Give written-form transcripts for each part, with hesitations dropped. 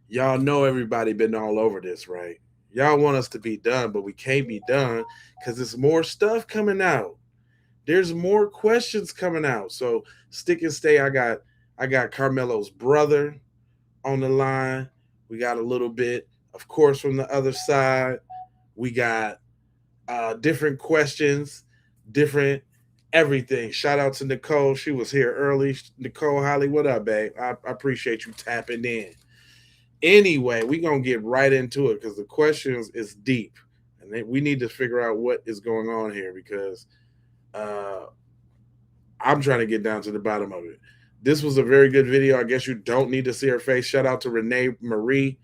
Y'all know everybody been all over this, right? Y'all want us to be done, but we can't be done because there's more stuff coming out. There's more questions coming out. So stick and stay. I got Carmelo's brother on the line. We got a little bit, of course, from the other side. We got different questions, different everything. Shout out to Nicole. She was here early. Nicole Holly, what up, babe? I appreciate you tapping in. Anyway, we're going to get right into it because the questions is deep. And we need to figure out what is going on here because uh, I'm trying to get down to the bottom of it. This was a very good video. I guess you don't need to see her face. Shout out to Renee Marie.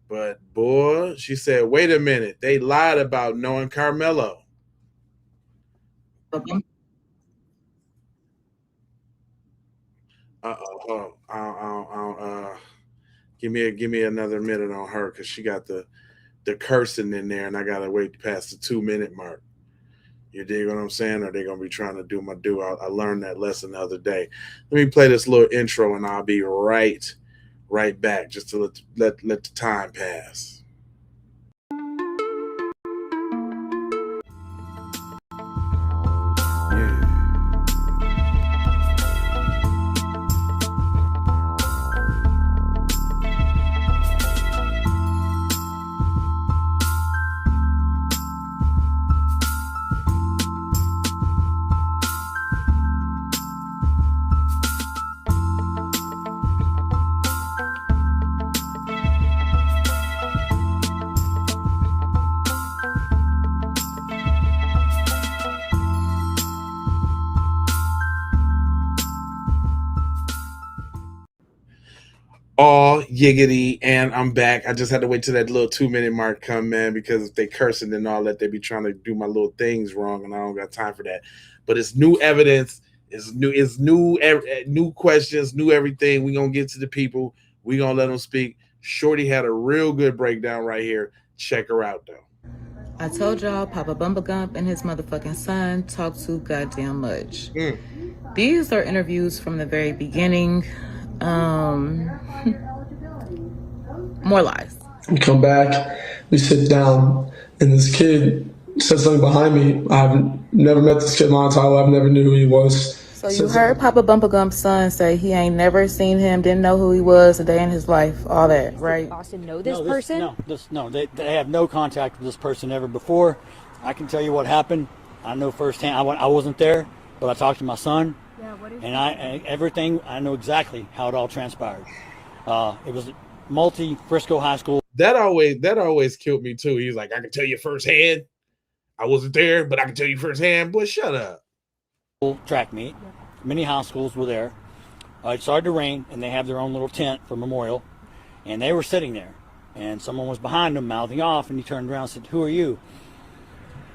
But boy, she said, wait a minute. They lied about knowing Karmelo. Uh-oh. Give me another minute on her because she got the cursing in there, and I gotta wait past the 2 minute mark. You dig what I'm saying? Or they gonna be trying to do my do? I learned that lesson the other day. Let me play this little intro, and I'll be right back, just to let the time pass. All yiggity, and I'm back. I just had to wait till that little 2 minute mark come, man, because if they cursing and all that, they be trying to do my little things wrong, and I don't got time for that. But it's new evidence, new questions, new everything. We gonna get to the people. We gonna let them speak. Shorty had a real good breakdown right here. Check her out though. I told y'all Papa Bumblegump and his motherfucking son talk too goddamn much. These are interviews from the very beginning. More lies. We come back, we sit down, and this kid said something behind me. I've never met this kid in my entire life, never knew who he was. So you heard Papa Bumblegump's son say he ain't never seen him, didn't know who he was a day in his life, all that, right? Does Austin know this person? No, they have no contact with this person ever before. I can tell you what happened. I know firsthand. I wasn't there, but I talked to my son. Yeah, what is everything. I know exactly how it all transpired. It was Frisco High School. That always killed me too. He's like, I can tell you firsthand. I wasn't there, but I can tell you firsthand. Boy, shut up. Track meet. Many high schools were there. It started to rain, and they have their own little tent for memorial. And they were sitting there, and someone was behind them mouthing off, and he turned around and said, "Who are you?"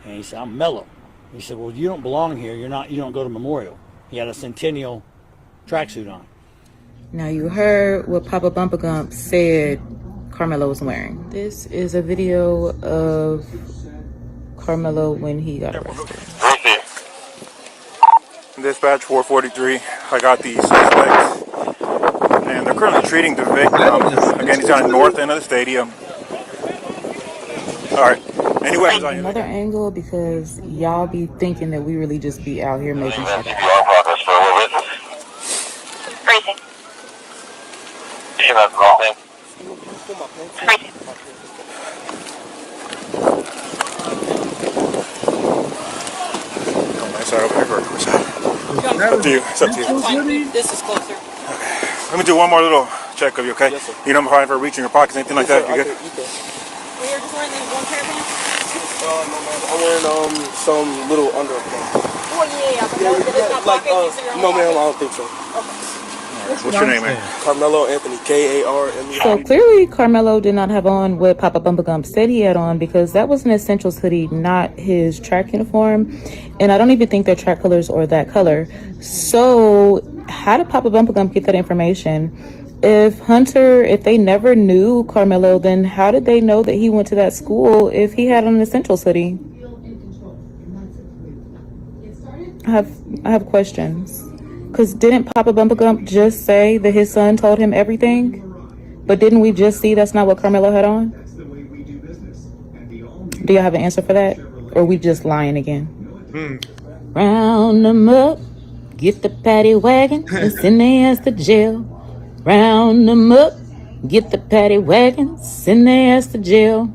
And he said, "I'm Mello." He said, "Well, you don't belong here. You don't go to memorial." He had a Centennial tracksuit on. Now you heard what Papa Bumblegump said Karmelo was wearing. This is a video of Karmelo when he got arrested. Dispatch 443, I got the suspects, and they're currently treating the victim. Again, he's on the north end of the stadium. Alright, anyway. Another angle, because y'all be thinking that we really just be out here making shit up. Crazy. That's the wrong thing. Crazy. Sorry, over here for a second. It's up to you. It's up to you. This is closer. Okay. Let me do one more little check of you, okay? Yes, sir. You don't mind for reaching your pockets, anything like that? You good? You good. Well, you're just wearing these one pair of pants? No, ma'am. I'm wearing some little underpants. Oh, yeah. But no, ma'am, I don't think so. Okay. What's your name, man? Karmelo Anthony, Karme. So clearly Karmelo did not have on what Papa Bumblegump said he had on, because that was an Essentials hoodie, not his track uniform. And I don't even think their track colors are that color. So how did Papa Bumblegump get that information? If they never knew Karmelo, then how did they know that he went to that school if he had on an Essentials hoodie? I have questions. Because didn't Papa Bumblegump just say that his son told him everything? But didn't we just see that's not what Karmelo had on? Do you have an answer for that? Or are we just lying again? Round them up, get the paddy wagon, and send their ass to jail. Round them up, get the paddy wagon, send their ass to jail.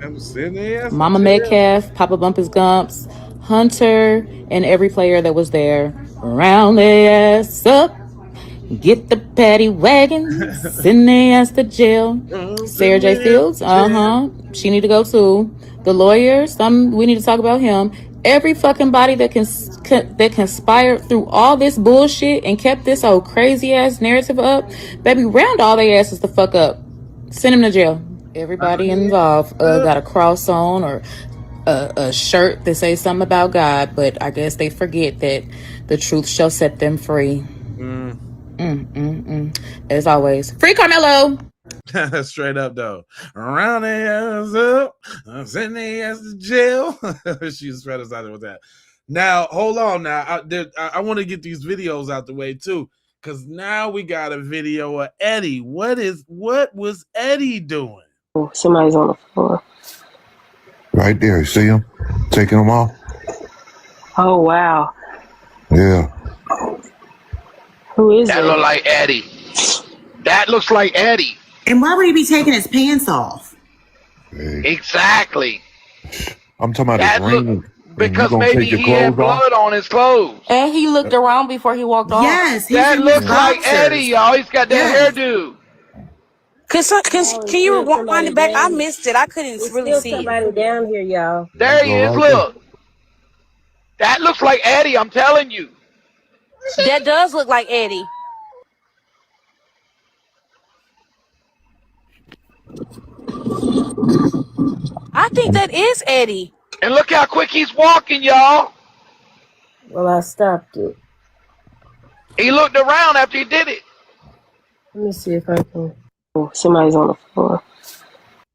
Mama Metcalf, Papa Bumpus Gumps, Hunter, and every player that was there. Round their ass up, get the paddy wagon, send their ass to jail. Sarah J. Fields, she need to go too. The lawyers, we need to talk about him. Every fucking body that conspired through all this bullshit and kept this old crazy ass narrative up, baby, round all their asses the fuck up. Send them to jail. Everybody involved got a cross on or a shirt that says something about God, but I guess they forget that the truth shall set them free. As always, free Karmelo. Straight up though. Around their ass up, send their ass to jail. She's spread us out with that. Now, hold on. Now, I want to get these videos out the way too, because now we got a video of Eddie. What was Eddie doing? Oh, somebody's on the floor. Right there, you see him taking them off? Oh wow. Yeah. Who is That it? look like Eddie. That looks like Eddie. And why would he be taking his pants off? Hey, Exactly. I'm talking about That his look ring. because gonna maybe take your he had clothes off? blood on his clothes. And he looked around before he walked off. Yes, he's That in looks his like boxers. Eddie, y'all. He's got that Yes. hairdo. Can you rewind it back? I missed it. I couldn't really see Somebody it. down here, y'all. There he is. Look. That looks like Eddie. I'm telling you. That does look like Eddie. I think that is Eddie. And look how quick he's walking, y'all. Well, I stopped it. He looked around after he did it. Let me see if I can. Oh, somebody's on the floor.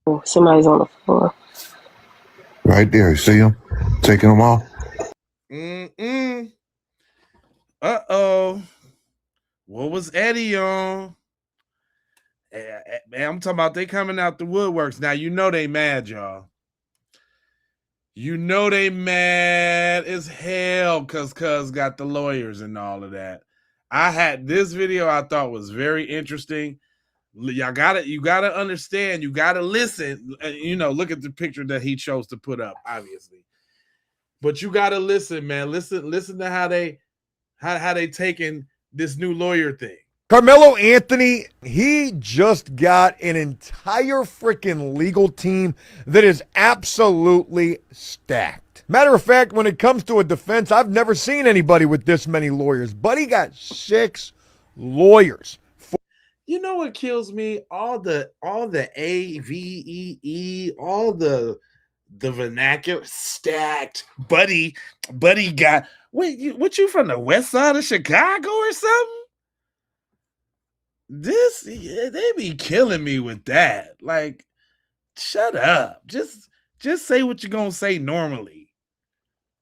Oh, somebody's on the floor. Right there, you see him taking them off? Uh-oh. What was Eddie on? Man, I'm talking about they coming out the woodworks. Now, you know they mad, y'all. You know they mad as hell because Cuz got the lawyers and all of that. I had this video I thought was very interesting. You gotta understand, you gotta listen. Look at the picture that he chose to put up, obviously. But you gotta listen, man. Listen to how they taking this new lawyer thing. Karmelo Anthony, he just got an entire freaking legal team that is absolutely stacked. Matter of fact, when it comes to a defense, I've never seen anybody with this many lawyers, but he got 6 lawyers. You know what kills me? All the AVEE, all the vernacular stacked. Buddy got. Wait, what you from the west side of Chicago or something? They be killing me with that. Like, shut up. Just say what you're gonna say normally.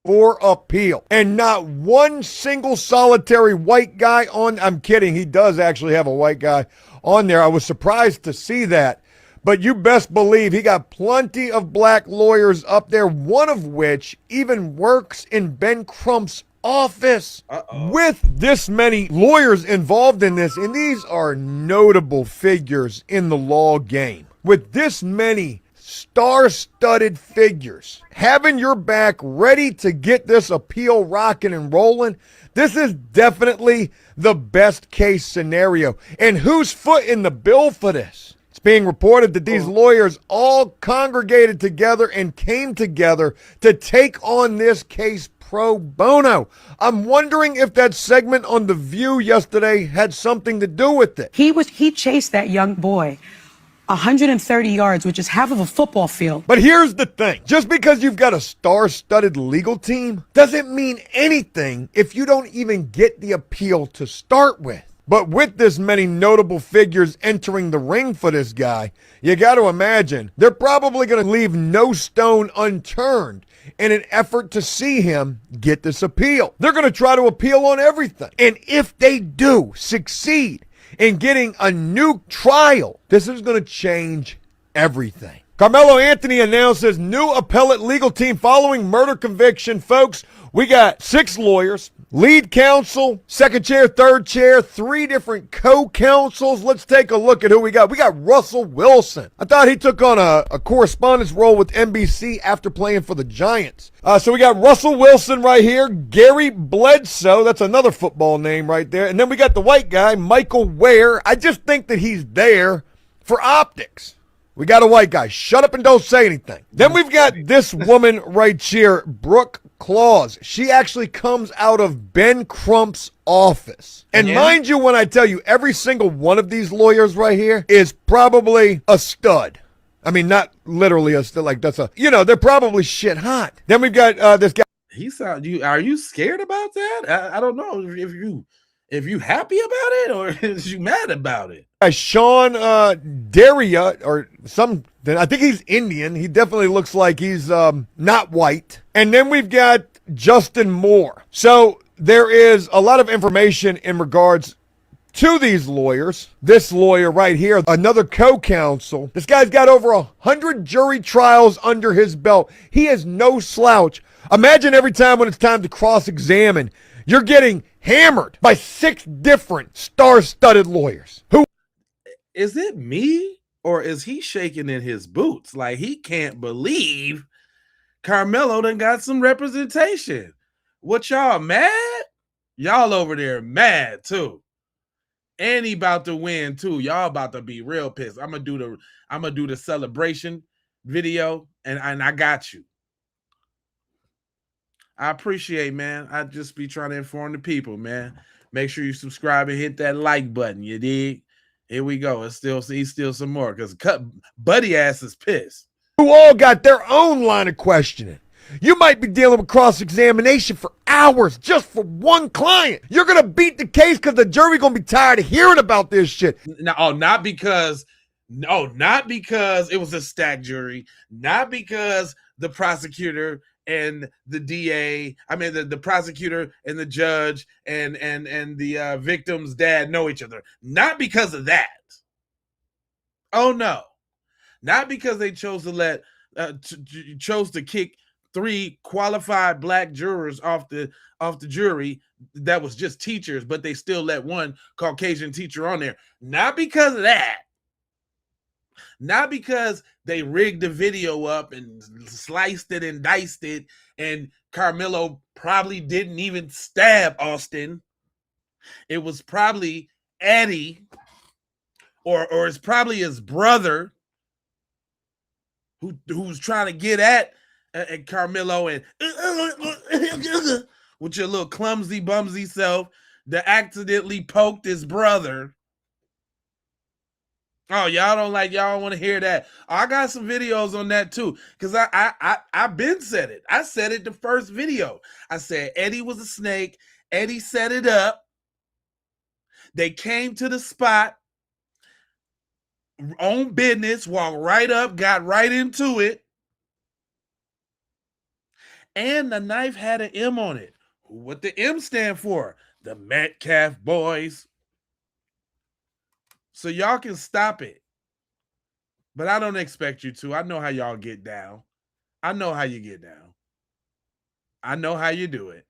For appeal. And not one single solitary white guy on. I'm kidding. He does actually have a white guy on there. I was surprised to see that. But you best believe he got plenty of black lawyers up there, one of which even works in Ben Crump's office. With this many lawyers involved in this, and these are notable figures in the law game. With this many star-studded figures having your back ready to get this appeal rocking and rolling, this is definitely the best case scenario. And who's footing the bill for this? It's being reported that these lawyers all congregated together and came together to take on this case pro bono. I'm wondering if that segment on The View yesterday had something to do with it. He chased that young boy 130 yards, which is half of a football field. But here's the thing. Just because you've got a star-studded legal team doesn't mean anything if you don't even get the appeal to start with. But with this many notable figures entering the ring for this guy, you got to imagine they're probably going to leave no stone unturned in an effort to see him get this appeal. They're going to try to appeal on everything. And if they do succeed and getting a new trial. This is going to change everything. Karmelo Anthony announces new appellate legal team following murder conviction. Folks, we got 6 lawyers, lead counsel, second chair, third chair, 3 different co-counsels. Let's take a look at who we got. We got Russell Wilson. I thought he took on a correspondence role with NBC after playing for the Giants. So we got Russell Wilson right here, Gary Bledsoe. That's another football name right there. And then we got the white guy, Michael Ware. I just think that he's there for optics. We got a white guy. Shut up and don't say anything. Then we've got this woman right here, Brooke Claus. She actually comes out of Ben Crump's office. And mind you, when I tell you, every single one of these lawyers right here is probably a stud. I mean, not literally a stud, like that's a, they're probably shit hot. Then we've got this guy. Are you scared about that? I don't know if you happy about it or is you mad about it? Sean Daria or something. I think he's Indian. He definitely looks like he's not white. And then we've got Justin Moore. So there is a lot of information in regards to these lawyers. This lawyer right here, another co-counsel. This guy's got over 100 jury trials under his belt. He is no slouch. Imagine every time when it's time to cross-examine, you're getting hammered by 6 different star-studded lawyers. Who is it, me, or is he shaking in his boots? Like he can't believe Karmelo done got some representation. What, y'all mad? Y'all over there mad too. And he about to win too. Y'all about to be real pissed. I'm gonna do the celebration video, and I got you. I appreciate, man. I just be trying to inform the people, man. Make sure you subscribe and hit that like button. You dig? Here we go. He's still some more because Buddy ass is pissed. Who all got their own line of questioning. You might be dealing with cross-examination for hours just for one client. You're going to beat the case because the jury going to be tired of hearing about this shit. Not because it was a stacked jury. Not because the prosecutor and the DA, the prosecutor and the judge and the victim's dad know each other. Not because of that. Oh no. Not because they chose to kick 3 qualified black jurors off the jury that was just teachers, but they still let one Caucasian teacher on there. Not because of that. Not because they rigged the video up and sliced it and diced it, and Karmelo probably didn't even stab Austin. It was probably Eddie, or it's probably his brother who's trying to get at Karmelo and with your little clumsy bumsy self that accidentally poked his brother. Oh, y'all want to hear that. I got some videos on that too, because I've been said it. I said it the first video. I said Eddie was a snake. Eddie set it up. They came to the spot on business, walked right up, got right into it. And the knife had an M on it. What the M stand for? The Metcalf boys. So y'all can stop it. But I don't expect you to. I know how y'all get down. I know how you get down. I know how you do it.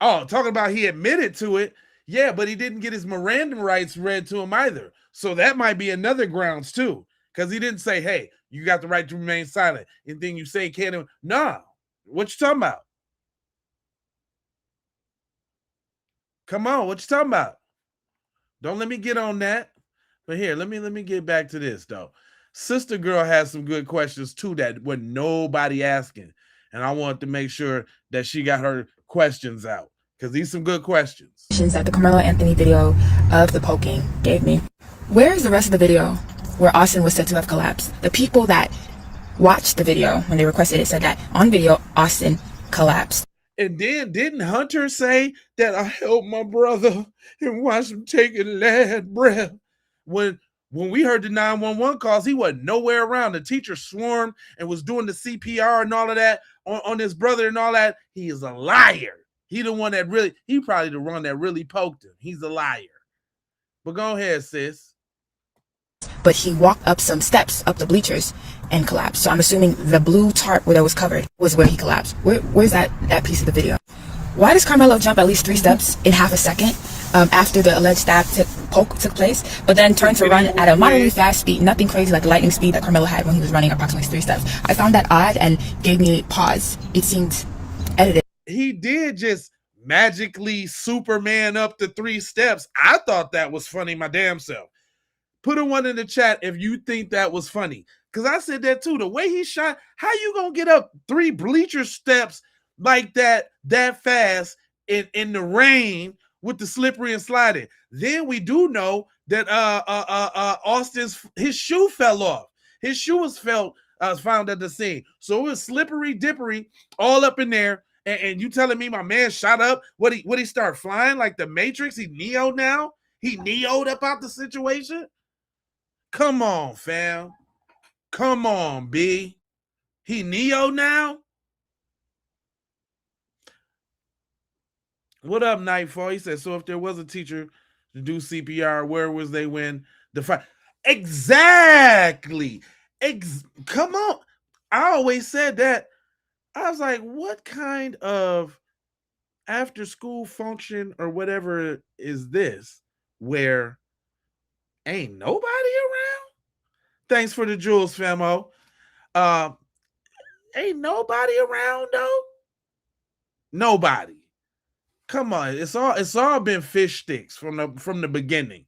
Oh, talking about he admitted to it. Yeah, but he didn't get his Miranda rights read to him either. So that might be another grounds too. Because he didn't say, hey, you got the right to remain silent. Anything you say can't. Nah. What you talking about? Come on, what you talking about? Don't let me get on that. But here, let me get back to this though. Sister Girl has some good questions too that wasn't nobody asking. And I wanted to make sure that she got her questions out. Because these are some good questions. That the Karmelo Anthony video of the poking gave me. Where is the rest of the video where Austin was said to have collapsed? The people that watched the video when they requested it said that on video Austin collapsed. And then didn't Hunter say that I helped my brother and watched him take a last breath? When we heard the 911 calls, he wasn't nowhere around. The teacher swarmed and was doing the CPR and all of that on his brother and all that. He is a liar. He probably the one that really poked him. He's a liar. But go ahead, sis. But he walked up some steps up the bleachers and collapsed. So I'm assuming the blue tarp where that was covered was where he collapsed. Where's that piece of the video? Why does Karmelo jump at least 3 steps in half a second after the alleged poke took place, but then turn to run at a moderately fast speed, nothing crazy like the lightning speed that Karmelo had when he was running approximately 3 steps? I found that odd and gave me a pause. It seemed edited. He did just magically Superman up the 3 steps. I thought that was funny my damn self. Put a 1 in the chat if you think that was funny. Because I said that too. The way he shot, how you going to get up 3 bleacher steps like that fast in the rain with the slippery and sliding? Then we do know that his shoe fell off. His shoe was found at the scene. So it was slippery, dippery, all up in there. And you telling me my man shot up? What he start flying like the Matrix? He Neo now? He Neo'd up out the situation? Come on, fam. Come on, B. He Neo now? What up, Nightfall? He said, so if there was a teacher to do CPR, where was they when the fight? Exactly. Come on. I always said that. I was like, what kind of after school function or whatever is this where ain't nobody around? Thanks for the jewels, famo. Ain't nobody around though. Nobody. Come on, it's all been fish sticks from the beginning.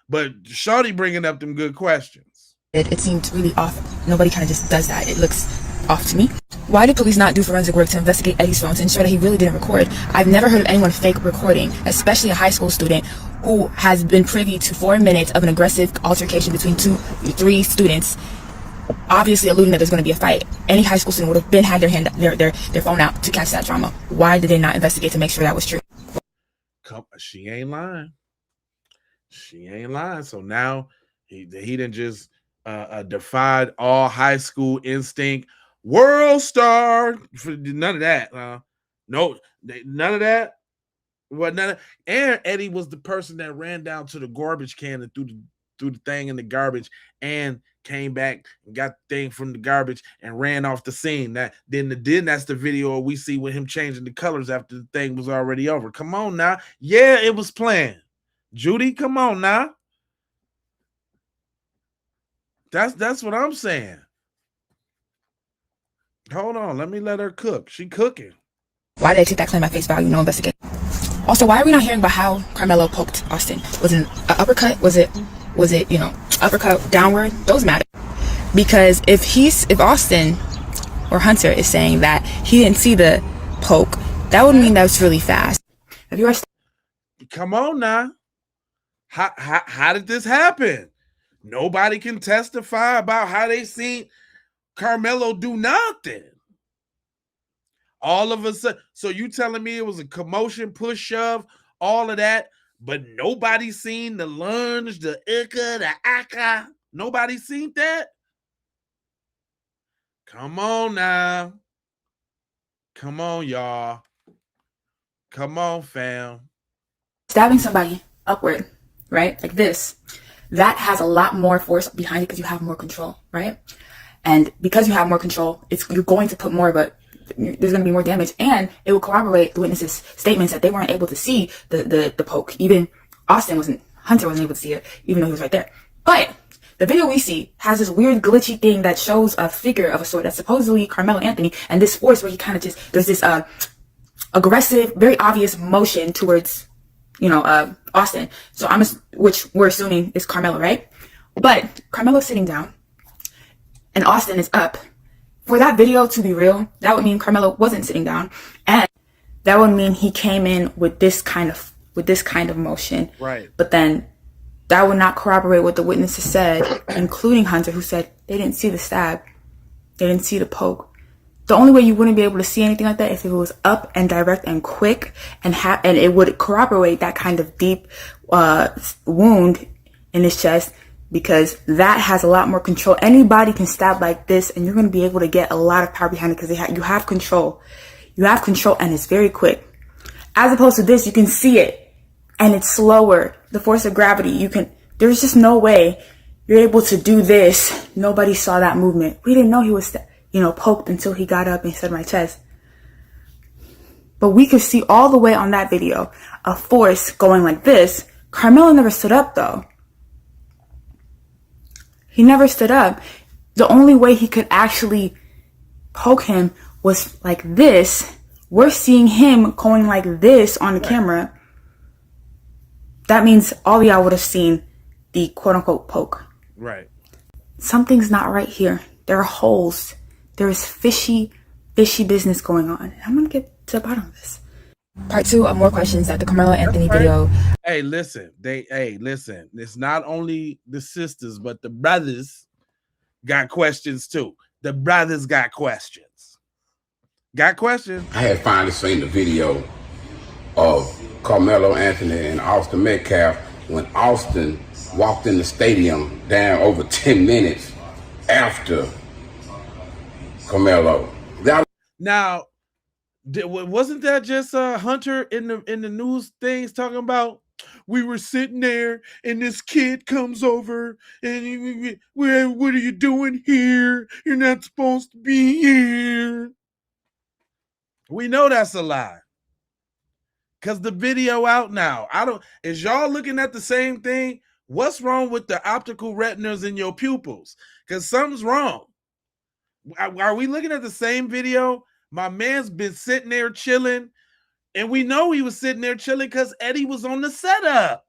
But Shawty bringing up them good questions. It seemed really off. Nobody kind of just does that. It looks off to me. Why did police not do forensic work to investigate Eddie's phone to ensure that he really didn't record? I've never heard of anyone fake recording, especially a high school student who has been privy to 4 minutes of an aggressive altercation between 3 students, obviously alluding that there's going to be a fight. Any high school student would have had their phone out to catch that drama. Why did they not investigate to make sure that was true? She ain't lying. She ain't lying. So now he didn't just defied all high school instinct. World star. None of that. No, none of that. What none of, and Eddie was the person that ran down to the garbage can and threw the thing in the garbage and came back and got the thing from the garbage and ran off the scene. Then that's the video we see with him changing the colors after the thing was already over. Come on now. Yeah, it was planned. Judy, come on now. That's what I'm saying. Hold on, let me let her cook. She cooking. Why did they take that claim at face value? No investigation. Also, why are we not hearing about how Karmelo poked Austin? Was it an uppercut? Was it uppercut downward? Those matter. Because if Austin or Hunter is saying that he didn't see the poke, that would mean that was really fast. Have you watched? Come on now. How did this happen? Nobody can testify about how they seen Karmelo do nothing. All of a sudden, so you telling me it was a commotion, push, shove, all of that, but nobody seen the lunge, the ika, the aka. Nobody seen that? Come on now. Come on, y'all. Come on, fam. Stabbing somebody upward, right? Like this. That has a lot more force behind it because you have more control, right? And because you have more control, you're going to put more, but there's going to be more damage, and it will corroborate the witnesses' statements that they weren't able to see the poke. Even Hunter wasn't able to see it, even though he was right there. But the video we see has this weird glitchy thing that shows a figure of a sort that's supposedly Karmelo Anthony, and this force where he kind of just, there's this aggressive, very obvious motion towards, Austin. So which we're assuming is Karmelo, right? But Karmelo's sitting down, and Austin is up. For that video to be real, that would mean Karmelo wasn't sitting down, and that would mean he came in with this kind of motion. Right. But then that would not corroborate what the witnesses said, including Hunter, who said they didn't see the stab, they didn't see the poke. The only way you wouldn't be able to see anything like that is if it was up and direct and quick, and it would corroborate that kind of deep wound in his chest. Because that has a lot more control. Anybody can stab like this, and you're going to be able to get a lot of power behind it because you have control. You have control, and it's very quick. As opposed to this, you can see it, and it's slower, the force of gravity. There's just no way you're able to do this. Nobody saw that movement. We didn't know he was, poked until he got up and said my chest. But we could see all the way on that video a force going like this. Karmelo never stood up though. He never stood up. The only way he could actually poke him was like this. We're seeing him going like this on the camera. That means all y'all would have seen the quote-unquote poke. Right. Something's not right here. There are holes. There is fishy business going on. I'm going to get to the bottom of this. Part 2 of more questions at the Karmelo Anthony video. Hey, listen. Listen. It's not only the sisters, but the brothers got questions too. The brothers got questions. Got questions. I had finally seen the video of Karmelo Anthony and Austin Metcalf when Austin walked in the stadium down over 10 minutes after Karmelo. Now, wasn't that just Hunter in the news things talking about? We were sitting there and this kid comes over and what are you doing here? You're not supposed to be here. We know that's a lie. Because the video out now. Is y'all looking at the same thing? What's wrong with the optical retinas in your pupils? Because something's wrong. Are we looking at the same video? My man's been sitting there chilling, and we know he was sitting there chilling because Eddie was on the setup.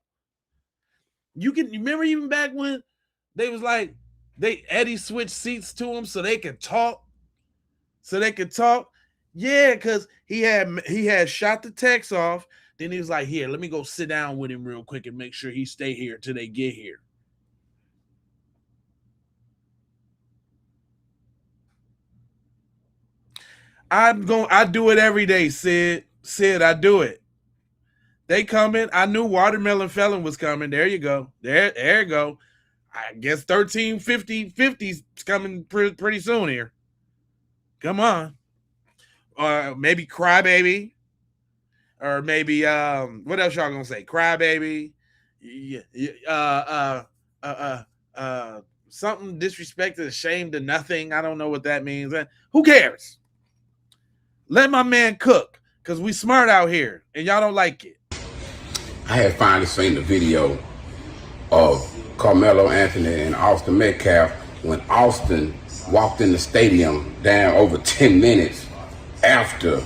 You remember even back when they was like, Eddie switched seats to him so they could talk. Yeah, because he had shot the text off. Then he was like, here, let me go sit down with him real quick and make sure he stay here till they get here. I do it every day, Sid. I do it. They coming. I knew Watermelon Felon was coming. There you go. There you go. I guess 1350's coming pretty soon here. Come on. Maybe Crybaby. Or maybe what else y'all gonna say? Crybaby. Something disrespected, ashamed of nothing. I don't know what that means. Who cares? Let my man cook, because we smart out here and y'all don't like it. I had finally seen the video of Karmelo Anthony and Austin Metcalf when Austin walked in the stadium down over 10 minutes after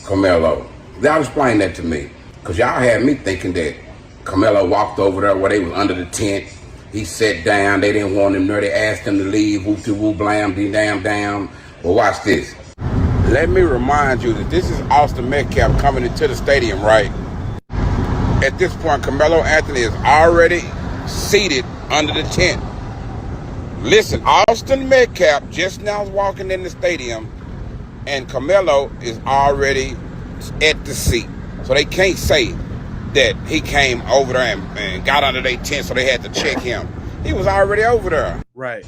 Karmelo. Y'all explain that to me, because y'all had me thinking that Karmelo walked over there where they was under the tent. He sat down. They didn't want him there. They asked him to leave. Whoop-de-whoop, blam, dee-dam, down. Well, watch this. Let me remind you that this is Austin Metcalf coming into the stadium, right? At this point, Karmelo Anthony is already seated under the tent. Listen, Austin Metcalf just now is walking in the stadium, and Karmelo is already at the seat. So they can't say that he came over there and got under their tent, so they had to check him. He was already over there. Right.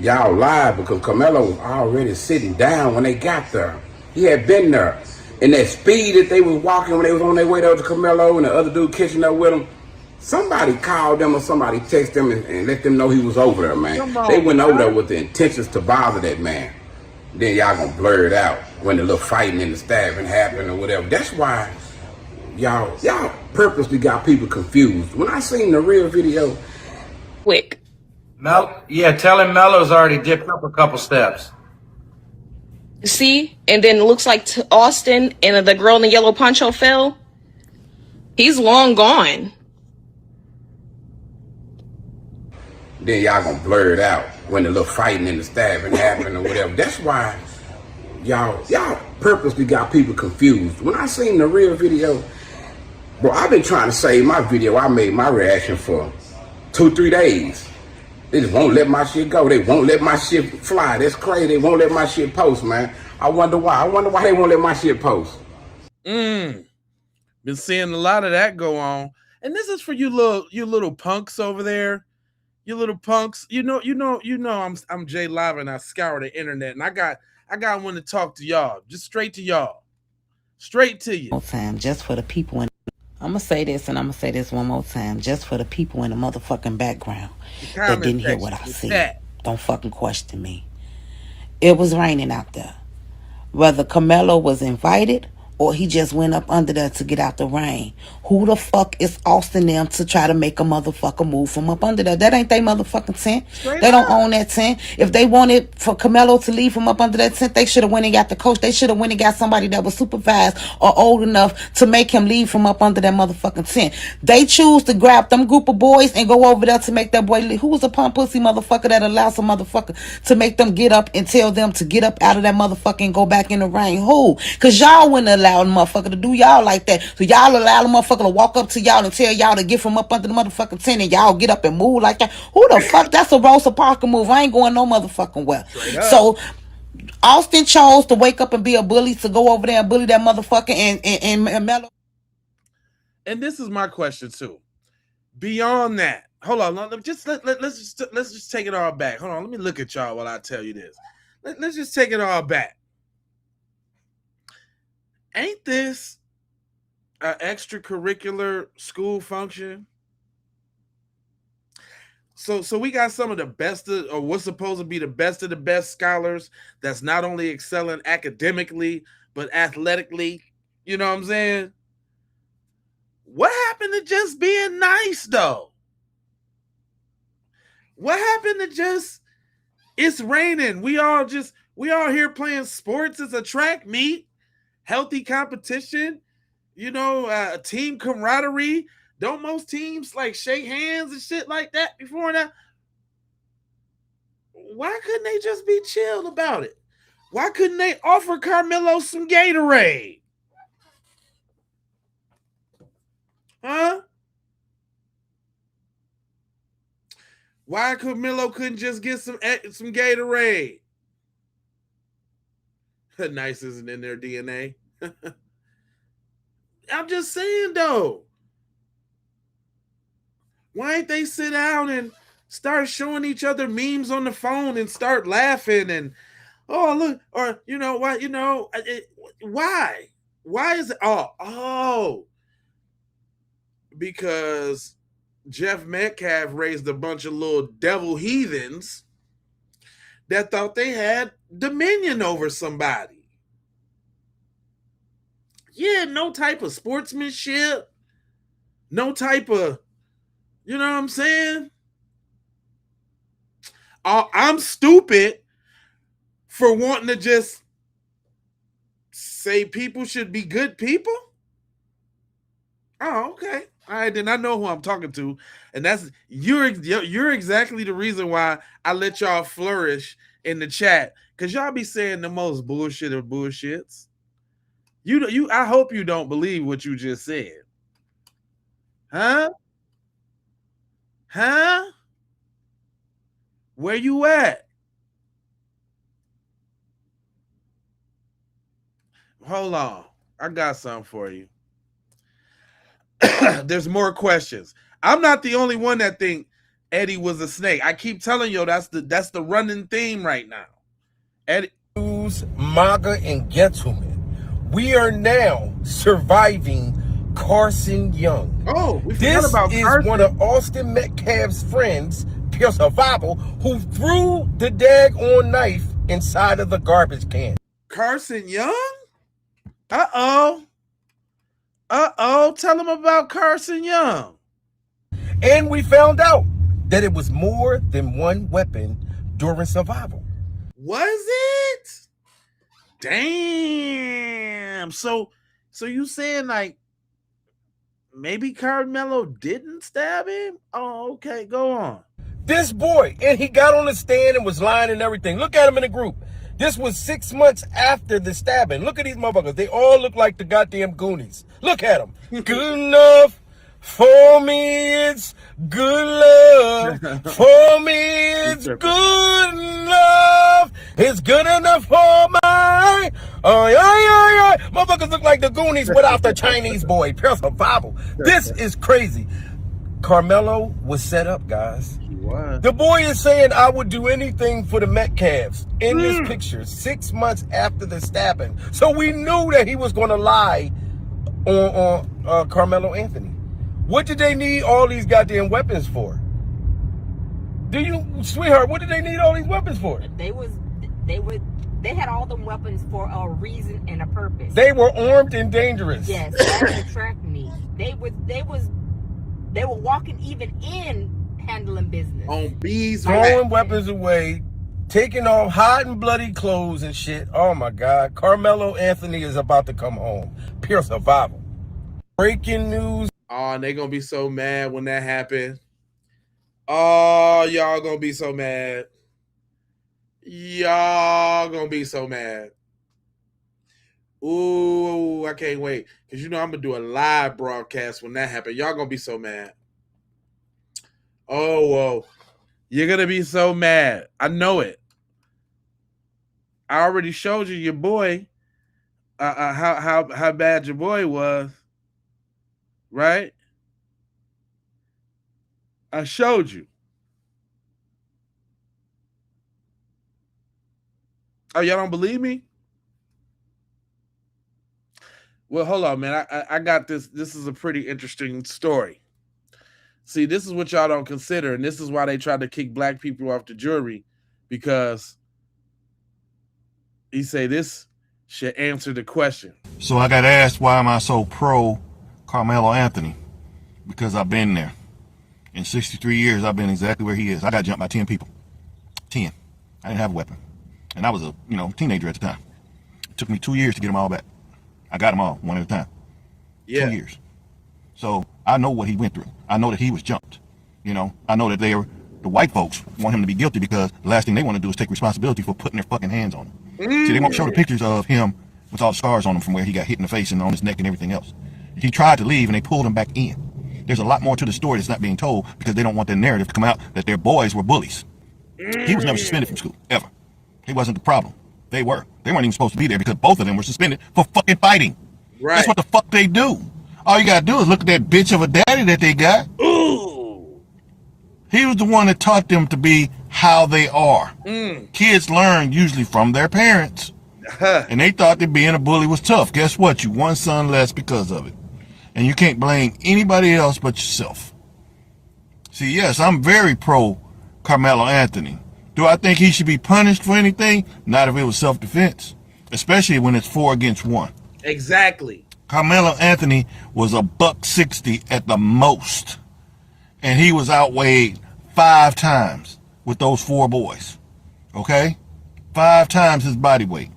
Y'all lied, because Karmelo was already sitting down when they got there. He had been there. And that speed that they was walking when they was on their way to Karmelo and the other dude catching up with him, somebody called them or somebody texted them and let them know he was over there, man. They went over there with the intentions to bother that man. Then y'all gonna blur it out when the little fighting in the stabbing happened or whatever. That's why y'all purposely got people confused. When I seen the real video. Quick. Tell him Melo's already dipped up a couple steps. See? And then it looks like Austin and the girl in the yellow poncho fell. He's long gone. Then y'all gonna blur it out when the little fighting in the stabbing happened or whatever. That's why y'all purposely got people confused. When I seen the real video, bro, I've been trying to save my video. I made my reaction for 2-3 days. They just won't let my shit go. They won't let my shit fly. That's crazy. They won't let my shit post, man. I wonder why. I wonder why they won't let my shit post. Been seeing a lot of that go on. And this is for you little punks over there. You little punks. You know I'm Jay Live and I scour the internet, and I got one to talk to y'all. Just straight to y'all. Straight to you. Fam, just for the people. I'm going to say this, and I'm going to say this one more time, just for the people in the motherfucking background that Comment didn't hear what section, I the said. chat. Don't fucking question me. It was raining out there. Whether Karmelo was invited or he just went up under there to get out the rain. Who the fuck is Austin them to try to make a motherfucker move from up under there? That ain't they motherfucking tent. They don't own that tent. If they wanted for Karmelo to leave from up under that tent, they should have went and got the coach. They should have went and got somebody that was supervised or old enough to make him leave from up under that motherfucking tent. They choose to grab them group of boys and go over there to make that boy leave. Who was a pump pussy motherfucker that allows some motherfucker to make them get up and tell them to get up out of that motherfucker and go back in the rain? Who? Because y'all wouldn't allow the motherfucker to do y'all like that. So y'all allow the motherfucker to walk up to y'all and tell y'all to get from up under the motherfucking tent and y'all get up and move like that. Who the fuck? That's a Rosa Parker move. I ain't going no motherfucking well. So Austin chose to wake up and be a bully, to go over there and bully that motherfucker and Melo. And this is my question too. Beyond that, hold on. Let's just take it all back. Hold on. Let me look at y'all while I tell you this. Let's just take it all back. Ain't this an extracurricular school function? So we got some of the best of, or what's supposed to be the best of the best scholars that's not only excelling academically but athletically. You know what I'm saying? What happened to just being nice though? What happened to just, it's raining, we all here playing sports, it's a track meet, healthy competition, team camaraderie. Don't most teams like shake hands and shit like that before that? Why couldn't they just be chilled about it? Why couldn't they offer Karmelo some Gatorade? Huh? Why Karmelo couldn't just get some Gatorade? Nice isn't in their DNA. I'm just saying though. Why ain't they sit down and start showing each other memes on the phone and start laughing and, oh look, or why? Why is it? Oh, because Jeff Metcalf raised a bunch of little devil heathens that thought they had dominion over somebody. Yeah, no type of sportsmanship, no type of, you know what I'm saying? I'm stupid for wanting to just say people should be good people? Oh, okay. All right, then I know who I'm talking to, and that's you're exactly the reason why I let y'all flourish in the chat, because y'all be saying the most bullshit of bullshits. I hope you don't believe what you just said. Huh? Where you at? Hold on. I got something for you. There's more questions. I'm not the only one that think Eddie was a snake. I keep telling you that's the running theme right now. Eddie. News, MAGA, and gentlemen. We are now surviving Carson Young. Oh, we forgot about Carson. This is one of Austin Metcalf's friends, pure survival, who threw the daggone knife inside of the garbage can. Carson Young? Uh-oh. Tell him about Carson Young. And we found out that it was more than one weapon during survival. Was it? Damn. So you saying like maybe Karmelo didn't stab him? Oh, okay. Go on. This boy, and he got on the stand and was lying and everything. Look at him in the group. This was 6 months after the stabbing. Look at these motherfuckers. They all look like the goddamn Goonies. Look at them. Good enough for me, it's good love. For me, it's good enough. It's good enough for my... Motherfuckers look like the Goonies without the Chinese boy. Pure survival. This is crazy. Karmelo was set up, guys. The boy is saying, I would do anything for the Metcalfs in this picture 6 months after the stabbing. So we knew that he was going to lie on Karmelo Anthony. What did they need all these goddamn weapons for? Sweetheart, what did they need all these weapons for? They had all them weapons for a reason and a purpose. They were armed and dangerous. Yes, that's a track meet. They were walking even in handling business. On bees, throwing weapons away, taking off hot and bloody clothes and shit. Oh my God. Karmelo Anthony is about to come home. Pure survival. Breaking news. Oh, and they gonna be so mad when that happens. Oh, y'all gonna be so mad. Y'all gonna be so mad. Ooh, I can't wait. Because you know I'm gonna do a live broadcast when that happens. Y'all gonna be so mad. Oh, whoa. You're gonna be so mad. I know it. I already showed you your boy. How bad your boy was. Right? I showed you. Oh, y'all don't believe me? Well, hold on, man. I got this. This is a pretty interesting story. See, this is what y'all don't consider, and this is why they tried to kick black people off the jury, because he say this should answer the question. So I got asked, why am I so pro Karmelo Anthony? Because I've been there. In 63 years, I've been exactly where he is. I got jumped by 10 people. 10. I didn't have a weapon. And I was a teenager at the time. It took me 2 years to get them all back. I got them all, one at a time. Yeah. 2 years. So I know what he went through. I know that he was jumped. I know that the white folks want him to be guilty because the last thing they want to do is take responsibility for putting their fucking hands on him. See, they won't show the pictures of him with all the scars on him from where he got hit in the face and on his neck and everything else. He tried to leave and they pulled him back in. There's a lot more to the story that's not being told because they don't want the narrative to come out that their boys were bullies. He was never suspended from school, ever. He wasn't the problem. They were. They weren't even supposed to be there because both of them were suspended for fucking fighting. Right. That's what the fuck they do. All you gotta do is look at that bitch of a daddy that they got. Ooh. He was the one that taught them to be how they are. Kids learn usually from their parents. And they thought that being a bully was tough. Guess what? You one son less because of it. And you can't blame anybody else but yourself. See, yes, I'm very pro Karmelo Anthony. Do I think he should be punished for anything? Not if it was self-defense. Especially when it's 4 against 1. Exactly. Karmelo Anthony was $160 at the most. And he was outweighed 5 times with those 4 boys. Okay? 5 times his body weight.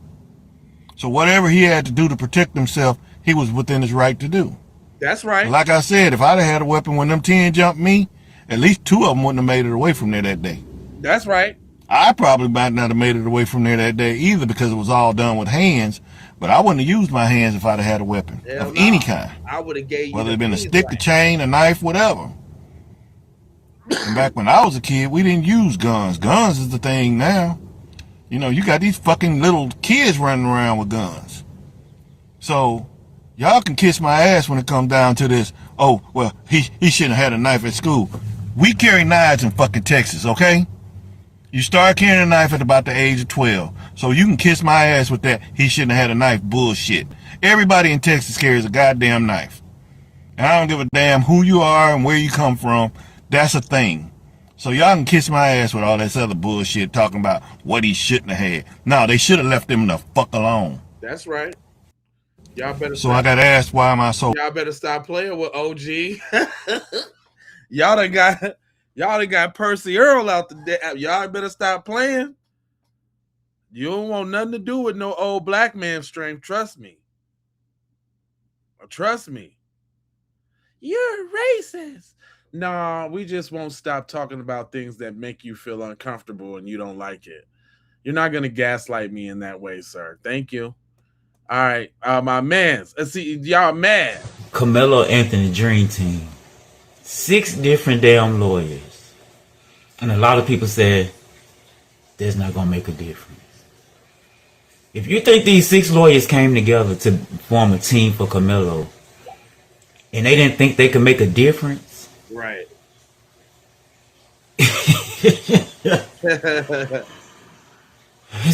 So whatever he had to do to protect himself, he was within his right to do. That's right. Like I said, if I'd have had a weapon when them 10 jumped me, at least 2 of them wouldn't have made it away from there that day. That's right. I probably might not have made it away from there that day either because it was all done with hands, but I wouldn't have used my hands if I'd have had a weapon of any kind. I would have gave you whether it been a stick, a chain, a knife, whatever. And back when I was a kid, we didn't use guns. Guns is the thing now. You got these fucking little kids running around with guns. So y'all can kiss my ass when it comes down to this. Oh, well, he shouldn't have had a knife at school. We carry knives in fucking Texas, okay? You start carrying a knife at about the age of 12. So you can kiss my ass with that. He shouldn't have had a knife bullshit. Everybody in Texas carries a goddamn knife. And I don't give a damn who you are and where you come from. That's a thing. So y'all can kiss my ass with all this other bullshit talking about what he shouldn't have had. No, they should have left him the fuck alone. That's right. Y'all better. So I got asked, why am I so? Y'all better stop playing with OG. Y'all done got Percy Earl out the. Y'all better stop playing. You don't want nothing to do with no old black man strength. Trust me. Trust me. You're racist. Nah, we just won't stop talking about things that make you feel uncomfortable and you don't like it. You're not gonna gaslight me in that way, sir. Thank you. All right, my mans. Let's see, y'all mad. Karmelo Anthony Dream Team. 6 different damn lawyers. And a lot of people said, that's not going to make a difference. If you think these 6 lawyers came together to form a team for Karmelo, and they didn't think they could make a difference. Right. It's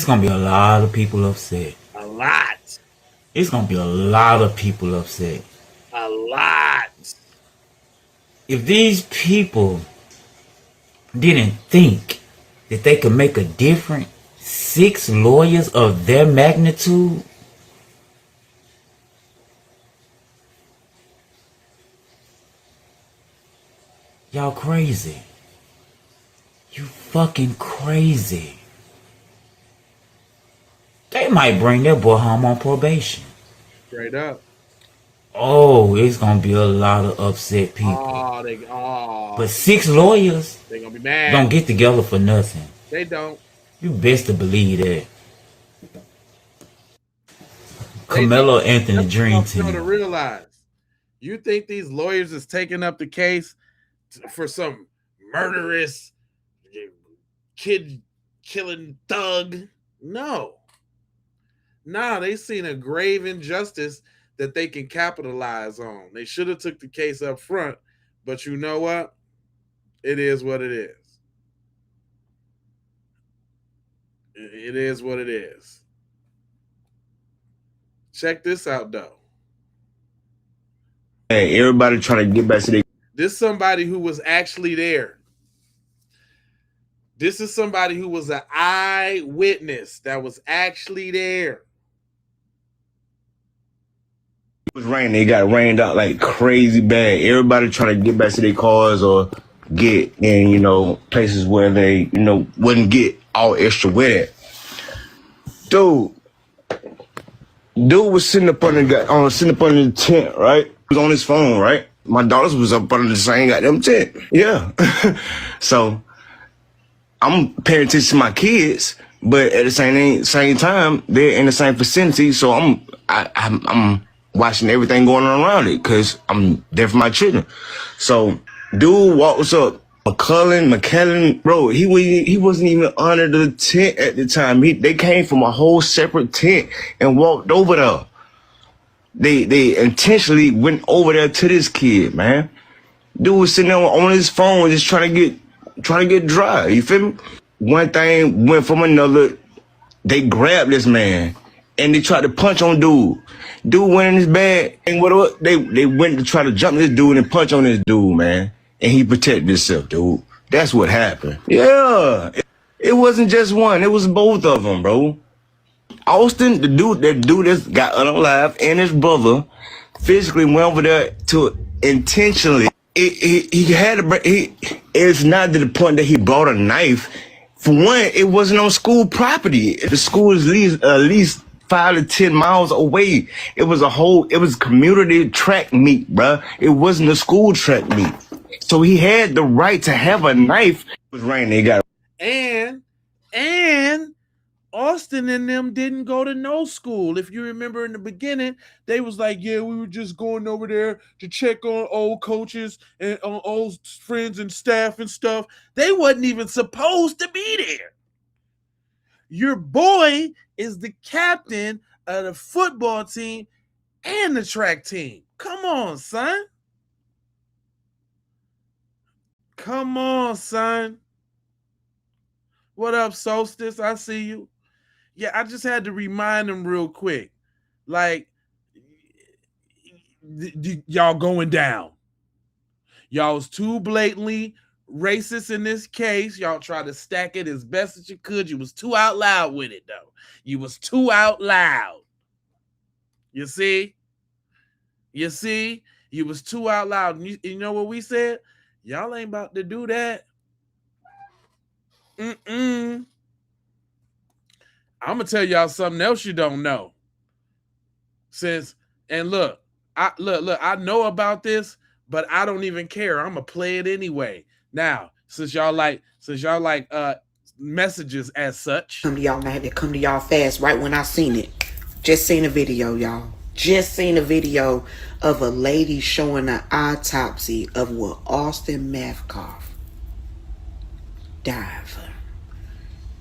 going to be a lot of people upset. A lot. It's going to be a lot of people upset. A lot. If these people didn't think that they could make a difference, 6 lawyers of their magnitude, y'all crazy. You fucking crazy. They might bring their boy home on probation. Straight up. Oh, it's gonna be a lot of upset people. But 6 lawyers they gonna be mad. Don't get together for nothing. They don't. You best to believe that. Karmelo Anthony Dream Team. To realize, you think these lawyers is taking up the case for some murderous kid killing thug? No. Nah, they seen a grave injustice that they can capitalize on. They should have took the case up front, but you know what? It is what it is. It is what it is. Check this out, though. Hey, everybody trying to get back to their... This is somebody who was actually there. This is somebody who was an eyewitness that was actually there. It was raining. It got rained out like crazy bad. Everybody trying to get back to their cars or get in, you know, places where they, you know, wouldn't get all extra wet at. Dude was sitting up under the tent, right? He was on his phone, right? My daughters was up under the same goddamn tent. Yeah. So I'm paying attention to my kids, but at the same time, they're in the same vicinity. So I'm watching everything going on around it because I'm there for my children. So dude walks up. McKellen, bro, he wasn't even under the tent at the time. They came from a whole separate tent and walked over there. They intentionally went over there to this kid, man. Dude was sitting there on his phone just trying to get dry. You feel me? One thing went from another. They grabbed this man and they tried to punch on dude. Dude went in his bag and whatever. They went to try to jump this dude and punch on this dude, man. And he protected himself, dude. That's what happened. Yeah. It wasn't just one. It was both of them, bro. Austin, that dude that got unalive, and his brother physically went over there to intentionally. It's not to the point that he brought a knife. For one, it wasn't on school property. The school is at least 5 to 10 miles away. It was community track meet, bruh. It wasn't a school track meet. So he had the right to have a knife. It was raining. And Austin and them didn't go to no school. If you remember in the beginning, they was like, yeah, we were just going over there to check on old coaches and on old friends and staff and stuff. They wasn't even supposed to be there. Your boy is the captain of the football team and the track team. Come on, son. Come on, son. What up, Solstice? I see you. Yeah, I just had to remind them real quick. Like, y'all going down. Y'all was too blatantly racist in this case. Y'all tried to stack it as best as you could. You was too out loud with it, though. You was too out loud. You see? You see? You was too out loud. You know what we said? Y'all ain't about to do that. I'm gonna tell y'all something else you don't know. Look, I know about this, but I don't even care. I'm gonna play it anyway. Now, since y'all like messages as such. Come to y'all, and I had to come to y'all fast right when I seen it. Just seen a video, y'all. Just seen a video of a lady showing an autopsy of what Austin Metcalf died for.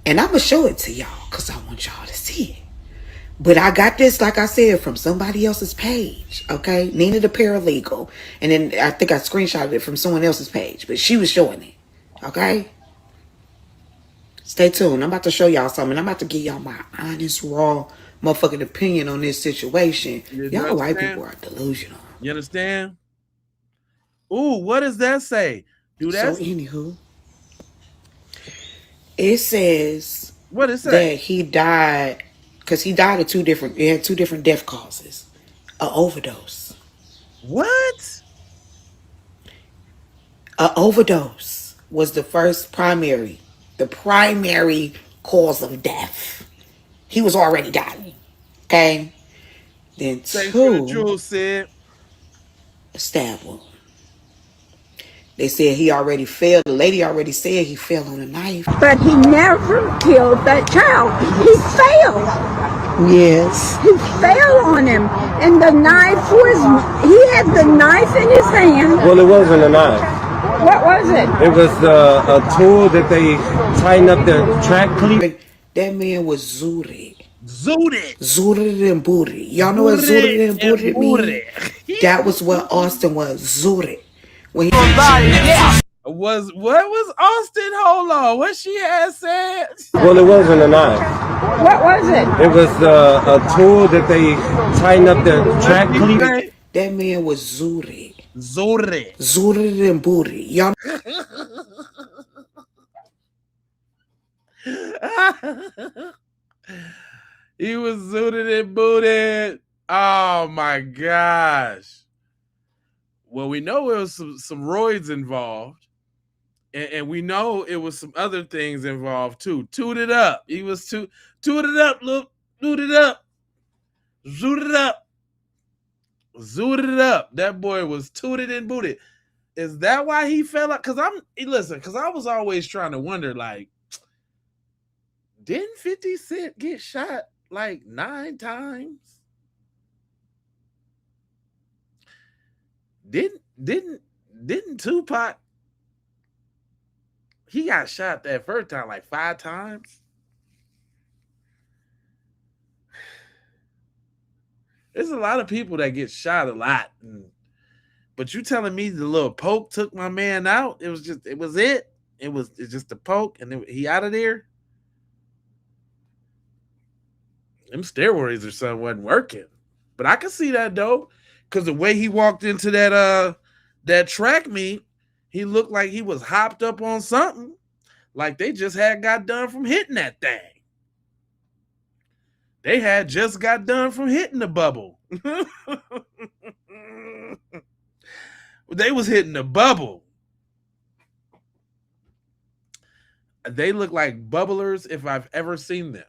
And I'm going to show it to y'all because I want y'all to see it. But I got this, like I said, from somebody else's page, okay? Nina the paralegal. And then I think I screenshotted it from someone else's page. But she was showing it, okay? Stay tuned. I'm about to show y'all something. I'm about to give y'all my honest, raw motherfucking opinion on this situation. Y'all white people are delusional. You understand? Ooh, what does that say? Do So that? anywho, it says What does it say? that he died because he died of he had two different death causes. An overdose. What? An overdose was the primary cause of death. He was already dying. Okay? Then Thanks for the two, jewel, Sid. a stab wound. They said he already fell. The lady already said he fell on a knife. But he never killed that child. He fell. Yes. He fell on him. And the knife he had the knife in his hand. Well, it wasn't a knife. What was it? It was a tool that they tighten up their track cleat. That man was zooted. Zooted. Zooted and booted. Y'all know what zooted and booted mean? That was what Austin was. Zooted. When he what was Austin? Hold on, what she had said? Well, it wasn't a knife. What was it? It was a tool that they tighten up their track cleat. That man was zooted. Zooted. Zooted and booted. Y'all. He was zooted and booted. Oh my gosh. Well, we know there was some roids involved, and we know it was some other things involved too. Tooted up. He was tooted up, look, tooted up, zooted up, zooted up. That boy was tooted and booted. Is that why he fell out? Because I was always trying to wonder, like, didn't 50 Cent get shot like 9 times? Didn't Tupac? He got shot that first time like 5 times. There's a lot of people that get shot a lot, but you telling me the little poke took my man out? It was just a poke, and he out of there. Them steroids or something wasn't working, but I can see that though. Because the way he walked into that track meet, he looked like he was hopped up on something. Like they just got done from hitting that thing. They had just got done from hitting the bubble. They was hitting the bubble. They look like bubblers if I've ever seen them.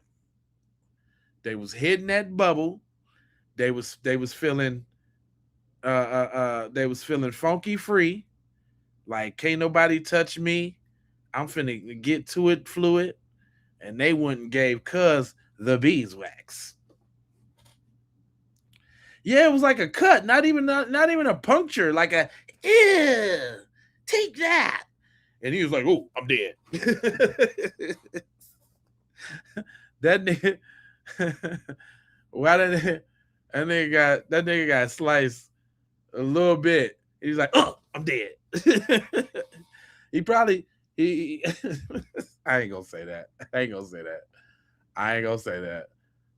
They was hitting that bubble. They was feeling they was feeling funky free, like can't nobody touch me. I'm finna get to it fluid, and they wouldn't gave cuz the beeswax. Yeah, it was like a cut, not even a puncture, like a ew, take that. And he was like, "Oh, I'm dead." That nigga, why that nigga got sliced a little bit. He's like, "Oh, I'm dead." he I ain't gonna say that.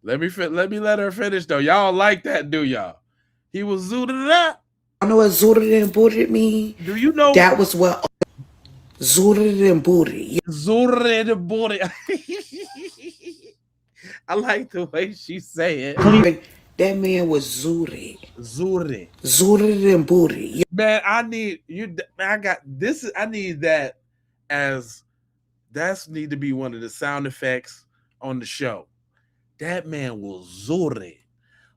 Let her finish though. Y'all like that, do y'all? He was zooted up. I know what zooted and booted mean. Do you know that was what zooted and booted? Zooted and booted. I like the way she say it. That man was zooted. Zooted. Zooted and booted. Man, I need you. I got this. I need that that's need to be one of the sound effects on the show. That man was zooted.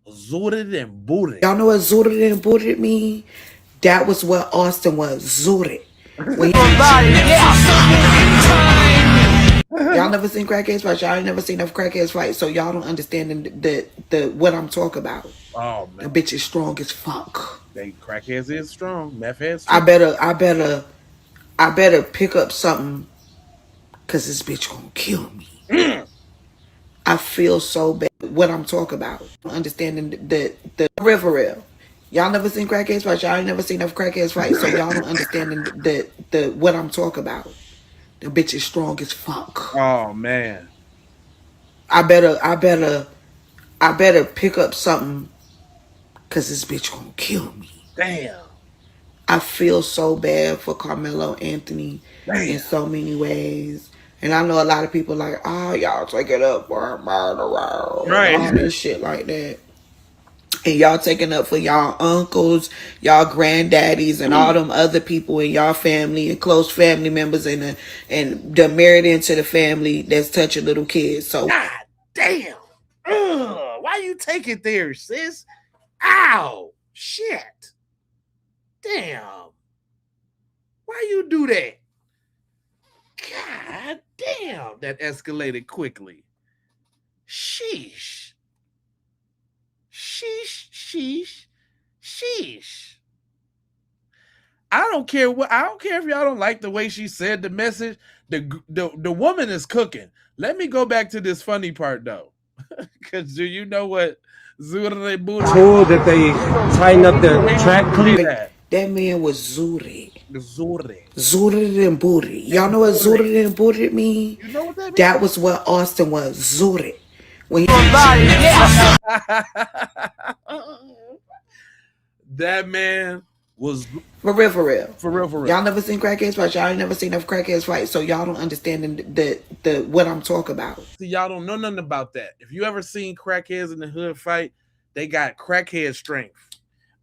Zooted and booted. Y'all know what zooted and booted mean? That was what Austin was. Zooted. Y'all never seen crackheads fight. Y'all ain't never seen enough crackheads fight, so y'all don't understand the what I'm talking about. Oh man, the bitch is strong as fuck. They crackheads is strong. Meth heads. I better pick up something, cause this bitch gonna kill me. I feel so bad. What I'm talking about. Understanding the river rail. Y'all never seen crackheads fight. Y'all ain't never seen enough crackheads fight, so y'all don't understand the what I'm talking about. The bitch is strong as fuck. Oh man. I better pick up something, cause this bitch gonna kill me. Damn. I feel so bad for Karmelo Anthony in Damn. so many ways. And I know a lot of people like, oh, y'all take it up for a murderer and Right. all this shit like that. And y'all taking up for y'all uncles, y'all granddaddies, and all them other people in y'all family and close family members and the married into the family that's touching little kids. So God damn. Ugh, why you take it there, sis? Ow. Shit. Damn. Why you do that? God damn. That escalated quickly. Sheesh. Sheesh. Sheesh. Sheesh. I don't care if y'all don't like the way she said the message. The woman is cooking. Let me go back to this funny part though. Cause do you know what Zure Buri told that they tighten up the track cleat? that man was Zuri. Zure. Zuri and booty. Y'all know what Zuri and booty mean? You know what that means? That was what Austin was. Zuri. When that man was for real, for real. For real, for real. Y'all never seen crackheads fight. Y'all ain't never seen enough crackheads fight, so y'all don't understand the what I'm talking about. See, y'all don't know nothing about that. If you ever seen crackheads in the hood fight, they got crackhead strength.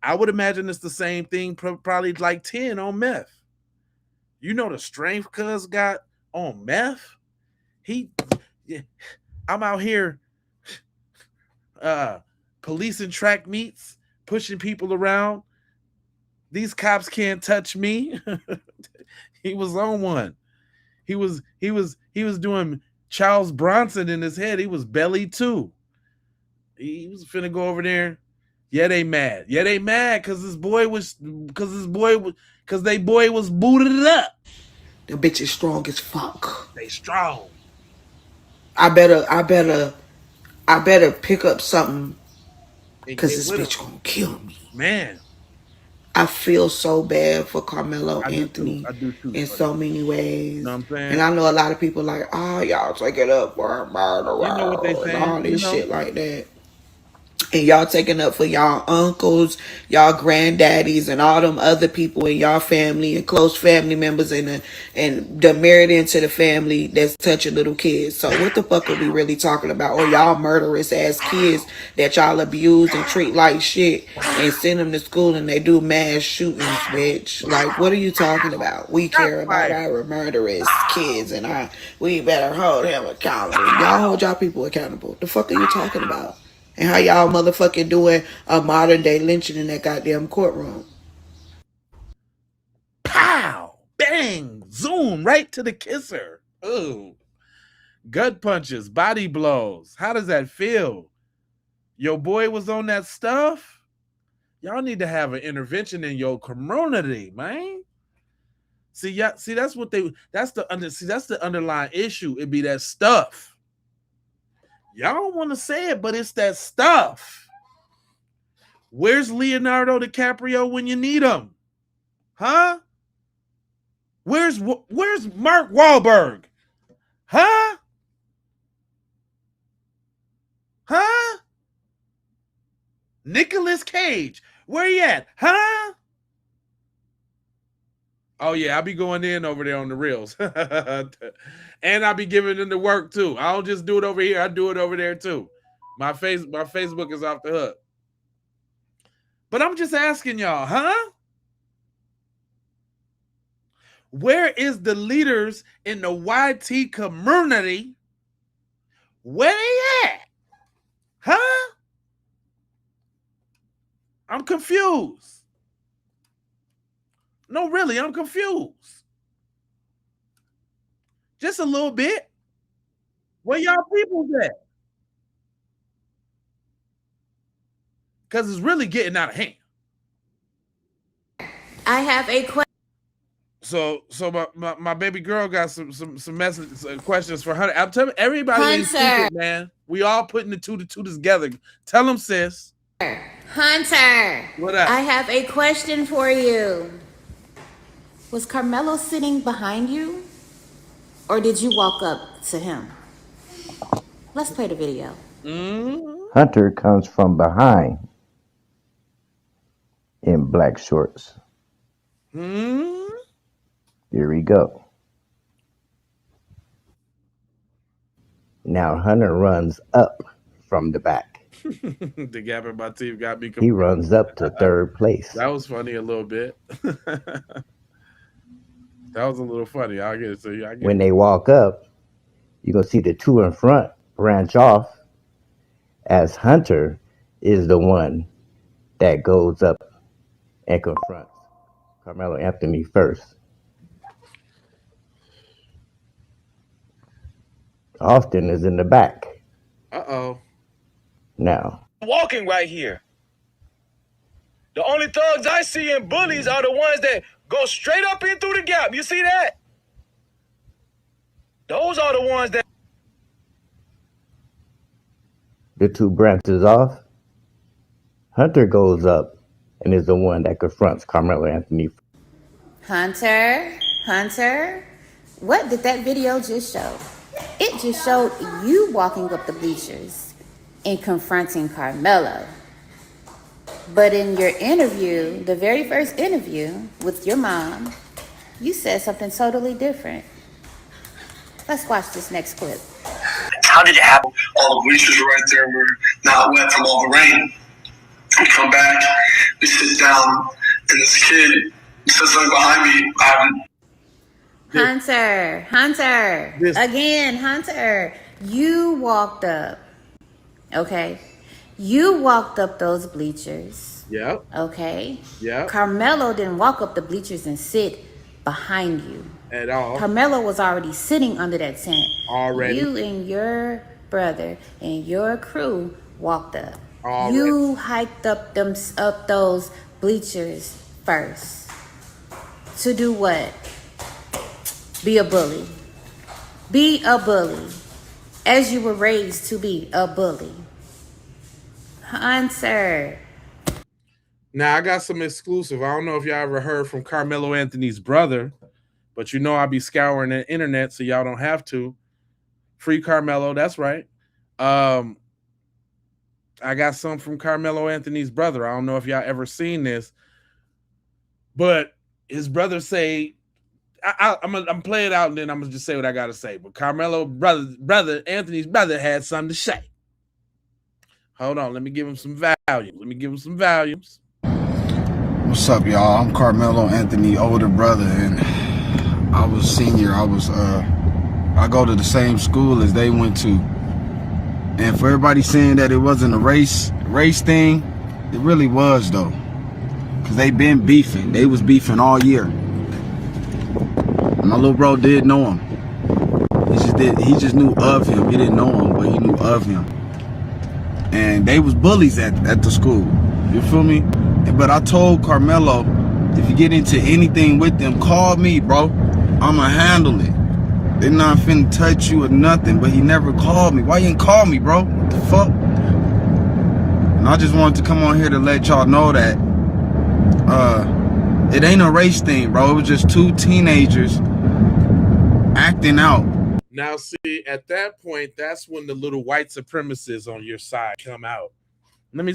I would imagine it's the same thing, probably like 10 on meth. You know the strength cuz got on meth? I'm out here policing track meets, pushing people around. These cops can't touch me. He was on one. He was doing Charles Bronson in his head. He was belly too. He was finna go over there. Yeah, they mad. Yeah, they mad because they boy was booted up. The bitch is strong as fuck. They strong. I better pick up something because this bitch gonna kill me. Man. I feel so bad for Karmelo Anthony I do too, in so many ways. You know what I'm saying? And I know a lot of people like, oh, y'all take it up for a murderer. You know what they saying? And all this shit like that. And y'all taking up for y'all uncles, y'all granddaddies, and all them other people in y'all family and close family members and the married into the family that's touching little kids. So what the fuck are we really talking about? Or y'all murderous ass kids that y'all abuse and treat like shit and send them to school and they do mass shootings, bitch. Like, what are you talking about? We care about our murderous kids and we better hold him accountable. Y'all hold y'all people accountable. The fuck are you talking about? And how y'all motherfucking doing a modern day lynching in that goddamn courtroom. Pow! Bang! Zoom! Right to the kisser. Ooh. Gut punches, body blows. How does that feel? Your boy was on that stuff? Y'all need to have an intervention in your community, man. See, that's the underlying issue. It'd be that stuff. Y'all don't want to say it, but it's that stuff. Where's Leonardo DiCaprio when you need him? Huh? Where's Mark Wahlberg? Huh? Huh? Nicolas Cage. Where you at? Huh? Oh yeah, I'll be going in over there on the reels. And I'll be giving them the work too. I don't just do it over here, I do it over there too. My Facebook is off the hook. But I'm just asking y'all, huh? Where is the leaders in the YT community? Where they at? Huh? I'm confused. No, really, I'm confused. Just a little bit. Where y'all people at? Because it's really getting out of hand. I have a question. So my baby girl got some messages, questions for Hunter. I'm telling everybody ain't stupid, man. We all putting the two together. Tell them, sis. Hunter. What up? I have a question for you. Was Karmelo sitting behind you? Or did you walk up to him? Let's play the video. Hunter comes from behind. in black shorts. Hmm. Here we go. Now Hunter runs up from the back. The gap in my teeth got me. He runs up to third place. That was funny a little bit. That was a little funny. I'll get it to you. When they walk up, you're going to see the two in front branch off as Hunter is the one that goes up and confronts Karmelo Anthony first. Austin is in the back. Uh-oh. Now. Walking right here. The only thugs I see in bullies are the ones that go straight up in through the gap. You see that? Those are the ones that... The two branches off. Hunter goes up and is the one that confronts Karmelo Anthony. Hunter, what did that video just show? It just showed you walking up the bleachers and confronting Karmelo. But in your interview, the very first interview with your mom, you said something totally different. Let's watch this next clip. How did it happen? All the bleachers were right there. We're not wet from all the rain. We come back, we sit down, and this kid says something behind me. Hunter, you walked up, okay? You walked up those bleachers. Yep. Okay? Yep. Karmelo didn't walk up the bleachers and sit behind you. At all. Karmelo was already sitting under that tent. Already. You and your brother and your crew walked up. Already. You hiked up those bleachers first. To do what? Be a bully. Be a bully. As you were raised to be a bully. Hunter. Now, I got some exclusive. I don't know if y'all ever heard from Karmelo Anthony's brother, but you know I'll be scouring the internet so y'all don't have to. Free Karmelo, that's right. I got some from Karmelo Anthony's brother. I don't know if y'all ever seen this, but his brother say, I'm play it out and then I'm gonna just say what I gotta say. But Karmelo brother Anthony's brother had something to say. Hold on, let me give him some volumes. What's up, y'all? I'm Karmelo Anthony, older brother, and I was senior. I go to the same school as they went to. And for everybody saying that it wasn't a race thing, it really was though. Cause they been beefing. They was beefing all year. My little bro did know him. He just knew of him. He didn't know him, but he knew of him. And they was bullies at the school. You feel me? But I told Karmelo, if you get into anything with them, call me, bro. I'ma handle it. They're not finna touch you or nothing, but he never called me. Why you didn't call me, bro? What the fuck? And I just wanted to come on here to let y'all know that it ain't a race thing, bro. It was just two teenagers acting out. Now, see, at that point, that's when the little white supremacists on your side come out. Let me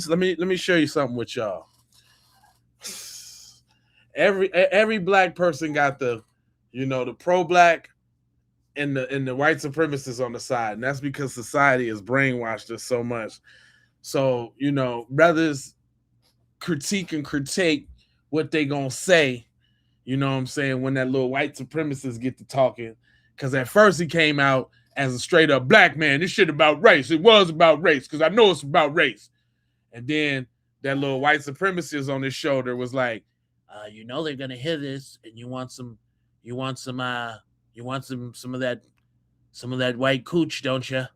show you something with y'all. Every black person got the pro-black and the white supremacists on the side, and that's because society has brainwashed us so much. So brothers critique what they gonna say. You know what I'm saying? When that little white supremacists get to talking, because at first he came out as a straight up black man. This shit about race. It was about race because I know it's about race. And then that little white supremacist on his shoulder was like, they're gonna hear this, and you want some of that white cooch, don't you?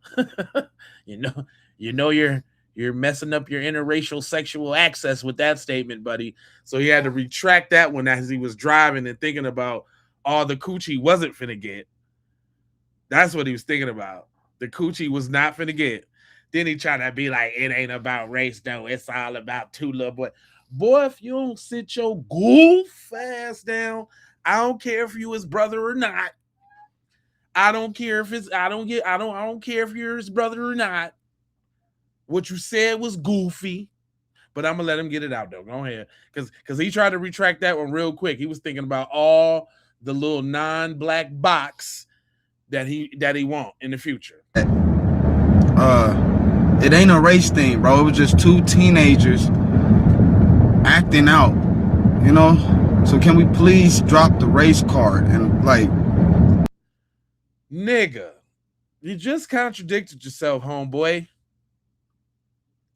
You're messing up your interracial sexual access with that statement, buddy. So he had to retract that one as he was driving and thinking about all the cooch he wasn't finna get. That's what he was thinking about. The cooch he was not finna get. Then he tried to be like, it ain't about race, though. It's all about two little boys. Boy, if you don't sit your goof ass down, I don't care if you his brother or not. I don't care if you're his brother or not. What you said was goofy. But I'm gonna let him get it out though. Go ahead, because he tried to retract that one real quick. He was thinking about all the little non-black box that he want in the future. It ain't a race thing, bro. It was just two teenagers acting out, you know. So can we please drop the race card and like, nigga, you just contradicted yourself, homeboy.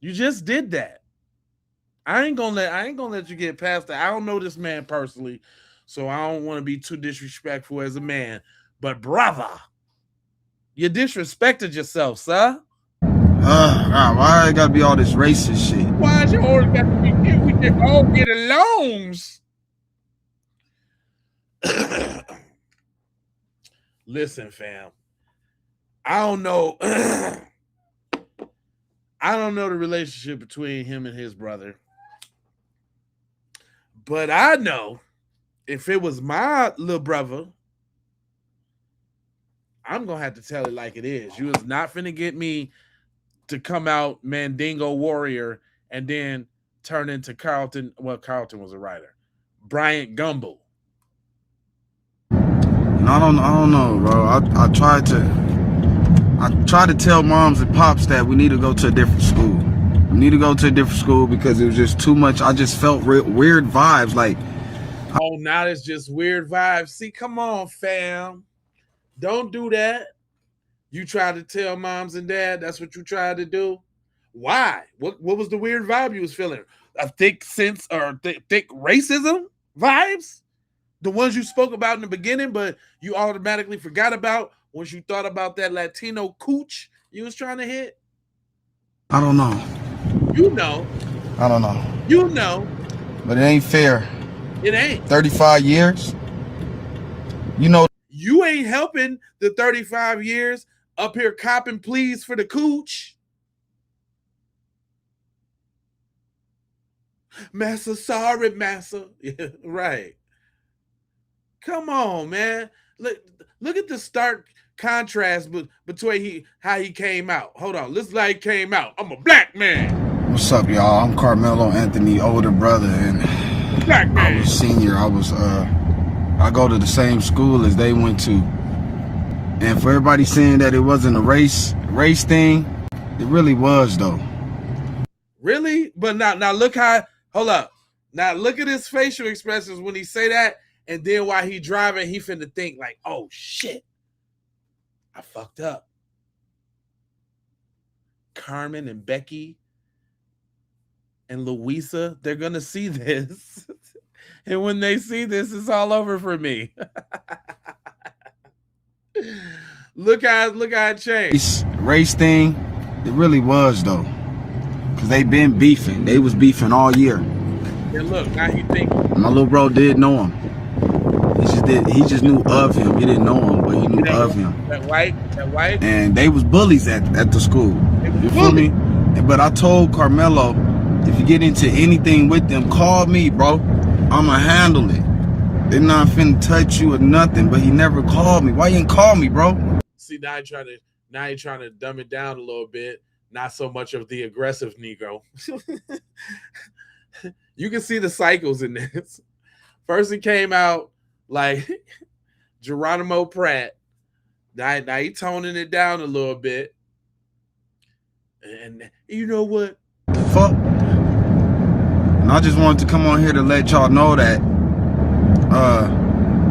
You just did that. I ain't gonna let you get past that. I don't know this man personally, so I don't want to be too disrespectful as a man. But brother, you disrespected yourself, sir. why I gotta be all this racist shit? Why is you always got to be here? We just all get along. Listen, fam. I don't know. I don't know the relationship between him and his brother. But I know if it was my little brother, I'm going to have to tell it like it is. You was not finna get me to come out Mandingo Warrior and then turn into Carlton. Well, Carlton was a writer. Bryant Gumbel. I don't know, bro. I tried to tell moms and pops that we need to go to a different school. We need to go to a different school because it was just too much. I just felt weird vibes. Like, oh, now it's just weird vibes. See, come on, fam. Don't do that. You tried to tell moms and dad that's what you tried to do. Why? What was the weird vibe you was feeling? A thick sense or thick racism vibes? The ones you spoke about in the beginning, but you automatically forgot about once you thought about that Latino cooch you was trying to hit? I don't know. You know. I don't know. You know. But it ain't fair. It ain't. 35 years? You know. You ain't helping the 35 years up here copping pleas for the cooch. Massa, sorry, Massa. Yeah, right. Come on, man. Look at the stark contrast between how he came out. Hold on. This like came out. I'm a black man. What's up, y'all? I'm Karmelo Anthony, older brother, and black man. I was senior. I go to the same school as they went to. And for everybody saying that it wasn't a race thing, it really was though. Really? But now look how, hold up. Now look at his facial expressions when he say that, and then while he driving, he finna think like, oh shit, I fucked up. Carmen and Becky and Louisa, they're gonna see this. And when they see this, it's all over for me. Look how it changed. Race thing, it really was though. Cause they been beefing. They was beefing all year. And look, now he think my little bro did know him. He just knew of him. He didn't know him, but he knew of him. That white. And they was bullies at the school. You feel me? But I told Karmelo, if you get into anything with them, call me, bro. I'ma handle it. They're not finna touch you or nothing. But he never called me. Why you didn't call me, bro? See, now you're trying to dumb it down a little bit. Not so much of the aggressive Negro. You can see the cycles in this. First it came out like Geronimo Pratt. Now he toning it down a little bit. And you know what? Fuck. And I just wanted to come on here to let y'all know that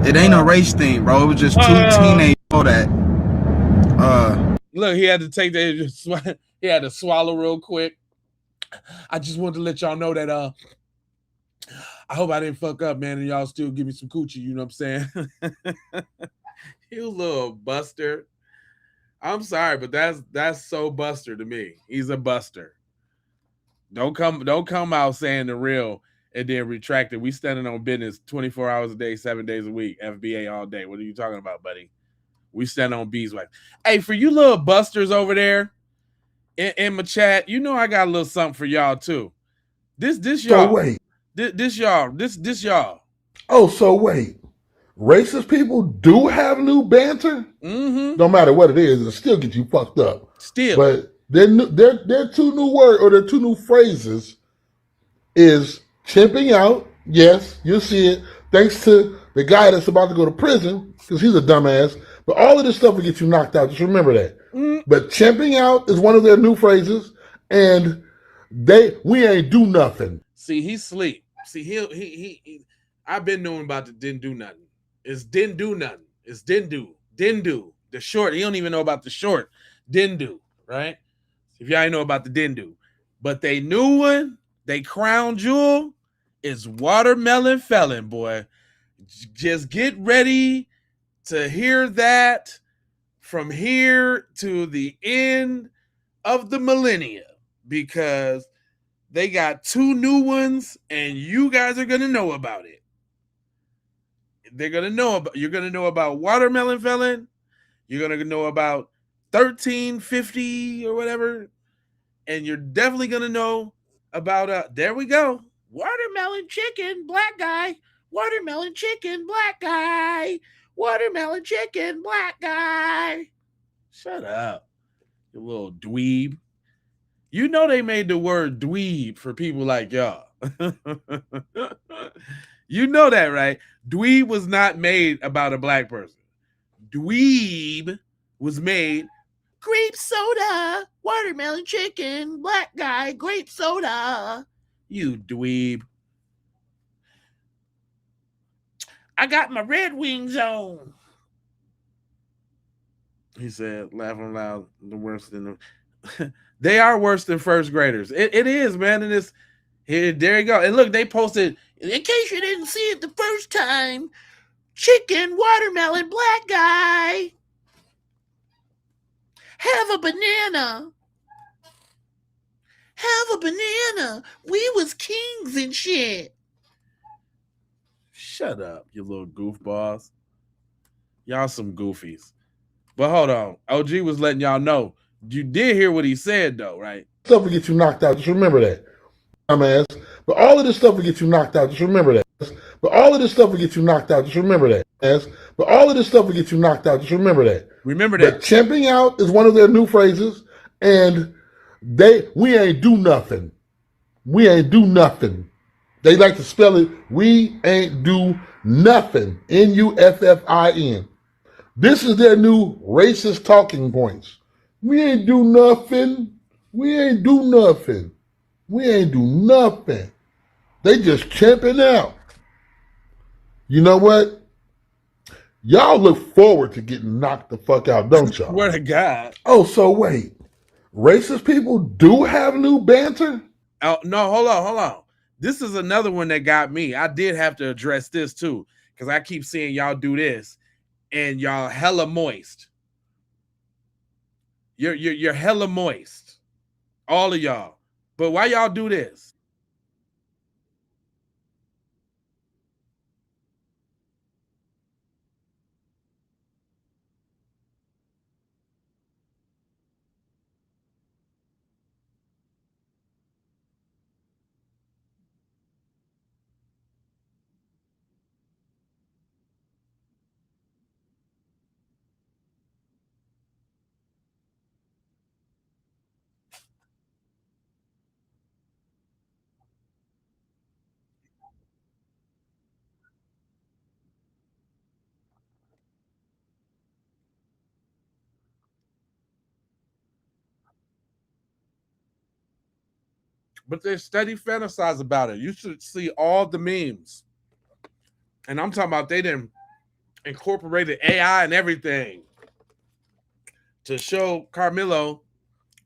it ain't a race thing, bro. It was just two teenagers that look, he had to take that. He had to swallow real quick. I just wanted to let y'all know that I hope I didn't fuck up, man, and y'all still give me some coochie, you know what I'm saying? You little buster. I'm sorry, but that's so buster to me. He's a buster. Don't come out saying the real and then retract it. We standing on business 24 hours a day, 7 days a week, FBA all day. What are you talking about, buddy? We stand on beeswax. Hey, for you little busters over there in my chat, you know I got a little something for y'all too. This y'all. So wait. This y'all. Oh, so wait. Racist people do have new banter? Mm-hmm. No matter what it is, it'll still get you fucked up. Still. But they're two new words, or they're two new phrases is chimping out. Yes, you'll see it. Thanks to the guy that's about to go to prison, because he's a dumbass. But all of this stuff will get you knocked out. Just remember that. But chimping out is one of their new phrases, and we ain't do nothing. See, he's sleep. See, he I've been knowing about the didn't do nothing. It's didn't do nothing. It's didn't do. The short, he don't even know about the short. Didn't do, right? If y'all ain't know about the didn't do. But they new one, they crown jewel is watermelon felon, boy. Just get ready to hear that from here to the end of the millennia, because they got two new ones and you guys are going to know about it. You're going to know about watermelon felon. You're going to know about 1350 or whatever. And you're definitely going to know about, there we go. Watermelon chicken, black guy. Watermelon chicken, black guy. Watermelon chicken, black guy. Shut up, you little dweeb. You know they made the word dweeb for people like y'all. You know that, right? Dweeb was not made about a black person. Dweeb was made grape soda, watermelon chicken, black guy, grape soda. You dweeb. I got my Red Wings on. He said, laughing loud, the worst than the they are worse than first graders. It is, man. And it's here, there you go. And look, they posted, in case you didn't see it the first time, chicken, watermelon, black guy. Have a banana. Have a banana. We was kings and shit. Shut up, you little goofballs. Y'all some goofies. But hold on. OG was letting y'all know. You did hear what he said, though, right? Stuff will get you knocked out. Just remember that. Dumbass. But all of this stuff will get you knocked out. Just remember that. But all of this stuff will get you knocked out. Just remember that. But all of this stuff will get you knocked out. Just remember that. Remember that. But chimping out is one of their new phrases, and we ain't do nothing. We ain't do nothing. They like to spell it, we ain't do nothing. Nuffin. This is their new racist talking points. We ain't do nothing. We ain't do nothing. We ain't do nothing. They just chimping out. You know what? Y'all look forward to getting knocked the fuck out, don't y'all? Swear to God. Oh, so wait. Racist people do have new banter? Oh, no, hold on. This is another one that got me. I did have to address this too, because I keep seeing y'all do this, and y'all hella moist. You're hella moist. All of y'all. But why y'all do this? But they steady fantasize about it. You should see all the memes. And I'm talking about they didn't incorporated AI and everything to show Karmelo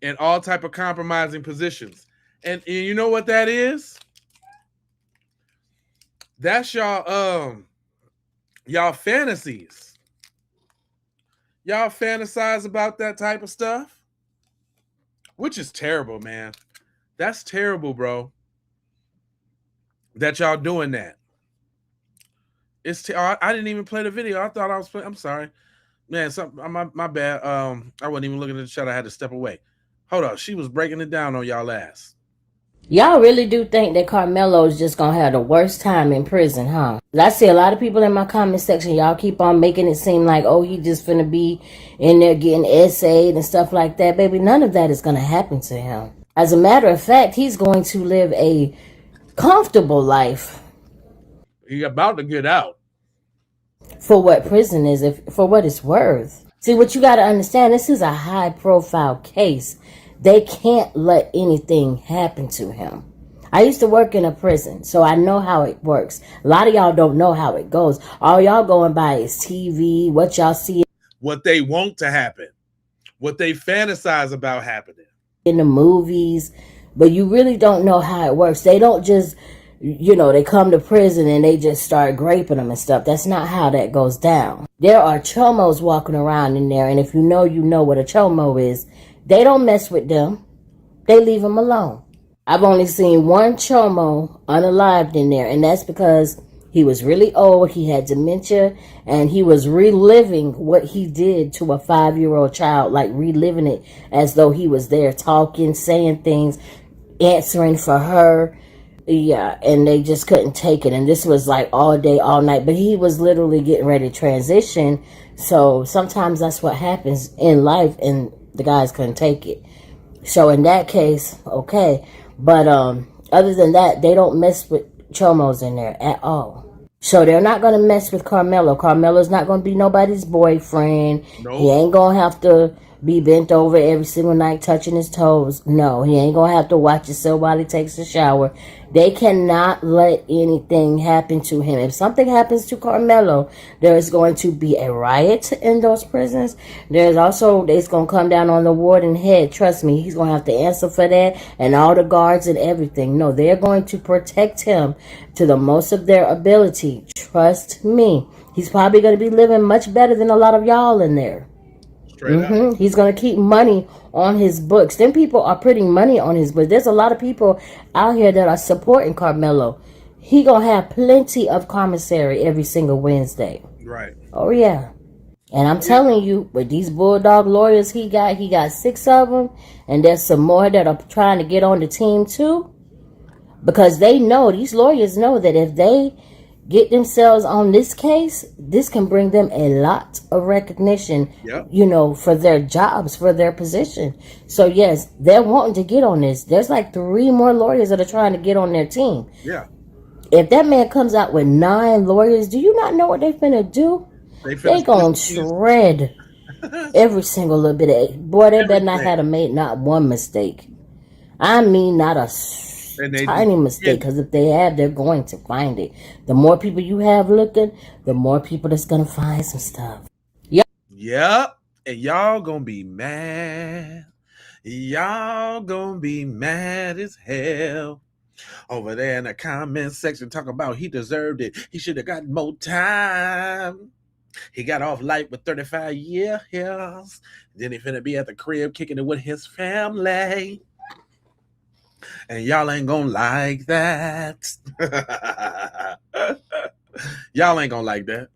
in all type of compromising positions. And you know what that is? That's y'all fantasies. Y'all fantasize about that type of stuff, which is terrible, man. That's terrible, bro. That y'all doing that. I didn't even play the video. I thought I was playing. I'm sorry, man. My bad. I wasn't even looking at the chat. I had to step away. Hold on. She was breaking it down on y'all ass. Y'all really do think that Karmelo is just gonna have the worst time in prison, huh? I see a lot of people in my comment section, y'all keep on making it seem like, oh, he just finna be in there getting essayed and stuff like that. Baby, none of that is gonna happen to him. As a matter of fact, he's going to live a comfortable life. He about to get out. For what prison is, for what it's worth. See, what you got to understand, this is a high profile case. They can't let anything happen to him. I used to work in a prison, so I know how it works. A lot of y'all don't know how it goes. All y'all going by is TV, what y'all see. What they want to happen. What they fantasize about happening. In the movies, but you really don't know how it works. They don't just, they come to prison and they just start graping them and stuff. That's not how that goes down. There are chomos walking around in there, and if you know what a chomo is. They don't mess with them. They leave them alone. I've only seen one chomo unalived in there, and that's because he was really old, he had dementia, and he was reliving what he did to a 5-year-old child, like reliving it as though he was there talking, saying things, answering for her. Yeah, and they just couldn't take it. And this was like all day, all night. But he was literally getting ready to transition. So sometimes that's what happens in life, and the guys couldn't take it. So in that case, okay. But other than that, they don't mess with chomos in there at all. So they're not going to mess with Karmelo. Karmelo's not going to be nobody's boyfriend. Nope. He ain't going to have to be bent over every single night touching his toes. No, he ain't going to have to watch himself while he takes a shower. They cannot let anything happen to him. If something happens to Karmelo, there is going to be a riot in those prisons. It's going to come down on the warden head. Trust me, he's going to have to answer for that, and all the guards and everything. No, they're going to protect him to the most of their ability. Trust me. He's probably going to be living much better than a lot of y'all in there. He's going to keep money on his books. Them people are putting money on his books. There's a lot of people out here that are supporting Karmelo. He going to have plenty of commissary every single Wednesday. Right. Oh, yeah. And I'm telling you, with these bulldog lawyers he got 6 of them. And there's some more that are trying to get on the team too. Because these lawyers know that if they get themselves on this case, this can bring them a lot of recognition, for their jobs, for their position. So yes, they're wanting to get on this. There's like 3 more lawyers that are trying to get on their team. Yeah. If that man comes out with 9 lawyers, do you not know what they finna do? They gonna shred every single little bit of it. Boy, they better not have made not one mistake. I mean, not a tiny mistake, because if they have, they're going to find it. The more people you have looking, the more people that's gonna find some stuff. Yep. And y'all gonna be mad. Y'all gonna be mad as hell. Over there in the comment section talking about he deserved it. He should have gotten more time. He got off light with 35 years. Then he finna be at the crib kicking it with his family. And y'all ain't gonna like that. Y'all ain't gonna like that.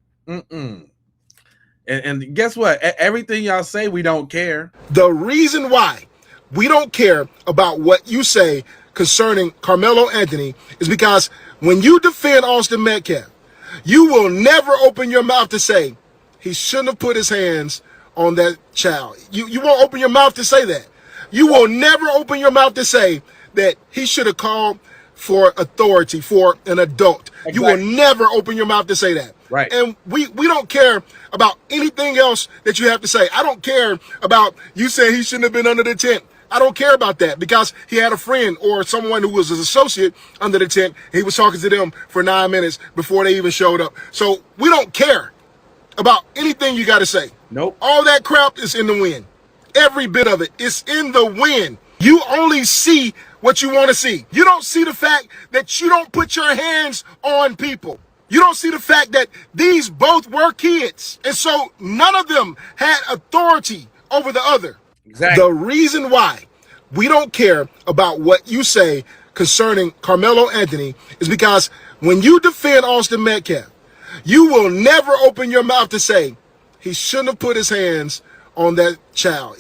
And guess what? Everything y'all say, we don't care. The reason why we don't care about what you say concerning Karmelo Anthony is because when you defend Austin Metcalf, you will never open your mouth to say he shouldn't have put his hands on that child. You won't open your mouth to say that. You will never open your mouth to say that he should have called for authority for an adult. Exactly. You will never open your mouth to say that. Right. And we don't care about anything else that you have to say. I don't care about you saying he shouldn't have been under the tent. I don't care about that because he had a friend or someone who was his associate under the tent. He was talking to them for 9 minutes before they even showed up. So we don't care about anything you got to say. Nope. All that crap is in the wind. Every bit of it is in the wind. You only see what you want to see. You don't see the fact that you don't put your hands on people. You don't see the fact that these both were kids. And so none of them had authority over the other. Exactly. The reason why we don't care about what you say concerning Karmelo Anthony is because when you defend Austin Metcalf, you will never open your mouth to say he shouldn't have put his hands on that child.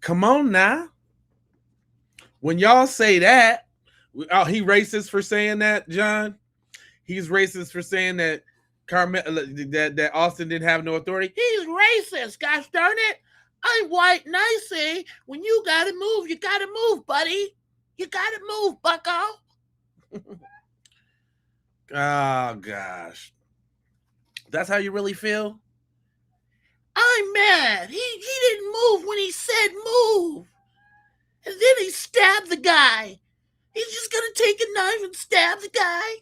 Come on now. When y'all say that, he racist for saying that, John? He's racist for saying that that Austin didn't have no authority. He's racist, gosh darn it. I'm white and I say, when you gotta move, you gotta move, buddy. You gotta move, bucko. Oh gosh. That's how you really feel? I'm mad. He didn't move when he said move. And then he stabbed the guy. He's just gonna take a knife and stab the guy?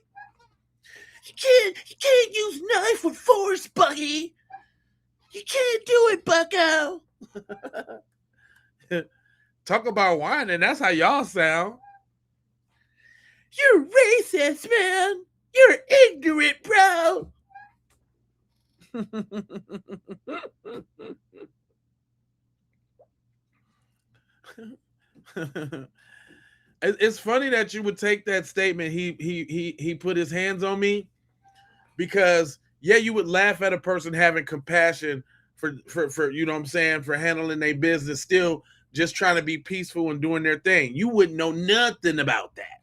You can't use knife with force, Bucky. You can't do it, Bucko. Talk about whining. That's how y'all sound. You're racist, man. You're ignorant, bro. It's funny that you would take that statement. He put his hands on me, because yeah, you would laugh at a person having compassion for you know what I'm saying, for handling their business, still just trying to be peaceful and doing their thing. You wouldn't know nothing about that.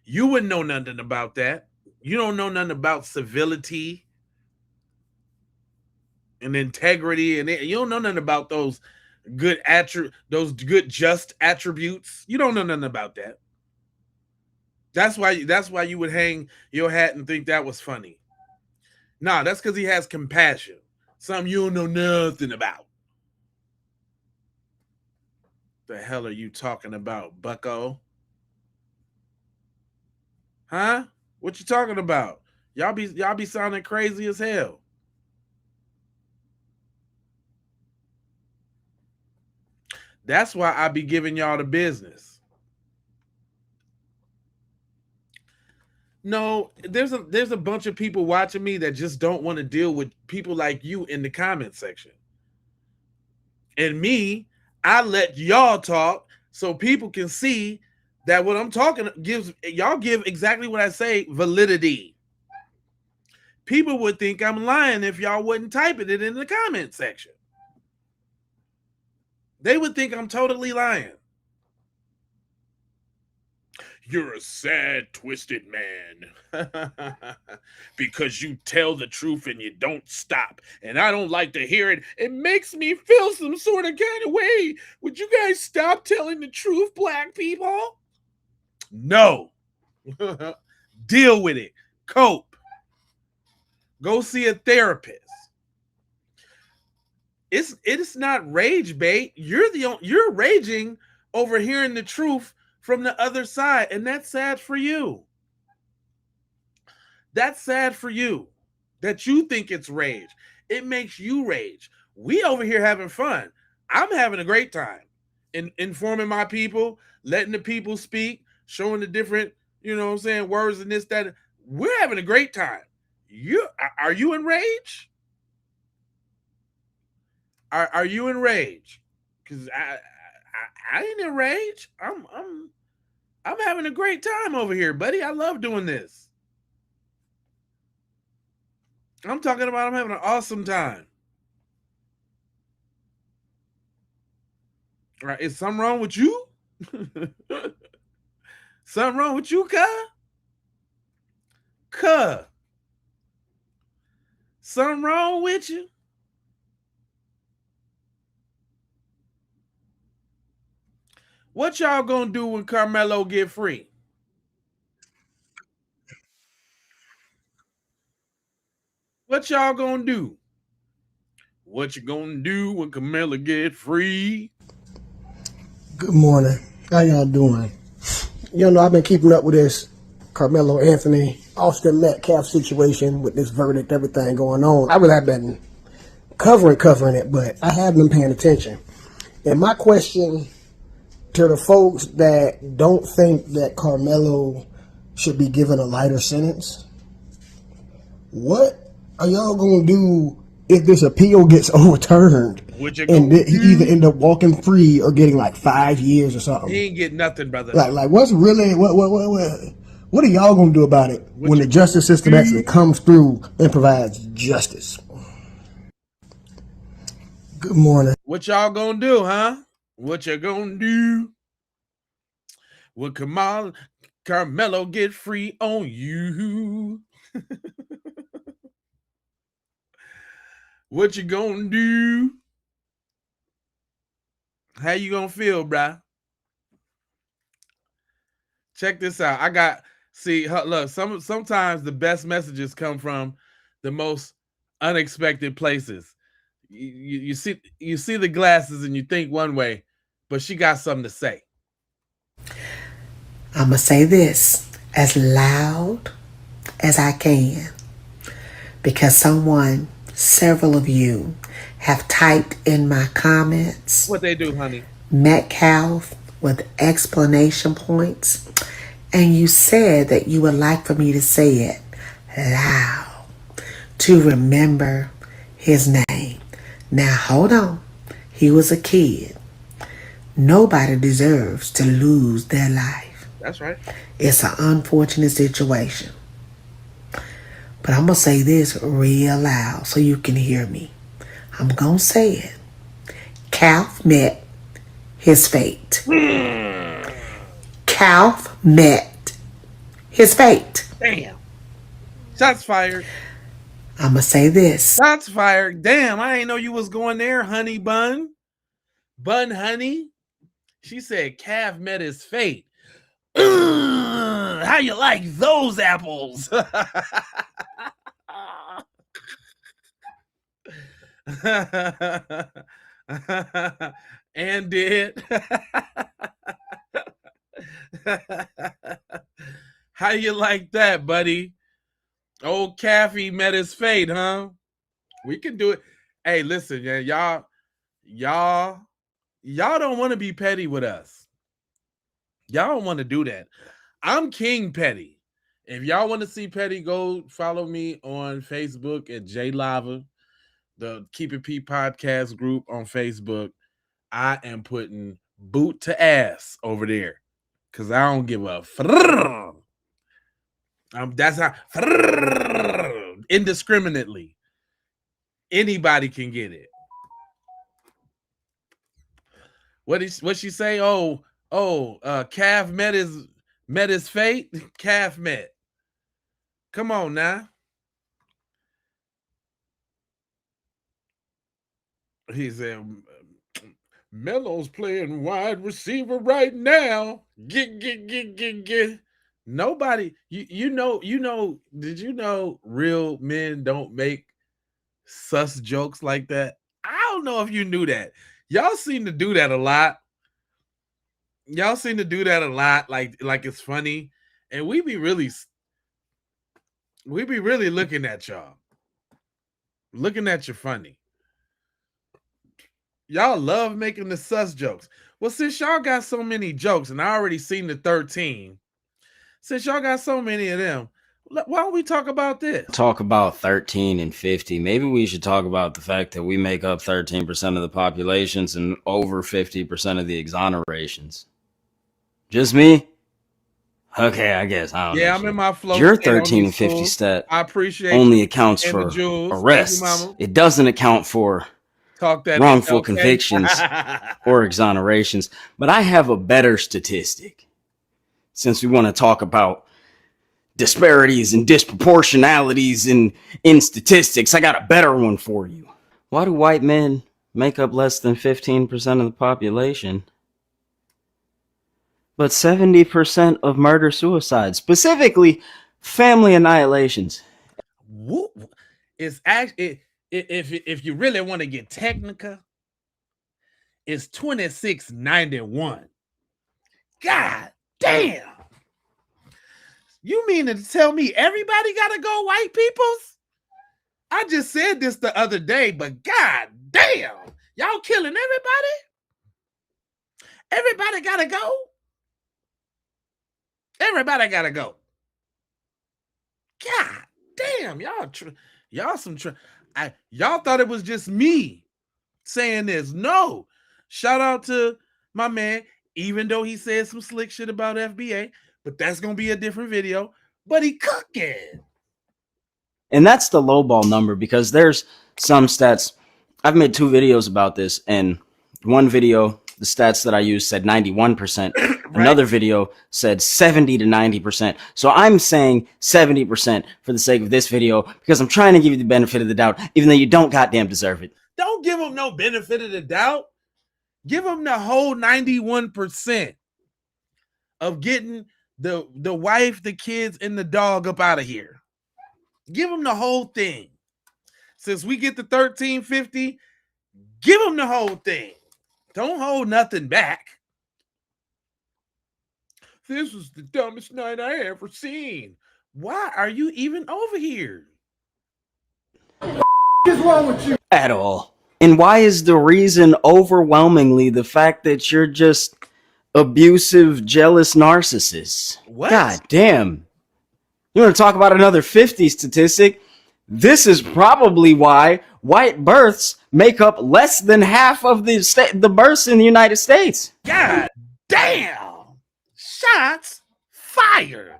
You wouldn't know nothing about that. You don't know nothing about civility and integrity, and you don't know nothing about those good just attributes. You don't know nothing about that. That's why you would hang your hat and think that was funny. Nah, that's because he has compassion. Something you don't know nothing about. The hell are you talking about, Bucko? Huh? What you talking about? Y'all be sounding crazy as hell. That's why I be giving y'all the business. No, there's a bunch of people watching me that just don't want to deal with people like you in the comment section. And me, I let y'all talk so people can see that what I'm talking give exactly what I say validity. People would think I'm lying if y'all wouldn't type it in the comment section. They would think I'm totally lying. You're a sad, twisted man. Because you tell the truth and you don't stop. And I don't like to hear it. It makes me feel some sort of kind of way. Would you guys stop telling the truth, black people? No. Deal with it. Cope. Go see a therapist. It's not rage bait. You're raging over hearing the truth from the other side, and that's sad for you. That's sad for you that you think it's rage. It makes you rage. We over here having fun. I'm having a great time in informing my people, letting the people speak, showing the different, you know what I'm saying, words and this, that. We're having a great time. Are you in rage? Are you in rage? Because I ain't in rage. I'm having a great time over here, buddy. I love doing this. I'm talking about I'm having an awesome time. All right, is something wrong with you? Something wrong with you, cuh? Cuh. Something wrong with you? What y'all gonna do when Karmelo get free? What y'all gonna do? What you gonna do when Karmelo get free? Good morning. How y'all doing? You know, I've been keeping up with this Karmelo Anthony, Austin Metcalf situation with this verdict, everything going on. I really have been covering it, but I have been paying attention. And my question to the folks that don't think that Karmelo should be given a lighter sentence, what are y'all going to do if this appeal gets overturned and he either end up walking free or getting like 5 years or something? He ain't getting nothing, brother. Like what's really what are y'all gonna do about it when the justice system actually comes through and provides justice? Good morning. What y'all gonna do, huh? What you gonna do when Karmelo get free on you? What you gonna do? How you gonna feel, bruh? Check this out. Look, sometimes the best messages come from the most unexpected places. You see the glasses and you think one way, but she got something to say. I'm going to say this as loud as I can because several of you have typed in my comments. What they do, honey? Metcalf with explanation points. And you said that you would like for me to say it loud to remember his name. Now, hold on. He was a kid. Nobody deserves to lose their life. That's right. It's an unfortunate situation. But I'm going to say this real loud so you can hear me. I'm going to say it. Calf met his fate. Calf met his fate. Damn. Shots fired. I'm going to say this. Shots fired. Damn, I ain't know you was going there, honey bun. Bun honey. She said Calf met his fate. How you like those apples? And did. How you like that, buddy? Old Caffey met his fate, huh? We can do it. Hey, listen, y'all don't want to be petty with us. Y'all don't want to do that. I'm King Petty. If y'all want to see Petty, go follow me on Facebook at J Lava, the Keep It P podcast group on Facebook. I am putting boot to ass over there because I don't give a that's how indiscriminately anybody can get it. What she say? Calf met his fate. Calf met. Come on now. He said, Melo's playing wide receiver right now. Get. Nobody, did you know real men don't make sus jokes like that? I don't know if you knew that. Y'all seem to do that a lot. Like it's funny. And we be really looking at y'all. Looking at you funny. Y'all love making the sus jokes. Well, since y'all got so many jokes, and I already seen the 13, since y'all got so many of them, why don't we talk about this? Talk about 13 and 50. Maybe we should talk about the fact that we make up 13% of the populations and over 50% of the exonerations. Just me? Okay, I guess. I don't know. I'm in my flow. Your 13 and 50 stat I appreciate only accounts and for Jules. arrests. It doesn't account for wrongful convictions or exonerations. But I have a better statistic. Since we want to talk about disparities and disproportionalities in statistics, I got a better one for you. Why do white men make up less than 15% of the population, but 70% of murder-suicides, specifically family annihilations? It's actually, if you really want to get technical, it's 2691. God damn. You mean to tell me everybody gotta go, white peoples? I just said this the other day, but god damn, y'all killing everybody? Everybody gotta go? Everybody gotta go. God damn, y'all thought it was just me saying this. No. Shout out to my man, even though he said some slick shit about FBA, but that's gonna be a different video. But he cooking. And that's the lowball number, because there's some stats. I've made 2 videos about this, and one video, the stats that I used said 91%. Right. Another video said 70 to 90%. So I'm saying 70% for the sake of this video, because I'm trying to give you the benefit of the doubt, even though you don't goddamn deserve it. Don't give them no benefit of the doubt. Give them the whole 91% of getting the wife, the kids, and the dog up out of here. Give them the whole thing. Since we get the 1350, give them the whole thing. Don't hold nothing back. This was the dumbest night I ever seen. Why are you even over here? What is wrong with you? At all. And why is the reason overwhelmingly the fact that you're just abusive, jealous narcissists? What? God damn. You want to talk about another 50 statistic? This is probably why white births make up less than half of the births in the United States. God damn! Shots fired.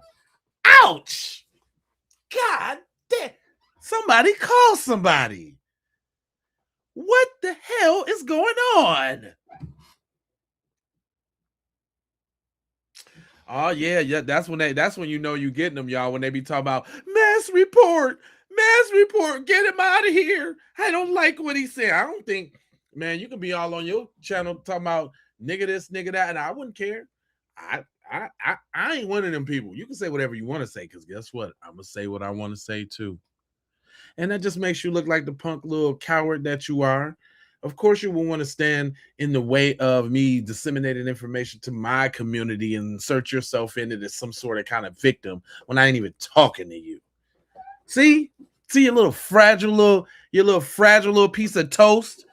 Ouch! God damn. Somebody call somebody. What the hell is going on? Oh yeah, that's when you know you getting them, y'all, when they be talking about mass report, get him out of here. I don't like what he said. I don't think, man, you can be all on your channel talking about nigga this, nigga that, and I wouldn't care. I ain't one of them people. You can say whatever you want to say, because guess what? I'm gonna say what I want to say too. And that just makes you look like the punk little coward that you are. Of course, you will want to stand in the way of me disseminating information to my community and insert yourself in it as some sort of kind of victim when I ain't even talking to you. See your little fragile little piece of toast,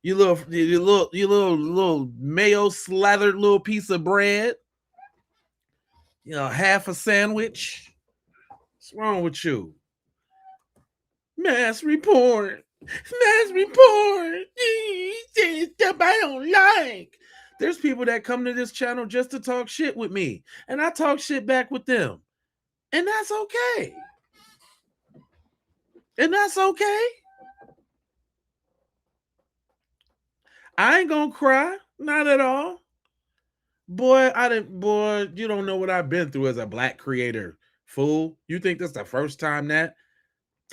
your little mayo slathered little piece of bread, half a sandwich. What's wrong with you? Mass report. Stuff I don't like. There's people that come to this channel just to talk shit with me, and I talk shit back with them, and that's okay. I ain't gonna cry, not at all. Boy, you don't know what I've been through as a black creator, fool. You think that's the first time that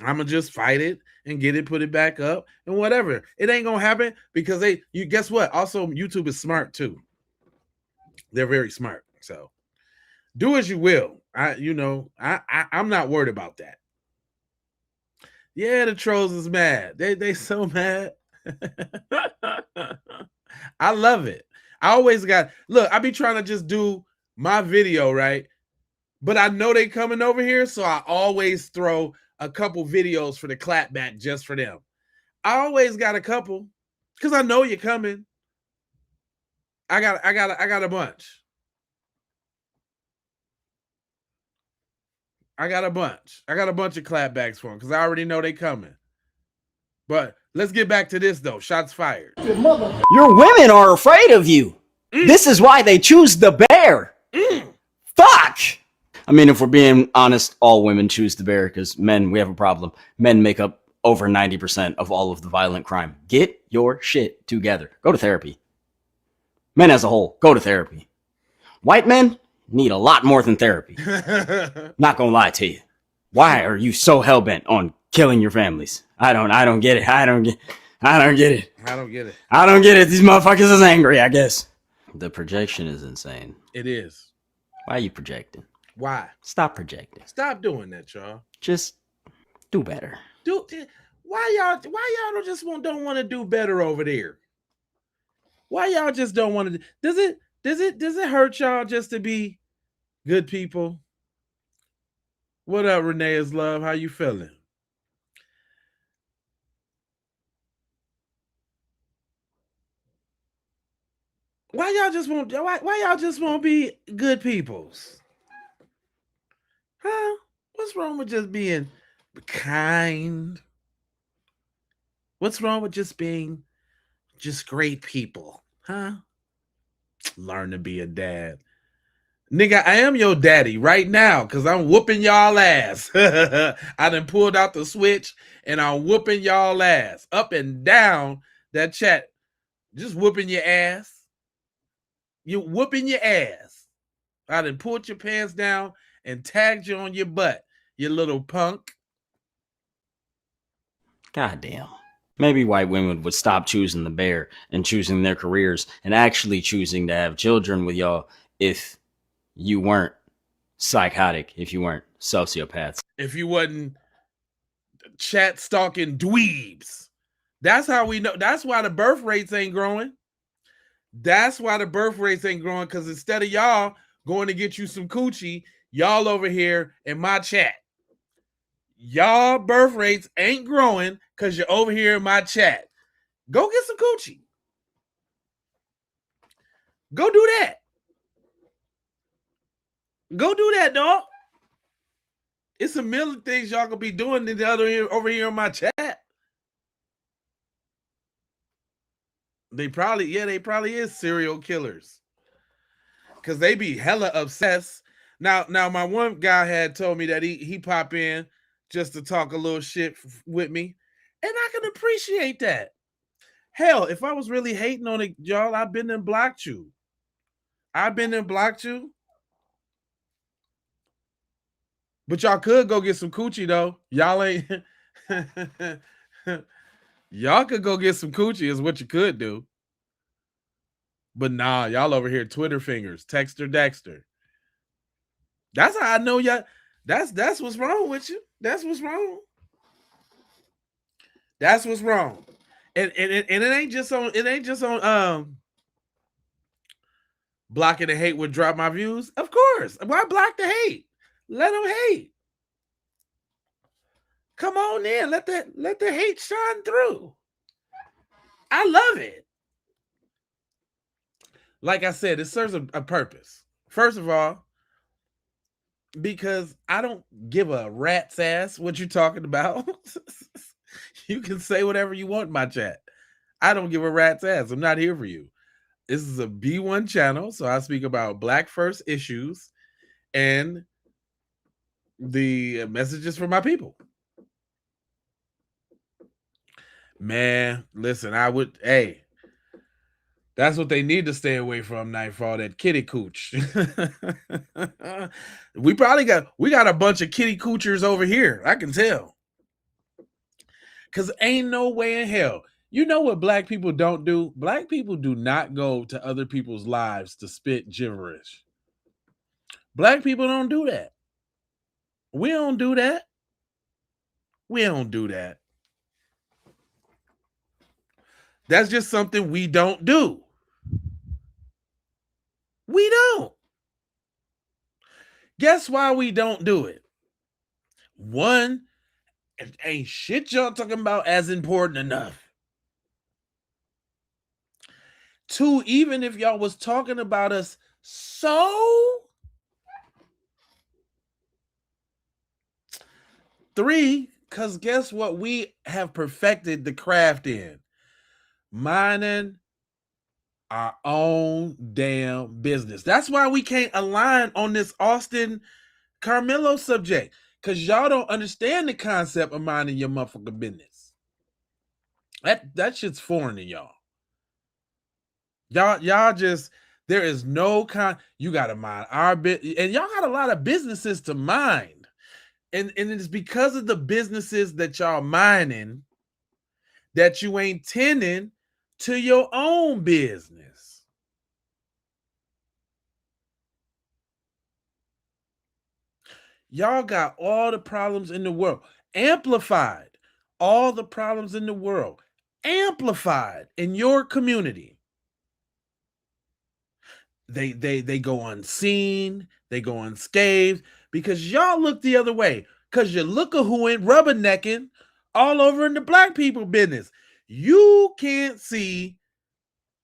I'ma just fight it and get it, put it back up, and whatever. It ain't gonna happen because you guess what? Also, YouTube is smart too. They're very smart. So do as you will. I'm not worried about that. Yeah, the trolls is mad. They so mad. I love it. I always I be trying to just do my video, right? But I know they coming over here, so I always throw a couple videos for the clapback just for them. I always got a couple because I know you're coming. I got a bunch. I got a bunch of clapbacks for them because I already know they coming. But let's get back to this though. Shots fired. Your women are afraid of you. This is why they choose the bear. Fuck. I mean, if we're being honest, all women choose the bear because men, we have a problem. Men make up over 90% of all of the violent crime. Get your shit together. Go to therapy. Men as a whole, go to therapy. White men need a lot more than therapy. Not gonna lie to you. Why are you so hell-bent on killing your families? I don't get it. I don't get it. These motherfuckers is angry, I guess. The projection is insane. It is. Why are you projecting? Why? Stop projecting. Stop doing that, y'all. Just do better. Why y'all don't want to do better over there? Why y'all just don't want to? Does it hurt y'all just to be good people? What up, Renee's love? How you feeling? Why y'all just won't be good peoples? Huh? What's wrong with just being kind? What's wrong with just being great people? Huh? Learn to be a dad. Nigga, I am your daddy right now because I'm whooping y'all ass. I done pulled out the switch and I'm whooping y'all ass. Up and down that chat. Just whooping your ass. You whooping your ass. I done pulled your pants down and tagged you on your butt, you little punk. Goddamn. Maybe white women would stop choosing the bear and choosing their careers and actually choosing to have children with y'all if you weren't psychotic if you weren't sociopaths. If you wasn't chat stalking dweebs. That's how we know. That's why the birth rates ain't growing. That's why the birth rates ain't growing, because instead of y'all going to get you some coochie, y'all over here in my chat. Y'all birth rates ain't growing because you're over here in my chat. Go get some coochie. Go do that. Go do that, dog. It's a million things y'all could be doing than the other over here in my chat. They probably is serial killers. Because they be hella obsessed. Now my one guy had told me that he pop in just to talk a little shit with me. And I can appreciate that. Hell, if I was really hating on it, y'all, I've been and blocked you. But y'all could go get some coochie, though. Y'all ain't... Y'all could go get some coochie is what you could do. But nah, y'all over here Twitter fingers, Texter Dexter. That's how I know y'all. That's what's wrong with you. That's what's wrong. That's what's wrong. And it ain't just on blocking the hate would drop my views. Of course. Why block the hate? Let them hate. Come on in. Let the hate shine through. I love it. Like I said, it serves a purpose. First of all, because I don't give a rat's ass what you're talking about. You can say whatever you want in my chat. I don't give a rat's ass. I'm not here for you. This is a B1 channel, so I speak about Black first issues and the messages for my people. Man, listen, that's what they need to stay away from, Nightfall, that kitty cooch. we got a bunch of kitty coochers over here. I can tell. Because ain't no way in hell. You know what black people don't do? Black people do not go to other people's lives to spit gibberish. Black people don't do that. We don't do that. We don't do that. That's just something we don't do. We don't. Guess why we don't do it? One, it ain't shit y'all talking about as important enough. Two, even if y'all was talking about us so. Three, because guess what we have perfected the craft in? Minding our own damn business. That's why we can't align on this Austin Karmelo subject, because y'all don't understand the concept of minding your motherfucking business. That shit's foreign to y'all. Y'all just, there is no you gotta mind our business, and y'all got a lot of businesses to mind. And it's because of the businesses that y'all minding that you ain't tending to your own business. Y'all got all the problems in the world amplified. All the problems in the world amplified in your community. They go unseen. They go unscathed because y'all look the other way. Because you look-a-hooing, rubbernecking all over in the black people business. You can't see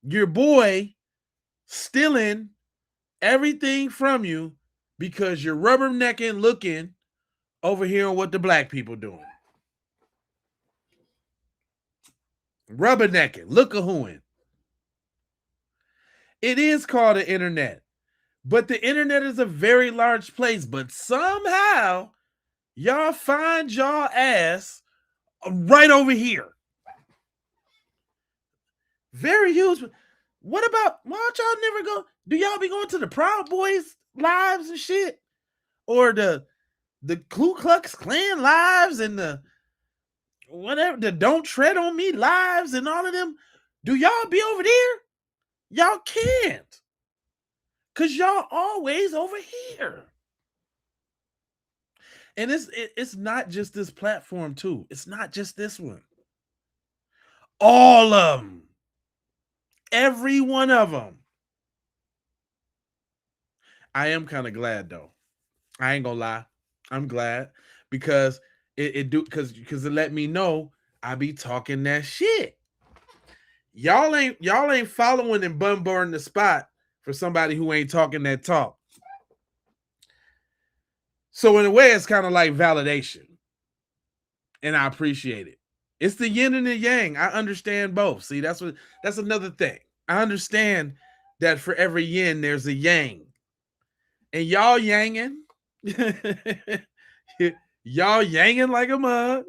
your boy stealing everything from you because you're rubbernecking looking over here on what the black people doing. Rubbernecking, look-a-hooing. It is called the internet. But the internet is a very large place. But somehow, y'all find y'all ass right over here. Very huge. What about, why don't y'all never go? Do y'all be going to the Proud Boys lives and shit? Or the Ku Klux Klan lives and the whatever, the Don't Tread on Me lives and all of them? Do y'all be over there? Y'all can't. Because y'all always over here. And it's not just this platform too. It's not just this one. All of them. Every one of them. I am kind of glad though. I ain't gonna lie. I'm glad because because it let me know I be talking that shit. Y'all ain't following and bombarding the spot for somebody who ain't talking that talk. So in a way, it's kind of like validation. And I appreciate it. It's the yin and the yang. I understand both. See, that's another thing. I understand that for every yin, there's a yang. And y'all yanging. Y'all yanging like a mug.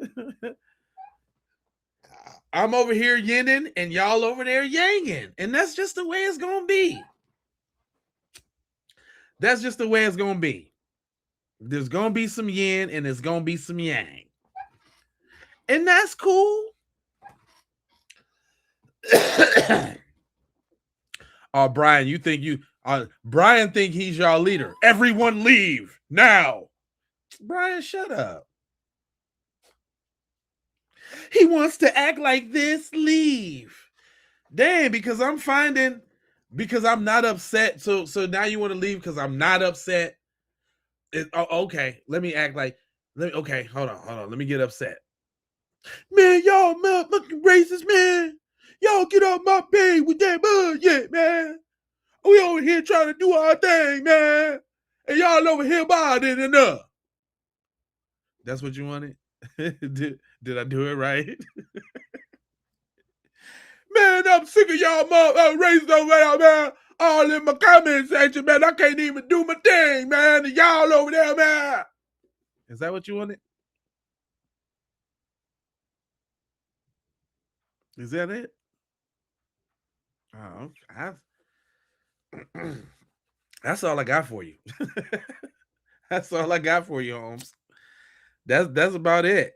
I'm over here yinning and y'all over there yanging. And that's just the way it's going to be. That's just the way it's going to be. There's going to be some yin and there's going to be some yang. And that's cool. Oh, Brian, Brian think he's y'all leader. Everyone leave now. Brian, shut up. He wants to act like this. Leave. Damn, because I'm not upset. So now you want to leave because I'm not upset. Okay, let me act like. Okay, hold on. Let me get upset. Man, y'all motherfucking racist, man. Y'all get off my page with that bullshit, man. We over here trying to do our thing, man. And y'all over here bothering enough. That's what you wanted? Did I do it right? Man, I'm sick of y'all racist over there, man. All in my comment section, man. I can't even do my thing, man. And y'all over there, man. Is that what you wanted? Is that it? Oh, that's all I got for you. That's all I got for you, Holmes. That's about it.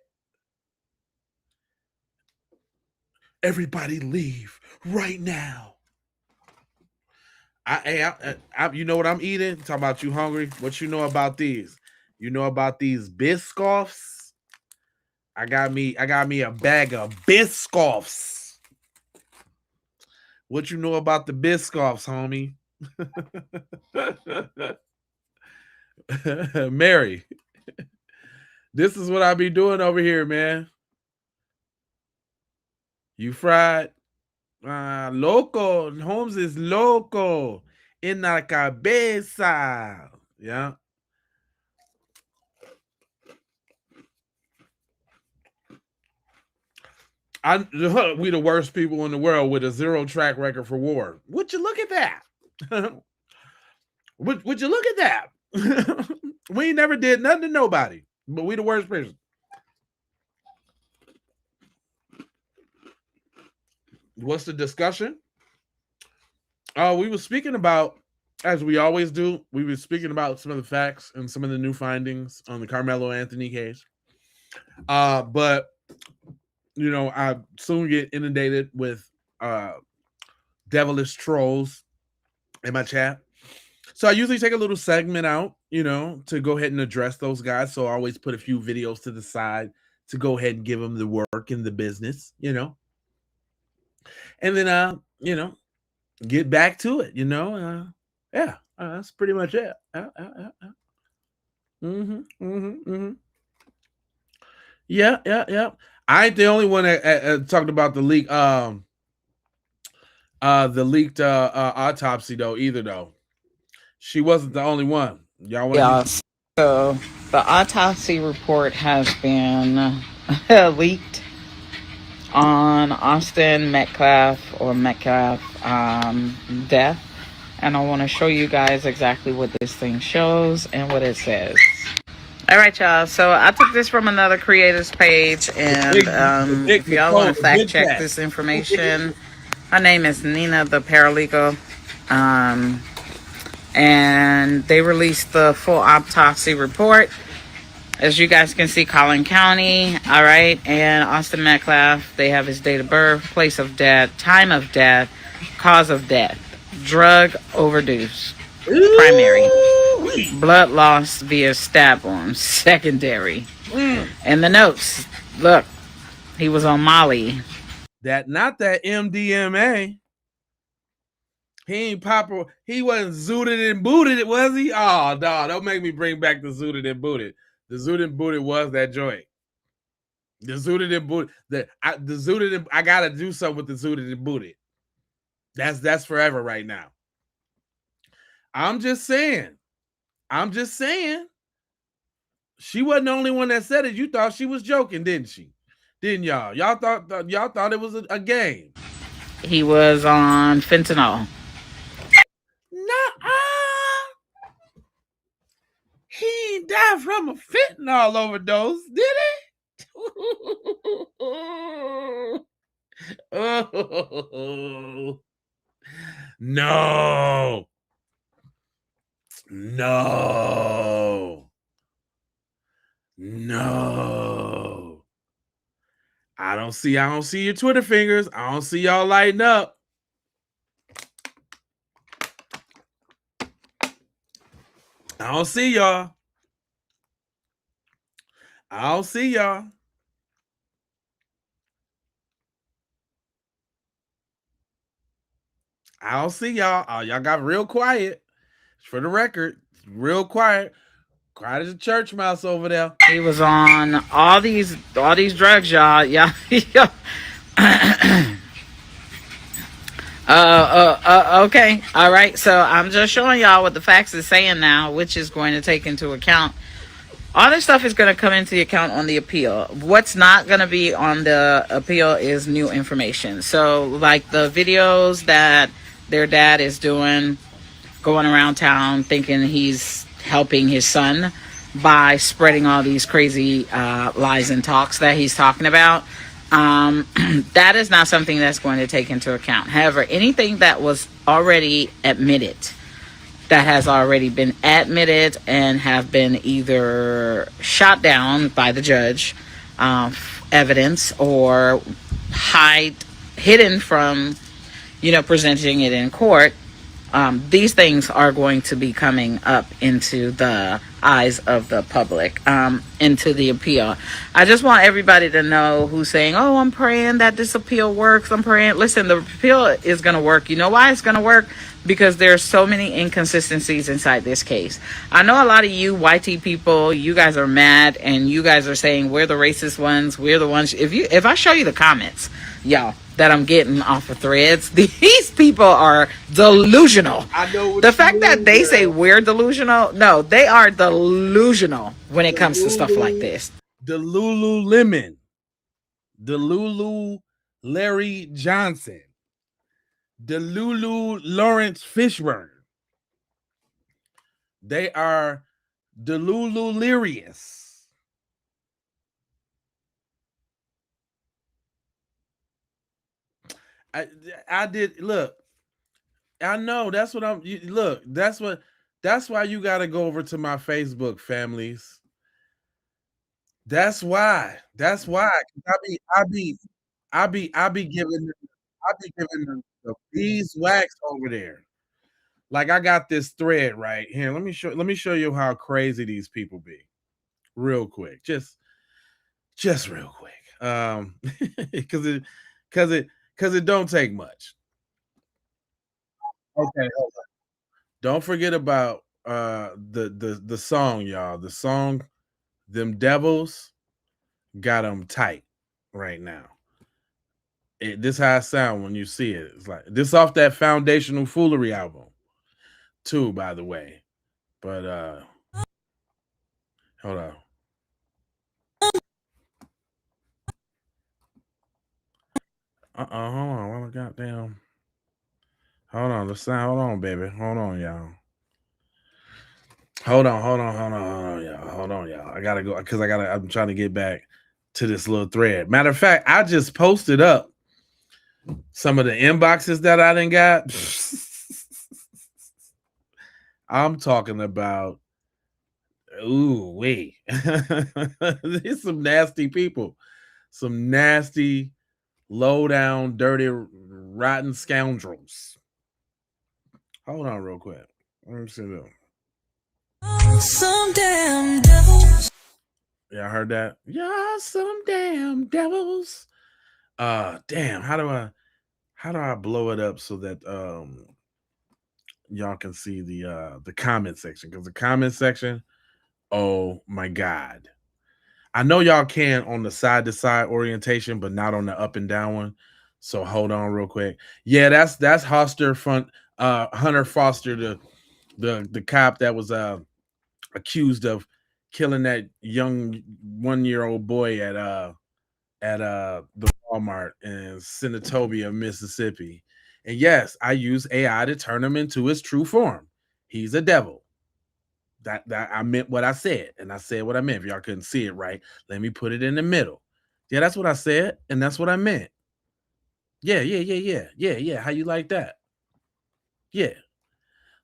Everybody leave right now. You know what I'm eating? Talking about you hungry? What you know about these? You know about these Biscoffs? I got me a bag of Biscoffs. What you know about the Biscoffs, homie? Mary, this is what I be doing over here, man. You fried? Loco. Holmes is loco. En la cabeza. Yeah. We the worst people in the world with a 0 track record for war. Would you look at that? Would you look at that? We ain't never did nothing to nobody, but we the worst person. What's the discussion? We were speaking about, as we always do, we were speaking about some of the facts and some of the new findings on the Karmelo Anthony case. But you know, I soon get inundated with devilish trolls in my chat. So I usually take a little segment out, you know, to go ahead and address those guys. So I always put a few videos to the side to go ahead and give them the work and the business, you know. And then, you know, get back to it, you know. That's pretty much it. Yeah. I ain't the only one that talked about the leak, the leaked autopsy though. Either though, she wasn't the only one. Y'all want? Yeah. So the autopsy report has been leaked on Austin Metcalf death, and I want to show you guys exactly what this thing shows and what it says. All right, y'all. So I took this from another creator's page, and if y'all want to fact check this information, her name is Nina the Paralegal, and they released the full autopsy report. As you guys can see, Collin County, all right, and Austin Metcalf, they have his date of birth, place of death, time of death, cause of death, drug overdose, primary. Blood loss via stab wound, secondary. And the notes, look, he was on Molly. Not that MDMA. He ain't proper. He wasn't zooted and booted, was he? Oh, no, don't make me bring back the zooted and booted. The zooted and booted was that joint. The zooted and booted. The zooted and, I gotta do something with the zooted and booted. That's forever right now. I'm just saying. She wasn't the only one that said it. You thought she was joking, didn't she? Didn't y'all? Y'all thought it was a game. He was on fentanyl. He ain't died from a fentanyl overdose, did he? Oh. No. I don't see your Twitter fingers. I don't see y'all lighting up. I don't see y'all. Oh, y'all got real quiet. For the record, real quiet. Quiet as a church mouse over there. He was on all these drugs, y'all. Yeah. Okay. All right. So I'm just showing y'all what the facts is saying now, which is going to take into account. All this stuff is going to come into account on the appeal. What's not going to be on the appeal is new information. So like the videos that their dad is doing, going around town thinking he's helping his son by spreading all these crazy lies and talks that he's talking about. That is not something that's going to take into account. However, anything that was already admitted, that has already been admitted and have been either shot down by the judge, evidence, or hidden from, presenting it in court, these things are going to be coming up into the eyes of the public, into the appeal. I just want everybody to know who's saying, oh, I'm praying that this appeal works. I'm praying. Listen, the appeal is going to work. You know why it's going to work? Because there's so many inconsistencies inside this case. I know a lot of you YT people, you guys are mad and you guys are saying we're the racist ones. We're the ones. If I show you the comments, y'all, that I'm getting off of threads, these people are delusional. I know the fact that they say we're delusional, no, they are delusional when it comes to stuff like this. The Lululemon, the Lulu Larry Johnson, the Lulu Lawrence Fishburne. They are the Lululirious. I did look. I know that's what I'm. Look, that's why you got to go over to my Facebook, families. That's why. I be giving them the beeswax over there. Like I got this thread right here. Let me show you how crazy these people be. Real quick. Just real quick. Cuz it don't take much. Okay, hold on. Don't forget about the song, y'all. The song Them Devils got them tight right now. This how it sound when you see it. It's like this off that Foundational Foolery album, too, by the way. But hold on. Hold on. What goddamn? Hold on. Hold on, baby. Hold on, y'all. Hold on, y'all. I gotta go because I'm trying to get back to this little thread. Matter of fact, I just posted up some of the inboxes that I didn't got. I'm talking about, ooh, wait. There's some nasty people. Some nasty, low down, dirty, rotten scoundrels. Hold on real quick. Let me see this. some damn devils. Yeah, I heard that. Y'all some damn devils. Damn, how do I blow it up so that y'all can see the comment section? Because the comment section, oh my god. I know y'all can on the side to side orientation, but not on the up and down one. So hold on real quick. Yeah, that's Hunter Foster, the cop that was accused of killing that young 1-year-old boy at the Walmart in Senatobia, Mississippi. And yes, I use AI to turn him into his true form. He's a devil. That I meant what I said, and I said what I meant. If y'all couldn't see it right, let me put it in the middle. Yeah, that's what I said, and that's what I meant. Yeah. How you like that? Yeah.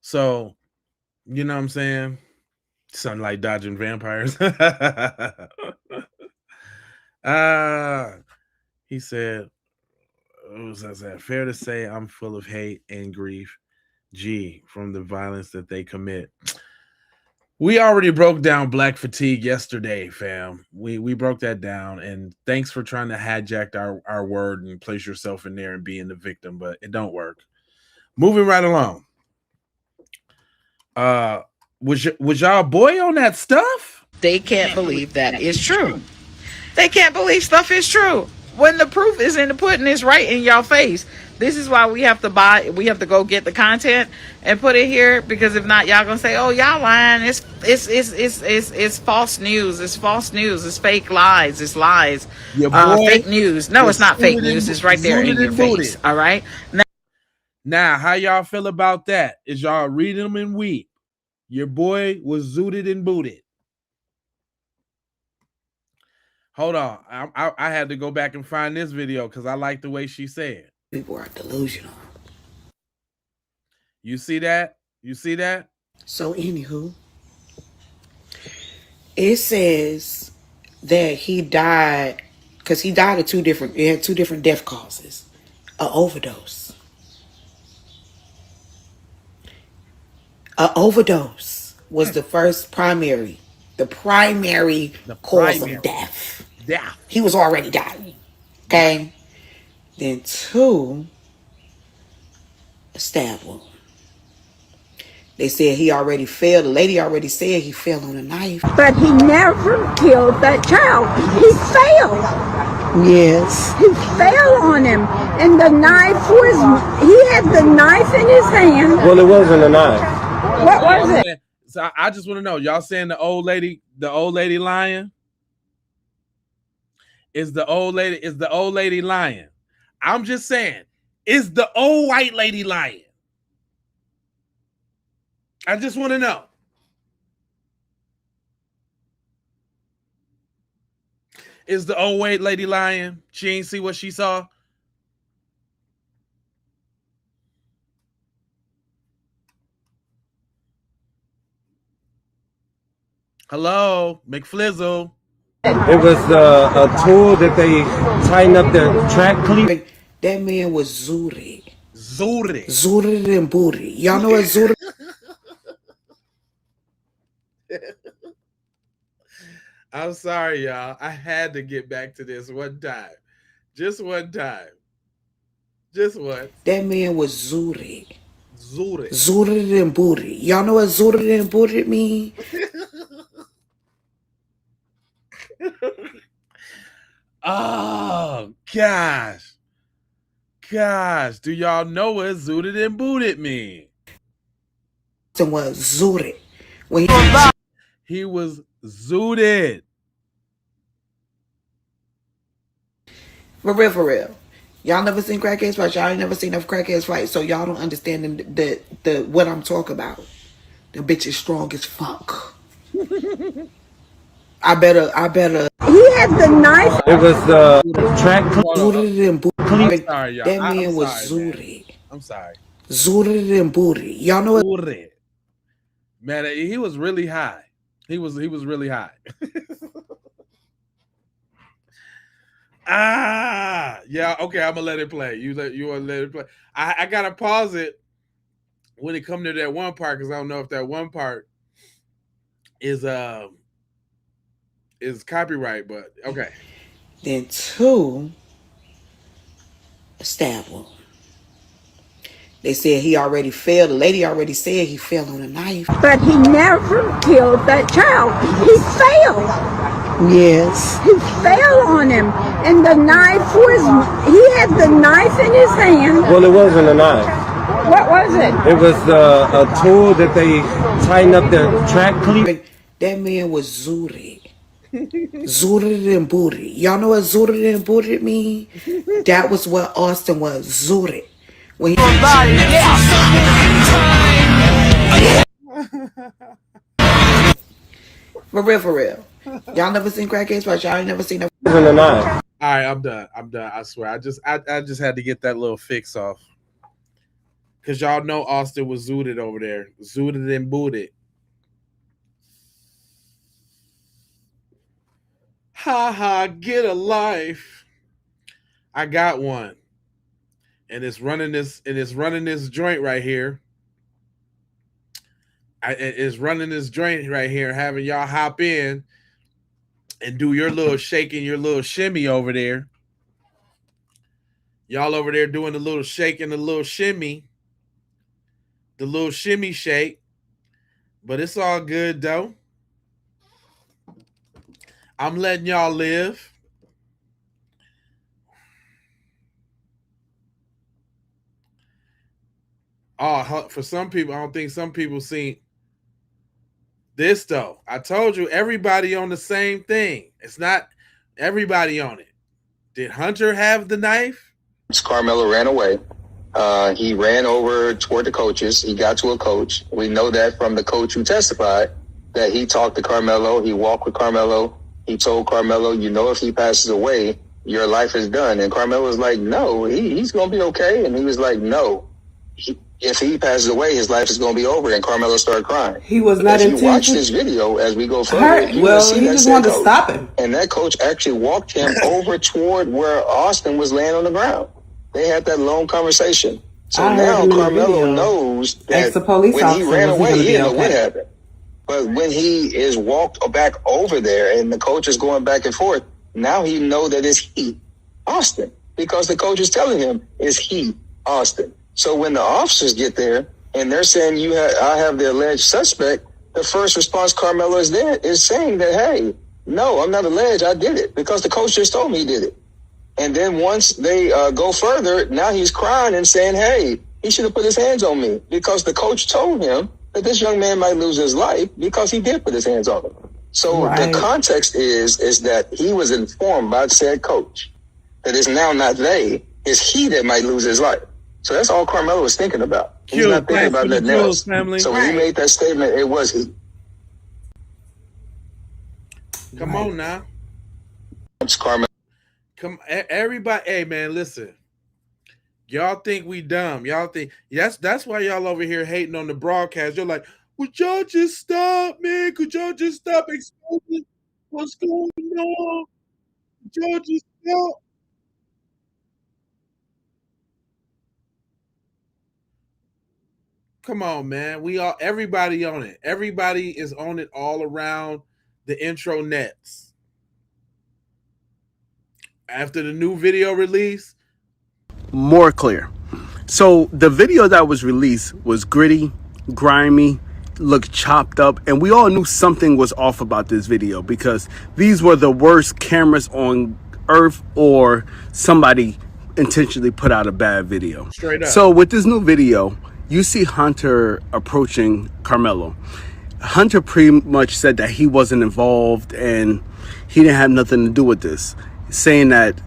So, you know what I'm saying? Sunlight dodging vampires. He said, was that fair to say I'm full of hate and grief? G, from the violence that they commit. We already broke down black fatigue yesterday, fam. We broke that down, and thanks for trying to hijack our word and place yourself in there and being the victim, but it don't work. Moving right along. Was y'all boy on that stuff? They can't believe that is true. They can't believe stuff is true when the proof is in the pudding, is right in your face. This is why we have to go get the content and put it here, because if not, y'all gonna say, oh, y'all lying. It's false news. It's false news. It's fake lies. It's lies. Fake news. No, it's not fake news. It's right there in your face. All right. Now, how y'all feel about that? Is y'all reading them and weep? Your boy was zooted and booted. Hold on. I had to go back and find this video because I like the way she said. People are delusional. You see that? You see that? So, anywho, it says that he died because he died of he had two different death causes. An overdose. An overdose was the primary cause of death. Yeah. He was already dying. Okay. Then 2, a stab wound. They said he already fell. The lady already said he fell on a knife. But he never killed that child. He fell. Yes. He fell on him. And the knife he had the knife in his hand. Well, it wasn't a knife. What was it? So I just want to know, y'all saying the old lady lying? Is the old lady lying? I'm just saying, is the old white lady lying? I just want to know. Is the old white lady lying? She ain't see what she saw? Hello, McFlizzle. It was a tool that they tighten up their track cleat. That man was zooted. Zooted. Zooted and booty. Y'all know what zooted? I'm sorry, y'all. I had to get back to this one time. Just one time. Just one. That man was zooted. Zooted. Zooted and booty. Y'all know what zooted and booty mean? Oh, gosh. Gosh, do y'all know what zooted and booted mean? And was zooted. When he was zooted. For real. Y'all never seen crackheads fight. Y'all ain't never seen enough crackheads fight, so y'all don't understand the what I'm talking about. The bitch is strong as fuck. I better. He had the knife. It was track zooted and booty. Sorry, y'all. That man was zooted. I'm sorry. Zooted and booty. Y'all know what? Man, he was really high. He was really high. Yeah, okay, I'm gonna let it play. You want to let it play. I gotta pause it when it come to that one part, because I don't know if that one part is copyright, but okay. Then 2, a stab wound. They said he already fell. The lady already said he fell on a knife. But he never killed that child. He fell. Yes. He fell on him. And the knife he had the knife in his hand. Well, it wasn't a knife. What was it? It was a tool that they tighten up the track cleat. That man was zooted. Zooted and booted. Y'all know what zooted and booted mean? That was what Austin was, zooted. When he for real. Y'all never seen crackheads, but y'all ain't never seen no. It wasn't a knife. All right, I'm done. I swear. I just had to get that little fix off. Cause y'all know Austin was zooted over there. Zooted and booted. Ha ha, get a life. I got one. And it's running this joint right here. It's running this joint right here, having y'all hop in and do your little shaking, your little shimmy over there. Y'all over there doing the little shake and the little shimmy. The little shimmy shake. But it's all good though. I'm letting y'all live. Oh, for some people, I don't think some people seen this though. I told you, everybody on the same thing. It's not everybody on it. Did Hunter have the knife? Karmelo ran away. He ran over toward the coaches. He got to a coach. We know that from the coach who testified that he talked to Karmelo. He walked with Karmelo. He told Karmelo, you know, if he passes away, your life is done. And Karmelo was like, no, he's going to be okay. And he was like, no, if he passes away, his life is going to be over. And Carmelo started crying. He was not If you watch intentional. this video as we go further, you will Well, see he that just said wanted to coach. stop him. And that coach actually walked him over toward where Austin was laying on the ground. They had that long conversation. So I heard now him in the Carmelo video. knows that Ask the police when he officer, ran was he away, gonna he be didn't know what okay? happened. But when he is walked back over there and the coach is going back and forth, now he know that it's he, Austin, because the coach is telling him it's he, Austin. So when the officers get there and they're saying I have the alleged suspect, the first response Carmelo is saying that, hey, no, I'm not alleged, I did it because the coach just told me he did it. And then once they go further, now he's crying and saying, hey, he should have put his hands on me because the coach told him that this young man might lose his life because he did put his hands on him. So Right. the context is that he was informed by said coach that it's now not they, it's he that might lose his life. So that's all Carmelo was thinking about. He's Q, not thinking thanks about for the nothing kills, else. family. So when he made that statement, it was he. Come on now. It's Carmelo. Come, everybody. Hey, man, listen. Y'all think we dumb. Y'all think that's why y'all over here hating on the broadcast. You're like, would y'all just stop, man? Could y'all just stop exposing what's going on? Could y'all just stop? Come on, man. Everybody on it. Everybody is on it all around the intro nets. After the new video release, more clear. So the video that was released was gritty, grimy, looked chopped up, and we all knew something was off about this video because these were the worst cameras on earth, or somebody intentionally put out a bad video. Straight up. So with this new video, you see Hunter approaching Karmelo. Hunter pretty much said that he wasn't involved and he didn't have nothing to do with this, saying that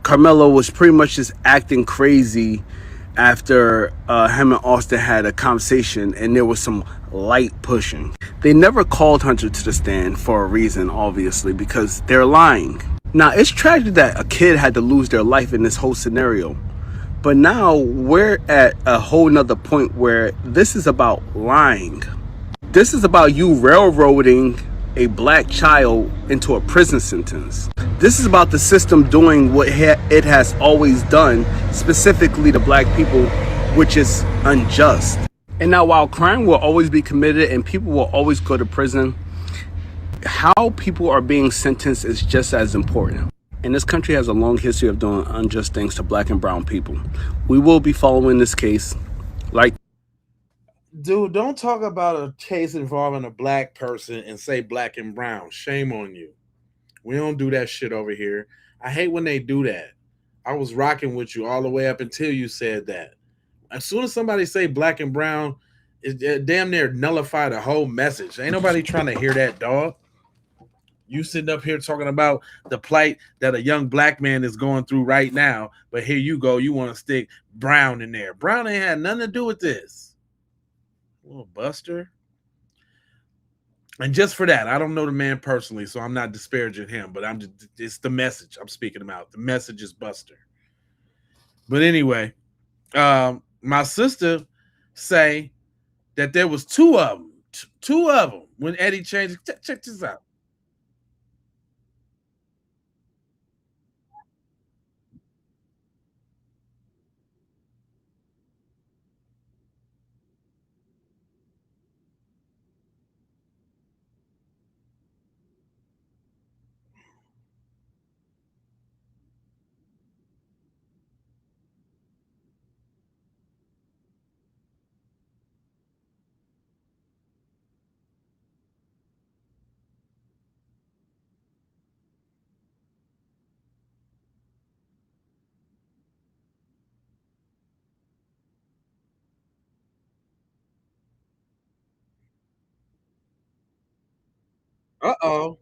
Karmelo was pretty much just acting crazy after him and Austin had a conversation and there was some light pushing. They never called Hunter to the stand for a reason, obviously, because they're lying. Now, it's tragic that a kid had to lose their life in this whole scenario. But now we're at a whole nother point where this is about lying. This is about you railroading a black child into a prison sentence. This is about the system doing what it has always done, specifically to black people, which is unjust. And now while crime will always be committed and people will always go to prison, how people are being sentenced is just as important. And this country has a long history of doing unjust things to black and brown people. We will be following this case like. Dude, don't talk about a case involving a black person and say black and brown. Shame on you. We don't do that shit over here. I hate when they do that. I was rocking with you all the way up until you said that. As soon as somebody say black and brown, it damn near nullify the whole message. Ain't nobody trying to hear that, dog. You sitting up here talking about the plight that a young black man is going through right now, but here you go, you want to stick brown in there. Brown ain't had nothing to do with this. Little buster. And just for that, I don't know the man personally, so I'm not disparaging him, but it's the message I'm speaking about. The message is Buster. But anyway, my sister say that there was two of them when Eddie changed. Check this out. Uh-oh.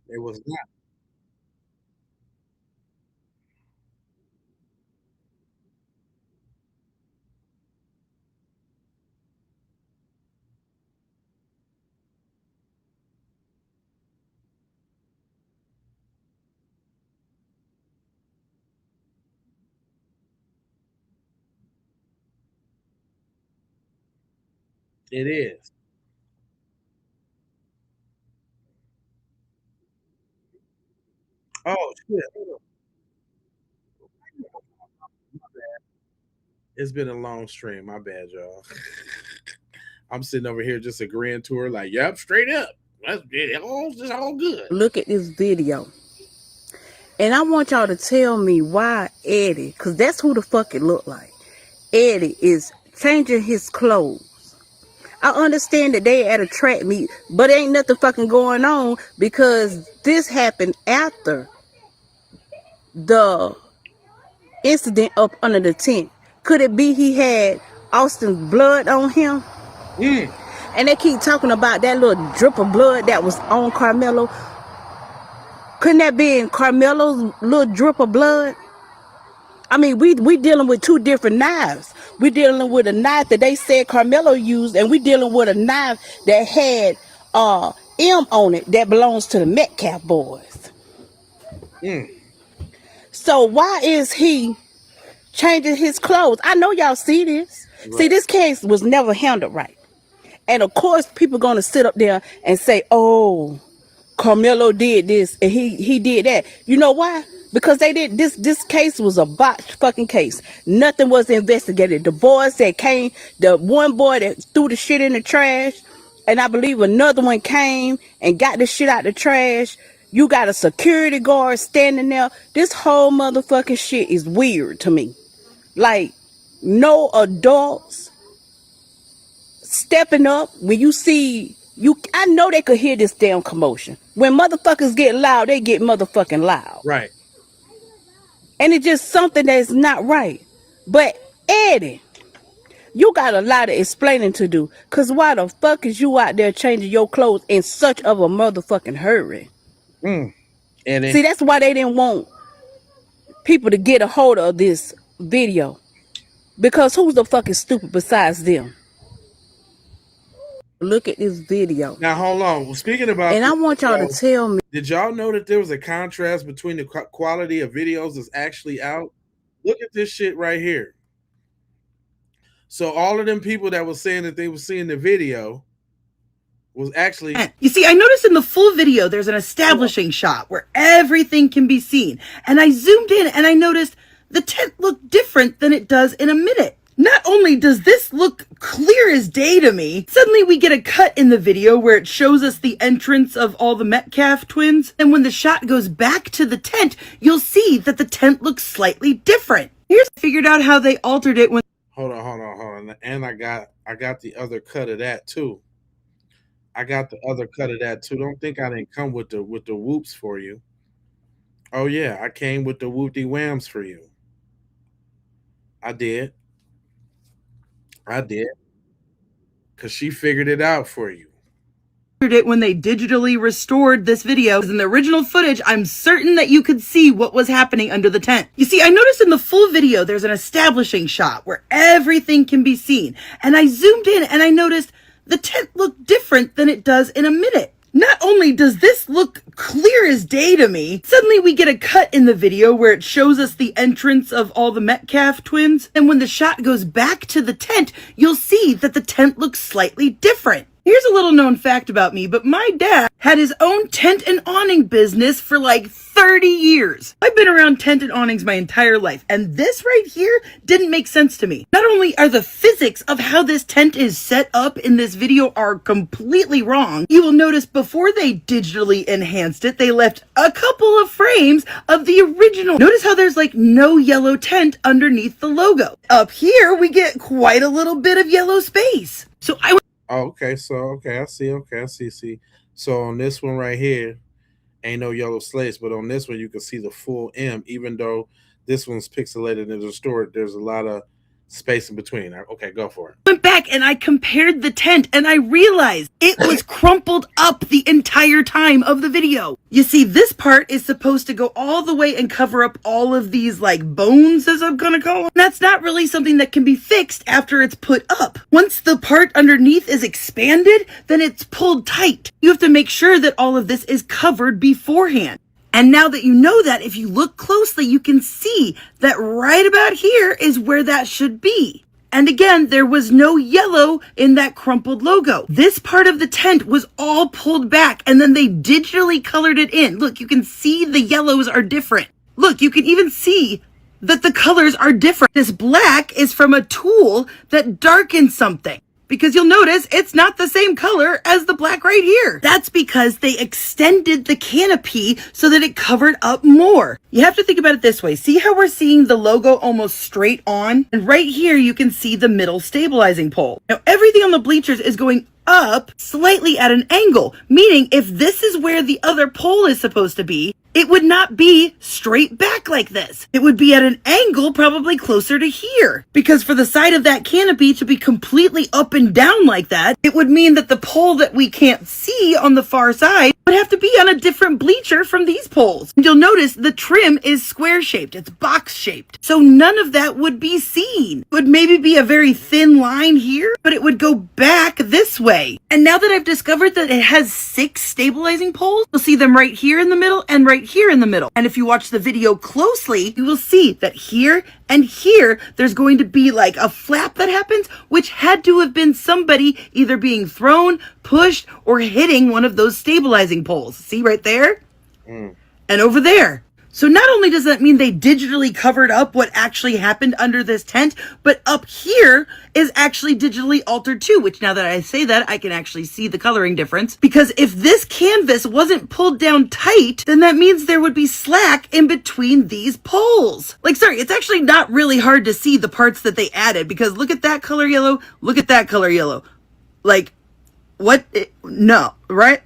It was not. It is. Oh shit. It's been a long stream. My bad, y'all. I'm sitting over here just agreeing to her, like, yep, straight up. That's it's all good. Look at this video. And I want y'all to tell me why Eddie, because that's who the fuck it look like. Eddie is changing his clothes. I understand that they at a track meet, but ain't nothing fucking going on because this happened after the incident up under the tent. Could it be he had Austin's blood on him? And they keep talking about that little drip of blood that was on Karmelo. Couldn't that be in Karmelo's little drip of blood? I mean, we dealing with two different knives. We dealing with a knife that they said Karmelo used, and we dealing with a knife that had M on it that belongs to the Metcalf boys. So why is he changing his clothes? I know y'all see this. Right. See, this case was never handled right. And of course, people gonna sit up there and say, oh, Karmelo did this and he did that. You know why? Because they did this case was a botched fucking case. Nothing was investigated. The boys that came, the one boy that threw the shit in the trash, and I believe another one came and got the shit out the trash. You got a security guard standing there. This whole motherfucking shit is weird to me. Like, no adults stepping up when you see you. I know they could hear this damn commotion. When motherfuckers get loud, they get motherfucking loud. Right. And it's just something that's not right. But Eddie, you got a lot of explaining to do. Cause why the fuck is you out there changing your clothes in such of a motherfucking hurry? Eddie. See, that's why they didn't want people to get a hold of this video. Because who's the fucking stupid besides them? Look at this video. Now hold on. Well, speaking about, and I want y'all to tell me. Did y'all know that there was a contrast between the quality of videos that's actually out? Look at this shit right here. So all of them people that were saying that they were seeing the video was actually. You see, I noticed in the full video there's an establishing shot where everything can be seen, and I zoomed in and I noticed the tent look different than it does in a minute. Not only does this look clear as day to me, suddenly we get a cut in the video where it shows us the entrance of all the Metcalf twins, and when the shot goes back to the tent, you'll see that the tent looks slightly different. Here's figured out how they altered it when... Hold on. And I got the other cut of that too. Don't think I didn't come with the whoops for you. Oh yeah, I came with the whoopty whams for you. I did. Because she figured it out for you. It when they digitally restored this video. In the original footage, I'm certain that you could see what was happening under the tent. You see, I noticed in the full video, there's an establishing shot where everything can be seen. And I zoomed in and I noticed the tent looked different than it does in a minute. Not only does this look clear as day to me, suddenly we get a cut in the video where it shows us the entrance of all the Metcalf twins, and when the shot goes back to the tent, you'll see that the tent looks slightly different. Here's a little known fact about me, but my dad had his own tent and awning business for like 30 years. I've been around tent and awnings my entire life, and this right here didn't make sense to me. Not only are the physics of how this tent is set up in this video are completely wrong, you will notice before they digitally enhanced it, they left a couple of frames of the original. Notice how there's like no yellow tent underneath the logo. Up here, we get quite a little bit of yellow space. So I see. So on this one right here, ain't no yellow slates, but on this one you can see the full M, even though this one's pixelated and distorted. There's a lot of space in between. Okay, go for it. I went back and I compared the tent and I realized it was crumpled up the entire time of the video. You see, this part is supposed to go all the way and cover up all of these like bones, as I'm gonna call them. That's not really something that can be fixed after it's put up. Once the part underneath is expanded, then it's pulled tight. You have to make sure that all of this is covered beforehand. And now that you know that, if you look closely, you can see that right about here is where that should be. And again, there was no yellow in that crumpled logo. This part of the tent was all pulled back and then they digitally colored it in. Look, you can see the yellows are different. Look, you can even see that the colors are different. This black is from a tool that darkens something. Because you'll notice it's not the same color as the black right here. That's because they extended the canopy so that it covered up more. You have to think about it this way. See how we're seeing the logo almost straight on? And right here, you can see the middle stabilizing pole. Now, everything on the bleachers is going up slightly at an angle, meaning if this is where the other pole is supposed to be, it would not be straight back like this. It would be at an angle probably closer to here. Because for the side of that canopy to be completely up and down like that, it would mean that the pole that we can't see on the far side would have to be on a different bleacher from these poles. And you'll notice the trim is square shaped, it's box shaped. So none of that would be seen. It would maybe be a very thin line here, but it would go back this way. And now that I've discovered that it has 6 stabilizing poles, you'll see them right here in the middle and right here in the middle. And if you watch the video closely, you will see that here and here, there's going to be like a flap that happens, which had to have been somebody either being thrown, pushed, or hitting one of those stabilizing poles. See right there? And over there. So not only does that mean they digitally covered up what actually happened under this tent, but up here is actually digitally altered too, which now that I say that, I can actually see the coloring difference. Because if this canvas wasn't pulled down tight, then that means there would be slack in between these poles. Like, sorry, it's actually not really hard to see the parts that they added, because look at that color yellow, look at that color yellow. Like, what? No, right?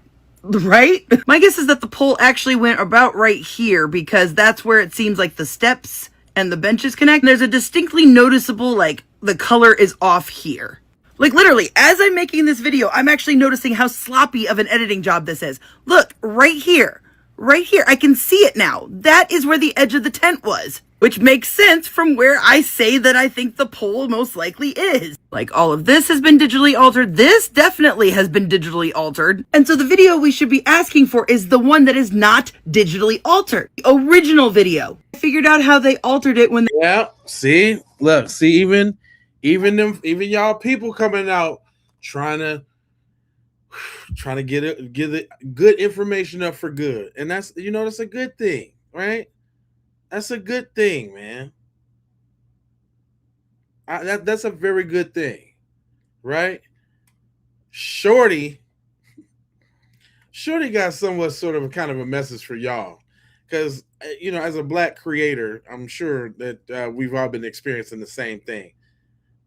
Right? My guess is that the pole actually went about right here because that's where it seems like the steps and the benches connect. There's a distinctly noticeable, like, the color is off here. Like, literally, as I'm making this video, I'm actually noticing how sloppy of an editing job this is. Look, right here. Right here. I can see it now. That is where the edge of the tent was. Which makes sense from where I say that I think the pole most likely is. Like, all of this has been digitally altered. This definitely has been digitally altered. And so the video we should be asking for is the one that is not digitally altered. The original video. I figured out how they altered it when they... Yeah, see? Look, see, even y'all people coming out trying to get it good information up for good. And that's, that's a good thing, right? That's a good thing, man. That's a very good thing, right? Shorty got somewhat sort of a kind of a message for y'all, because as a black creator, I'm sure that we've all been experiencing the same thing.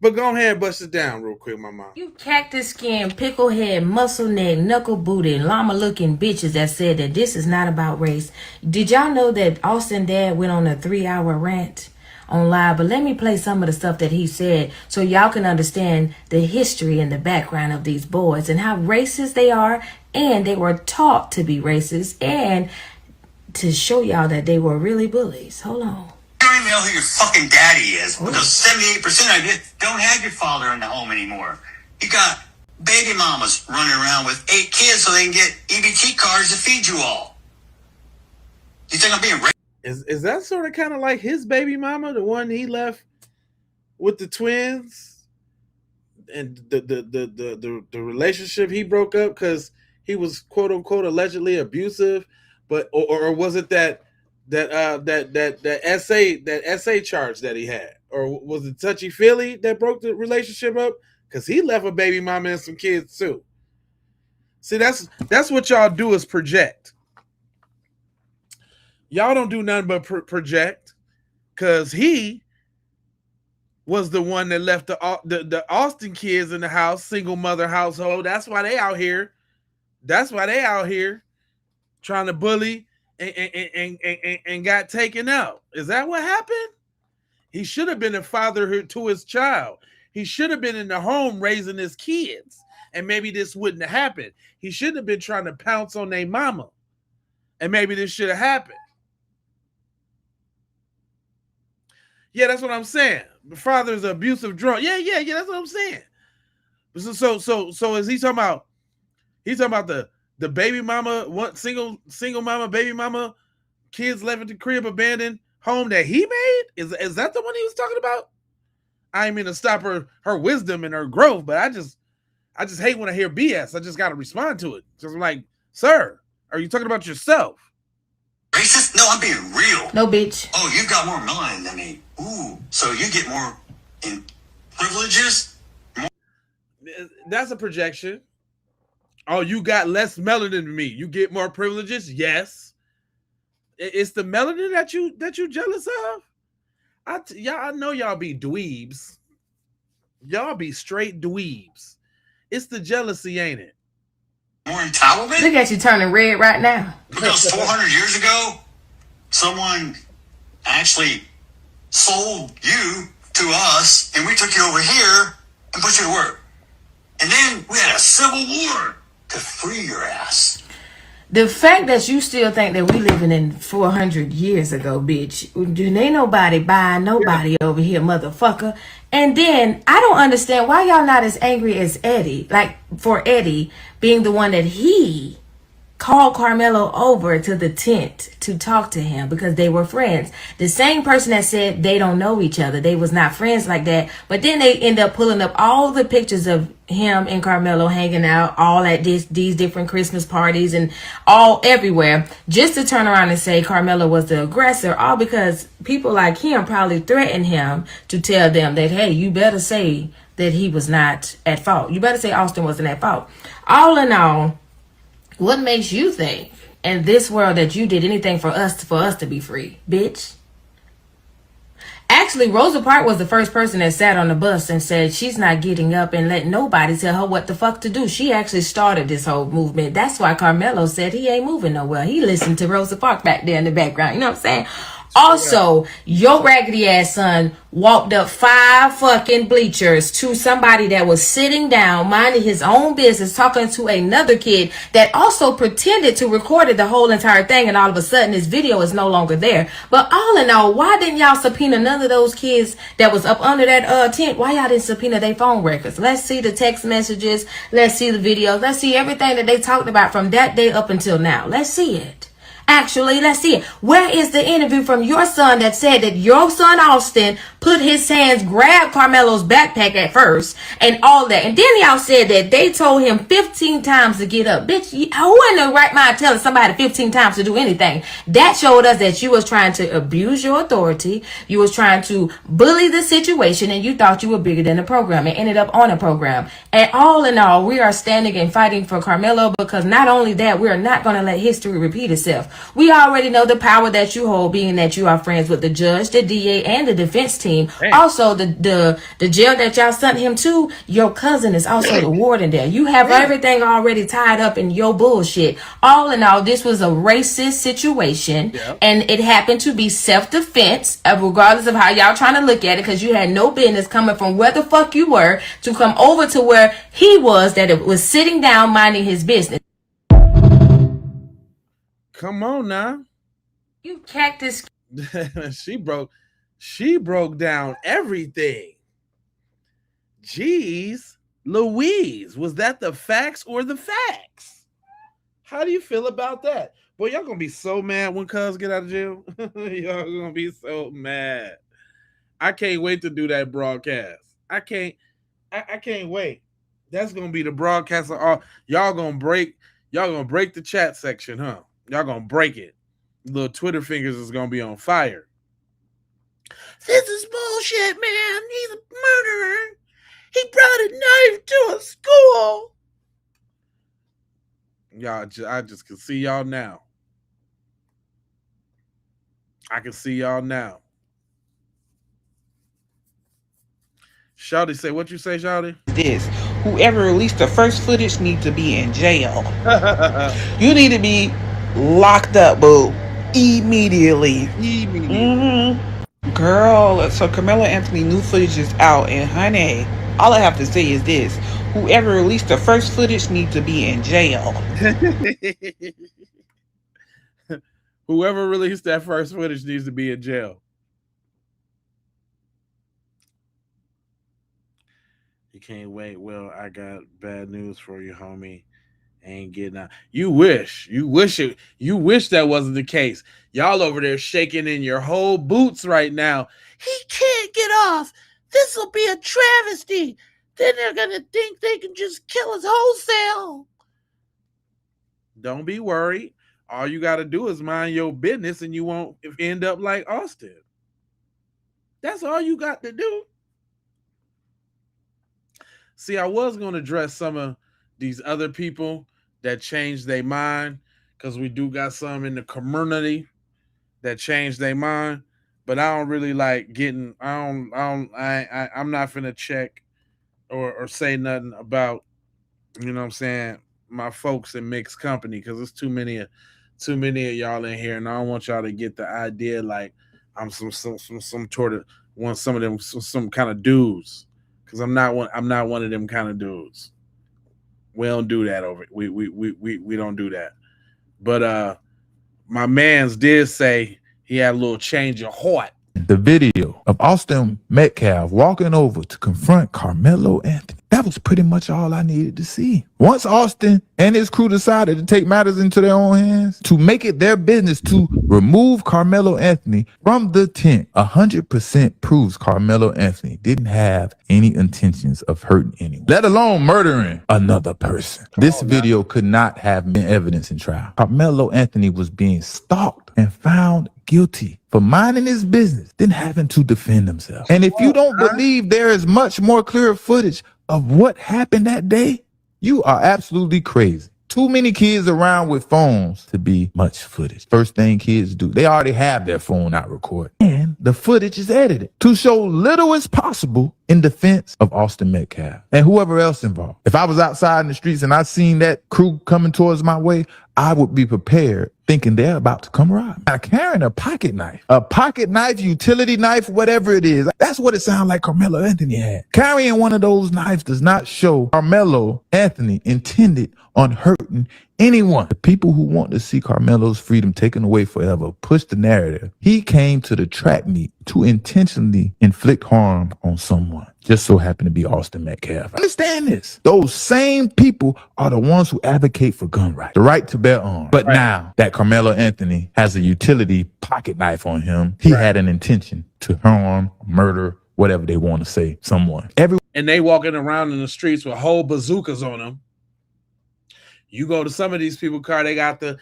But go ahead and bust it down real quick, my mom. You cactus skin, pickle head, muscle neck, knuckle booty, llama looking bitches that said that this is not about race. Did y'all know that Austin dad went on a 3-hour rant on live? But let me play some of the stuff that he said so y'all can understand the history and the background of these boys and how racist they are, and they were taught to be racist, and to show y'all that they were really bullies. Hold on. You don't even know who your fucking daddy is, because 78% of you don't have your father in the home anymore. You got baby mamas running around with 8 kids so they can get EBT cards to feed you all. You think I'm being racist? Is that sort of kind of like his baby mama, the one he left with the twins, and the relationship he broke up because he was quote unquote allegedly abusive, but or was it that essay charge that he had, or was it touchy feely that broke the relationship up? Because he left a baby mama and some kids too. See, that's what y'all do, is project. Y'all don't do nothing but project, because he was the one that left the Austin kids in the house, single mother household. That's why they out here. That's why they out here trying to bully and got taken out. Is that what happened? He should have been a father to his child. He should have been in the home raising his kids, and maybe this wouldn't have happened. He shouldn't have been trying to pounce on their mama, and maybe this should have happened. Yeah, that's what I'm saying. The father's an abusive drunk. Yeah, that's what I'm saying. So is he talking about? He's talking about the baby mama, one single mama, baby mama, kids left at the crib, abandoned home that he made? Is that the one he was talking about? I ain't mean to stop her wisdom and her growth, but I just hate when I hear BS. I just got to respond to it. Because I'm like, sir, are you talking about yourself? Racist? No, I'm being real. No, bitch. Oh, you've got more melanin than me. Ooh, so you get more privileges? That's a projection. Oh, you got less melanin than me. You get more privileges? Yes. It's the melanin that you jealous of? I know y'all be dweebs. Y'all be straight dweebs. It's the jealousy, ain't it? More entitlement? Look at you turning red right now. Because 400 years ago, someone actually sold you to us, and we took you over here and put you to work. And then we had a civil war to free your ass. The fact that you still think that we living in 400 years ago, bitch. Ain't nobody buying nobody over here, motherfucker. And then I don't understand why y'all not as angry as Eddie. Like, for Eddie being the one that he called Karmelo over to the tent to talk to him because they were friends. The same person that said they don't know each other. They was not friends like that. But then they end up pulling up all the pictures of him and Karmelo hanging out all at these different Christmas parties and all everywhere, just to turn around and say Karmelo was the aggressor, all because people like him probably threatened him to tell them that, hey, you better say that he was not at fault. You better say Austin wasn't at fault. All in all, what makes you think in this world that you did anything for us to be free, bitch? Actually, Rosa Parks was the first person that sat on the bus and said she's not getting up and let nobody tell her what the fuck to do. She actually started this whole movement. That's why Karmelo said he ain't moving nowhere. He listened to Rosa Parks back there in the background. You know what I'm saying? Also, your raggedy ass son walked up 5 fucking bleachers to somebody that was sitting down, minding his own business, talking to another kid that also pretended to record the whole entire thing, and all of a sudden this video is no longer there. But all in all, why didn't y'all subpoena none of those kids that was up under that tent? Why y'all didn't subpoena their phone records? Let's see the text messages. Let's see the videos. Let's see everything that they talked about from that day up until now. Let's see it. Actually, let's see it. Where is the interview from your son that said that your son Austin put his hands, grabbed Karmelo's backpack at first, and all that? And then y'all said that they told him 15 times to get up. Bitch, who in the right mind telling somebody 15 times to do anything? That showed us that you was trying to abuse your authority. You was trying to bully the situation, and you thought you were bigger than the program and ended up on a program. And all in all, we are standing and fighting for Karmelo, because not only that, we are not going to let history repeat itself. We already know the power that you hold, being that you are friends with the judge, the DA, and the defense team. Hey. Also, the jail that y'all sent him to, your cousin is also the warden there. You have everything already tied up in your bullshit. All in all, this was a racist situation, and it happened to be self-defense, regardless of how y'all trying to look at it, because you had no business coming from where the fuck you were to come over to where he was, that it was sitting down minding his business. Come on now. You cactus. She broke down everything. Jeez Louise, was that the facts or the facts? How do you feel about that? Boy, y'all gonna be so mad when Cuz get out of jail. Y'all gonna be so mad. I can't wait to do that broadcast. I can't wait. That's gonna be the broadcast of all. Y'all gonna break the chat section, huh? Y'all gonna break it. Little Twitter fingers is gonna be on fire. This is bullshit, man. He's a murderer. He brought a knife to a school. Y'all, I just can see y'all now. I can see y'all now. Shawty say, what you say, Shawty? This. Whoever released the first footage needs to be in jail. You need to be locked up, boo. Immediately. Mm-hmm. Girl, so Karmelo Anthony new footage is out, and honey, all I have to say is this. Whoever released the first footage needs to be in jail. Whoever released that first footage needs to be in jail. You can't wait. Well, I got bad news for you, homie. Ain't getting out. You wish that wasn't the case. Y'all over there shaking in your whole boots right now. He can't get off. This will be a travesty. Then they're gonna think they can just kill us wholesale. Don't be worried. All you got to do is mind your business, and you won't end up like Austin. That's all you got to do. See, I was going to address some of these other people that changed their mind, because we do got some in the community that changed their mind, but I don't really like getting. I'm not finna check or say nothing about, you know what I'm saying, my folks in mixed company, because there's too many of y'all in here, and I don't want y'all to get the idea like I'm some sort of some of them some kind of dudes, because I'm not one of them kind of dudes. We don't do that over. We don't do that. But my man's did say he had a little change of heart. The video of Austin Metcalf walking over to confront Karmelo Anthony. That was pretty much all I needed to see. Once Austin and his crew decided to take matters into their own hands, to make it their business to remove Karmelo Anthony from the tent, 100% proves Karmelo Anthony didn't have any intentions of hurting anyone, let alone murdering another person. This video could not have been evidence in trial. Karmelo Anthony was being stalked and found guilty for minding his business, then having to defend himself. And if you don't believe there is much more clear footage of what happened that day, you are absolutely crazy. Too many kids around with phones to be much footage. First thing kids do, they already have their phone out recording. And the footage is edited to show little as possible in defense of Austin Metcalf and whoever else involved. If I was outside in the streets and I seen that crew coming towards my way, I would be prepared, thinking they're about to come rob me. Now, carrying a pocket knife, utility knife, whatever it is, that's what it sounds like Karmelo Anthony had. Carrying one of those knives does not show Karmelo Anthony intended on hurting anyone. The people who want to see Karmelo's freedom taken away forever push the narrative. He came to the track meet to intentionally inflict harm on someone. just so happened to be Austin Metcalf. Understand this. Those same people are the ones who advocate for gun rights, the right to bear arms. But now that Karmelo Anthony has a utility pocket knife on him, he had an intention to harm, murder, whatever they want to say, someone. And they walking around in the streets with whole bazookas on them. You go to some of these people's car, they got the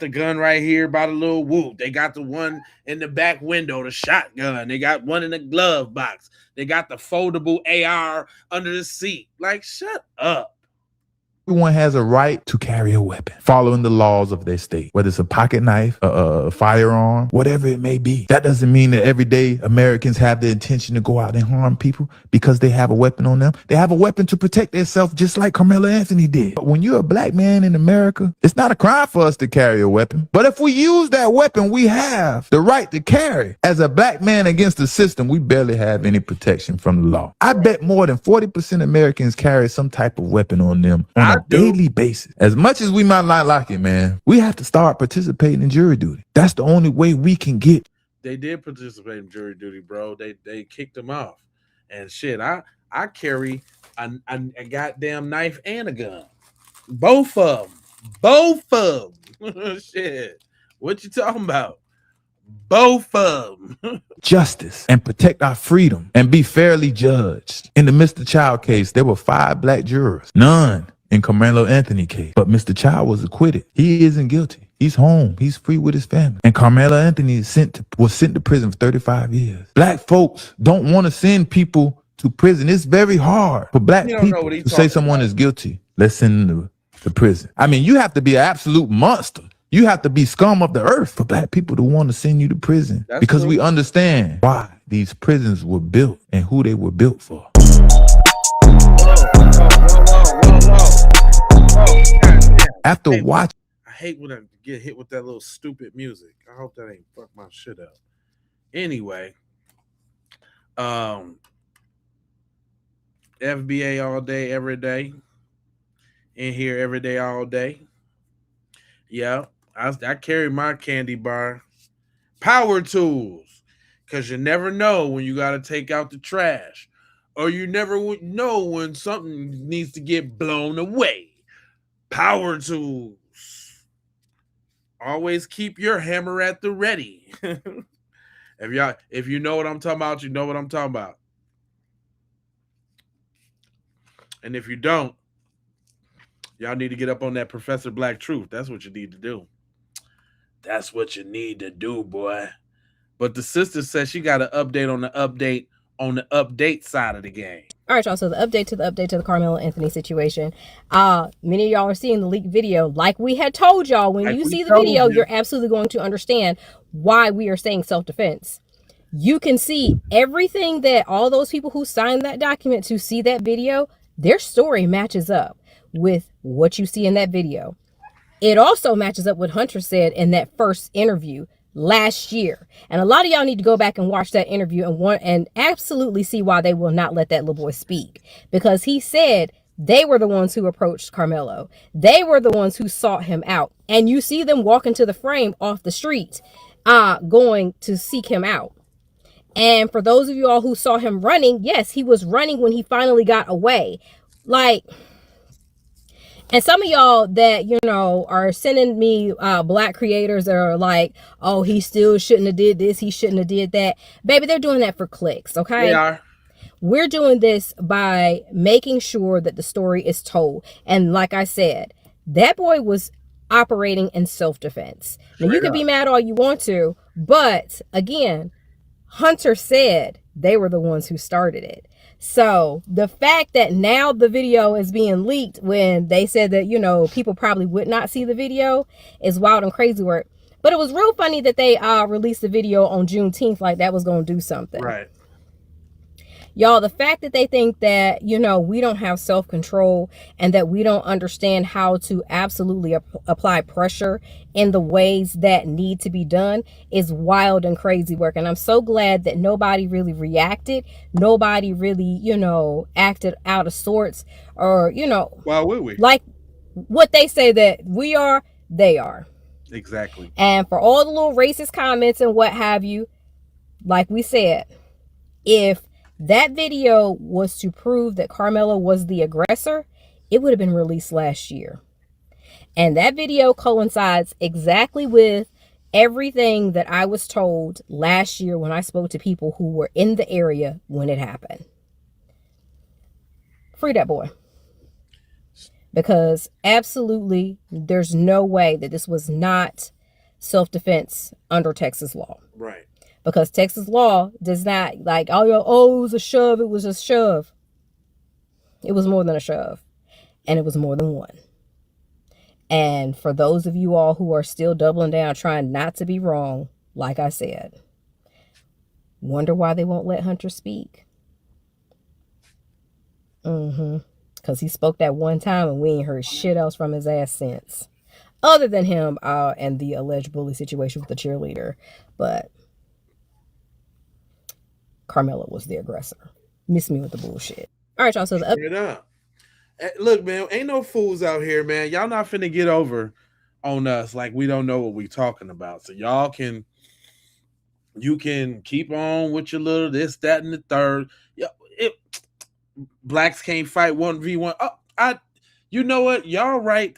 gun right here by the little whoop. They got the one in the back window, the shotgun. They got one in the glove box. They got the foldable AR under the seat. Like, shut up. Everyone has a right to carry a weapon, following the laws of their state, whether it's a pocket knife, a firearm, whatever it may be. That doesn't mean that everyday Americans have the intention to go out and harm people because they have a weapon on them. They have a weapon to protect themselves, just like Karmelo Anthony did. But when you're a black man in America, it's not a crime for us to carry a weapon. But if we use that weapon, we have the right to carry. As a black man against the system, we barely have any protection from the law. I bet more than 40% of Americans carry some type of weapon on them on a daily basis. As much as we might not like it, man, we have to start participating in jury duty. That's the only way we can get. They did participate in jury duty, bro. They kicked them off. And shit, I carry a goddamn knife and a gun. Both of them. Shit. What you talking about? Both of them. Justice and protect our freedom and be fairly judged. In the Mr. Child case, there were 5 black jurors. None in Karmelo Anthony case. But Mr. Child was acquitted. He isn't guilty. He's home. He's free with his family. And Karmelo Anthony was sent to prison for 35 years. Black folks don't want to send people to prison. It's very hard for black people to say someone is guilty. Let's send them to prison. I mean, you have to be an absolute monster. You have to be scum of the earth for black people to want to send you to prison. Because we understand why these prisons were built and who they were built for. After watching, I hate when I get hit with that little stupid music. I hope that ain't fuck my shit up. Anyway, FBA all day, every day. In here every day, all day. Yeah, I carry my candy bar. Power tools. Because you never know when you got to take out the trash. Or you never know when something needs to get blown away. Power tools. Always keep your hammer at the ready. If you know what I'm talking about, you know what I'm talking about. And if you don't, y'all need to get up on that Professor Black truth. That's what you need to do. That's what you need to do, boy. But the sister says she got an update on the update side of the game. All right, y'all. So the update to the Karmelo Anthony situation. Many of y'all are seeing the leaked video. Like we had told y'all, when you see the video, you're absolutely going to understand why we are saying self-defense. You can see everything that all those people who signed that document to see that video, their story matches up with what you see in that video. It also matches up what Hunter said in that first interview last year. And a lot of y'all need to go back and watch that interview and absolutely see why they will not let that little boy speak. Because he said they were the ones who approached Karmelo. They were the ones who sought him out. And you see them walk into the frame off the street, going to seek him out. And for those of you all who saw him running, yes, he was running when he finally got away. Like, and some of y'all that, you know, are sending me black creators that are like, oh, he still shouldn't have did this. He shouldn't have did that. Baby, they're doing that for clicks, okay? They are. We're doing this by making sure that the story is told. And like I said, that boy was operating in self-defense. Now, you can be mad all you want to, but again, Hunter said they were the ones who started it. So the fact that now the video is being leaked when they said that, you know, people probably would not see the video is wild and crazy work. But it was real funny that they released the video on Juneteenth like that was going to do something. Right. Y'all, the fact that they think that, you know, we don't have self-control and that we don't understand how to absolutely apply pressure in the ways that need to be done is wild and crazy work. And I'm so glad that nobody really reacted. Nobody really, you know, acted out of sorts or, you know, why would we? Like what they say that we are, they are. Exactly. And for all the little racist comments and what have you, like we said, if that video was to prove that Karmelo was the aggressor, it would have been released last year. And that video coincides exactly with everything that I was told last year when I spoke to people who were in the area when it happened. Free that boy. Because absolutely, there's no way that this was not self-defense under Texas law. Right. Because Texas law does not like, oh, it was a shove. It was a shove. It was more than a shove. And it was more than one. And for those of you all who are still doubling down, trying not to be wrong, like I said, wonder why they won't let Hunter speak. Because he spoke that one time and we ain't heard shit else from his ass since. Other than him and the alleged bully situation with the cheerleader. But Karmelo was the aggressor. Miss me with the bullshit. All right, y'all. So Straight up. Look, man, ain't no fools out here, man. Y'all not finna get over on us like we don't know what we talking about. So you can keep on with your little this, that, and the third. Blacks can't fight 1v1. Oh, you know what? Y'all write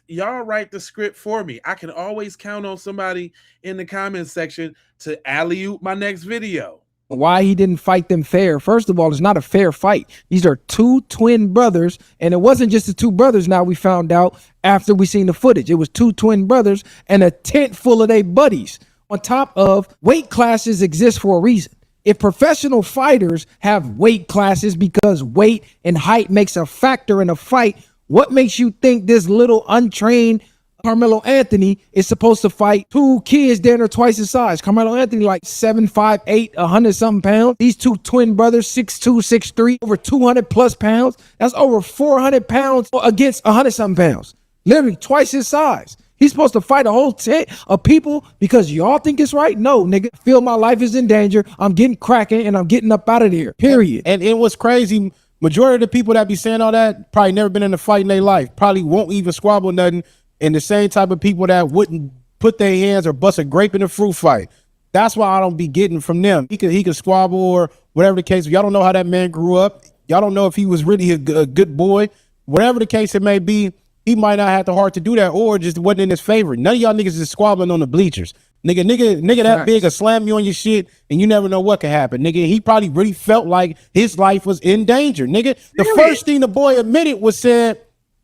the script for me. I can always count on somebody in the comment section to alley-oop my next video. Why he didn't fight them fair. First of all, it's not a fair fight. These are two twin brothers, and it wasn't just the two brothers. Now we found out after we seen the footage. It was two twin brothers and a tent full of their buddies. On top of, weight classes exist for a reason. If professional fighters have weight classes because weight and height makes a factor in a fight, what makes you think this little untrained Karmelo Anthony is supposed to fight two kids that are twice his size? Karmelo Anthony like 7'5", 8, 100-something pounds. These two twin brothers, 6'2", 6'3", over 200 plus pounds. That's over 400 pounds against 100-something pounds. Literally twice his size. He's supposed to fight a whole tent of people because y'all think it's right? No, nigga. I feel my life is in danger. I'm getting cracking and I'm getting up out of there. Period. And what's crazy, majority of the people that be saying all that probably never been in a fight in their life. Probably won't even squabble nothing. And the same type of people that wouldn't put their hands or bust a grape in a fruit fight. That's why I don't be getting from them. He could squabble or whatever the case. Y'all don't know how that man grew up. Y'all don't know if he was really a good boy. Whatever the case it may be, he might not have the heart to do that or just wasn't in his favor. None of y'all niggas is squabbling on the bleachers. Nigga that big will slam you on your shit and you never know what could happen. Nigga, he probably really felt like his life was in danger. Nigga, the first thing the boy admitted was said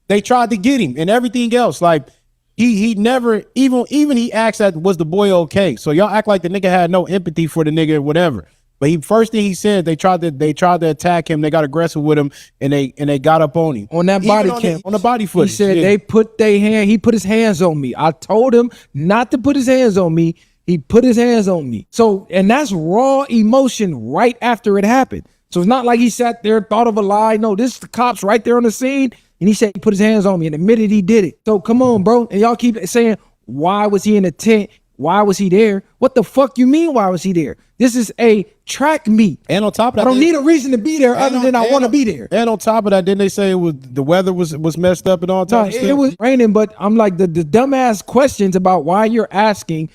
they tried to get him and everything else. Like he never even he asked that was the boy okay. So y'all act like the nigga had no empathy for the nigga or whatever. But first thing he said, they tried to attack him. They got aggressive with him and they got up on him. On that body cam. On the body footage. He said he put his hands on me. I told him not to put his hands on me. He put his hands on me. So, and that's raw emotion right after it happened. So it's not like he sat there, thought of a lie. No, this is the cops right there on the scene. And he said he put his hands on me and admitted he did it. So come on, bro. And y'all keep saying, why was he in the tent? Why was he there? What the fuck you mean, why was he there? This is a track meet. And on top of that, I don't need a reason to be there other than I want to be there. And on top of that, didn't they say it was the weather was messed up and all type of stuff? It was raining, but I'm like the dumbass questions about why you're asking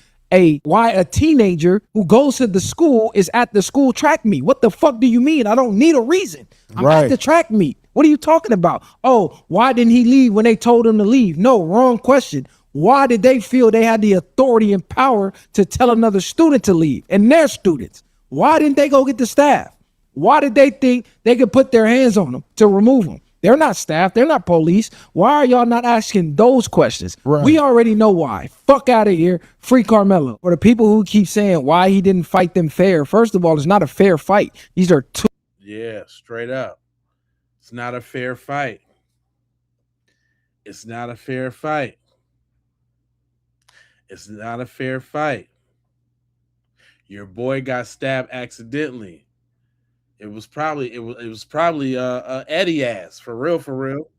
why a teenager who goes to the school is at the school track meet. What the fuck do you mean? I don't need a reason. I'm at the track meet. What are you talking about? Oh, why didn't he leave when they told him to leave? No, wrong question. Why did they feel they had the authority and power to tell another student to leave and their students? Why didn't they go get the staff? Why did they think they could put their hands on them to remove them? They're not staff. They're not police. Why are y'all not asking those questions? Right. We already know why. Fuck out of here. Free Karmelo. For the people who keep saying why he didn't fight them fair, first of all, it's not a fair fight. These are two. Yeah, straight up. It's not a fair fight. It's not a fair fight. It's not a fair fight. Your boy got stabbed accidentally. It was probably Eddie ass for real, for real.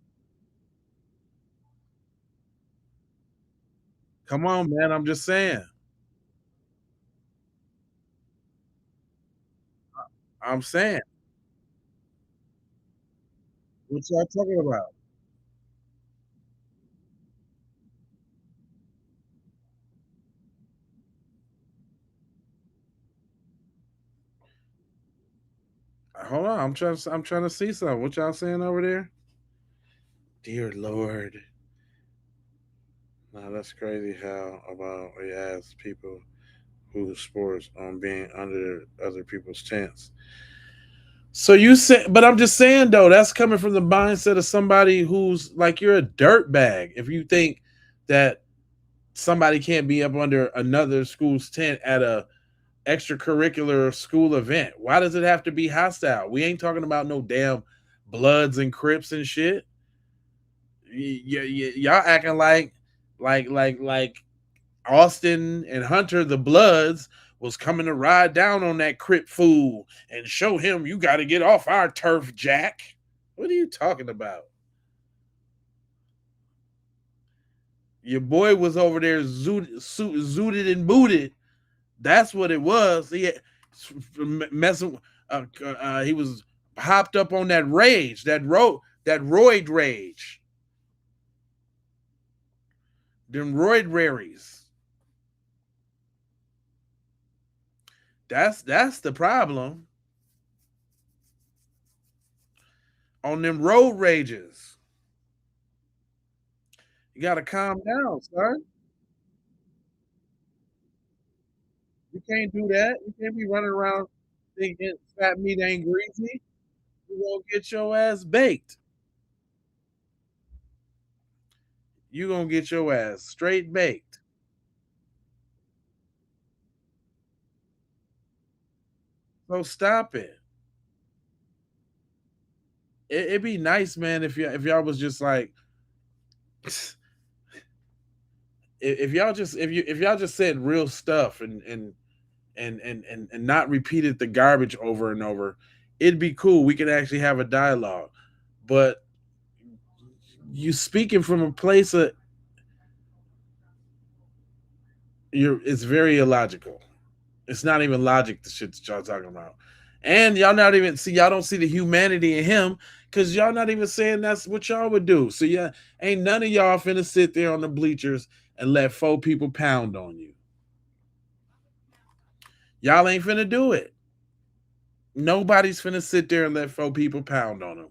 Come on, man. I'm just saying. I'm saying. What y'all talking about? Hold on, I'm trying to see something. What y'all saying over there? Dear Lord. Now that's crazy how about we ask people who sports on being under other people's tents. So you say, but I'm just saying though, that's coming from the mindset of somebody who's like you're a dirt bag. If you think that somebody can't be up under another school's tent at a extracurricular school event, why does it have to be hostile? We ain't talking about no damn Bloods and Crips and shit. Y'all acting like Austin and Hunter, the Bloods, was coming to ride down on that Crip fool and show him you got to get off our turf, Jack. What are you talking about? Your boy was over there zooted and booted. That's what it was. He had, messing. He was hopped up on that rage, that roid rage, them roid raries. That's the problem. On them road rages. You gotta calm down, son. You can't do that. You can't be running around thinking fat meat ain't greasy. You gonna get your ass baked. You gonna get your ass straight baked. So stop it. It'd be nice, man, if y'all was just like if y'all just said real stuff and not repeated the garbage over and over, it'd be cool. We could actually have a dialogue. But you speaking from a place of it's very illogical. It's not even logic, the shit that y'all talking about. And y'all don't see the humanity in him because y'all not even saying that's what y'all would do. So yeah, ain't none of y'all finna sit there on the bleachers and let 4 people pound on you. Y'all ain't finna do it. Nobody's finna sit there and let 4 people pound on them.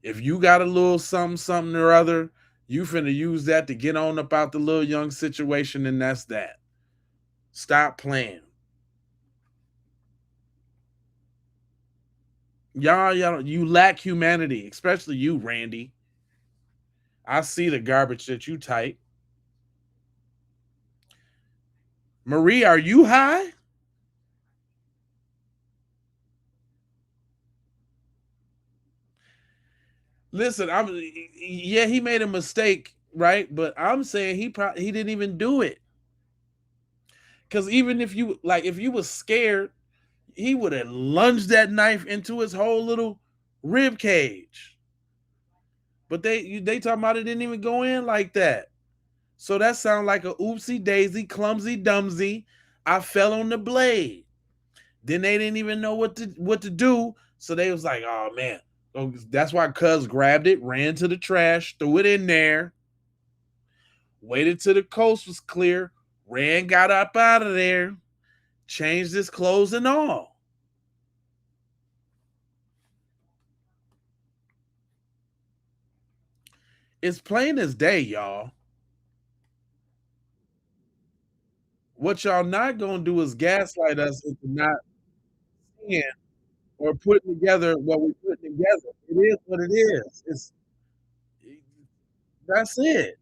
If you got a little something or other, you finna use that to get on about the little young situation, and that's that. Stop playing. Y'all, you lack humanity, especially you, Randy. I see the garbage that you type. Marie, are you high? Listen, he made a mistake, right? But I'm saying he didn't even do it. Because even if you was scared, he would have lunged that knife into his whole little rib cage. But they talking about it didn't even go in like that. So that sounds like a oopsie daisy, clumsy dumsy. I fell on the blade. Then they didn't even know what to do. So they was like, oh man. So that's why Cuz grabbed it, ran to the trash, threw it in there, waited till the coast was clear, got up out of there, changed his clothes and all. It's plain as day, y'all. What y'all not gonna do is gaslight us into not seeing or putting together what we put together. It is what it is. That's it.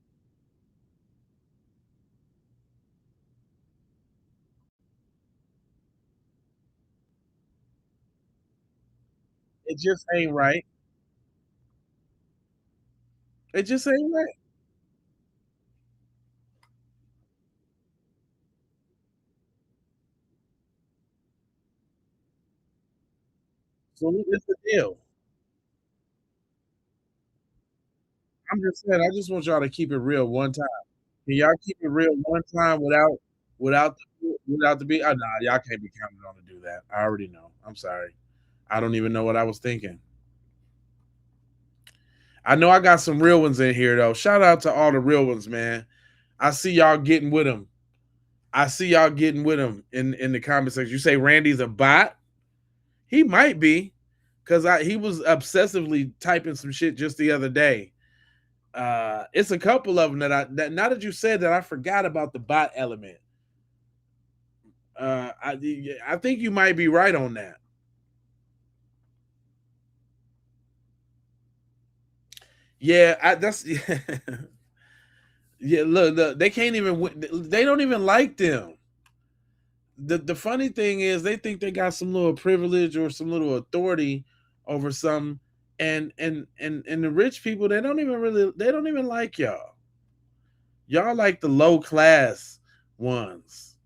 It just ain't right. It just ain't right. So it's the deal. I'm just saying, I just want y'all to keep it real one time. Can y'all keep it real one time without the beat? Oh, nah, y'all can't be counted on to do that. I already know. I'm sorry. I don't even know what I was thinking. I know I got some real ones in here though. Shout out to all the real ones, man. I see y'all getting with them. I see y'all getting with them in the comment section. You say Randy's a bot? He might be, because he was obsessively typing some shit just the other day. It's a couple of them that now that you said that, I forgot about the bot element. I think you might be right on that. Yeah, that's yeah. Yeah, look, they can't even. They don't even like them. The funny thing is, they think they got some little privilege or some little authority over some, and the rich people, they don't even like y'all. Y'all like the low class ones.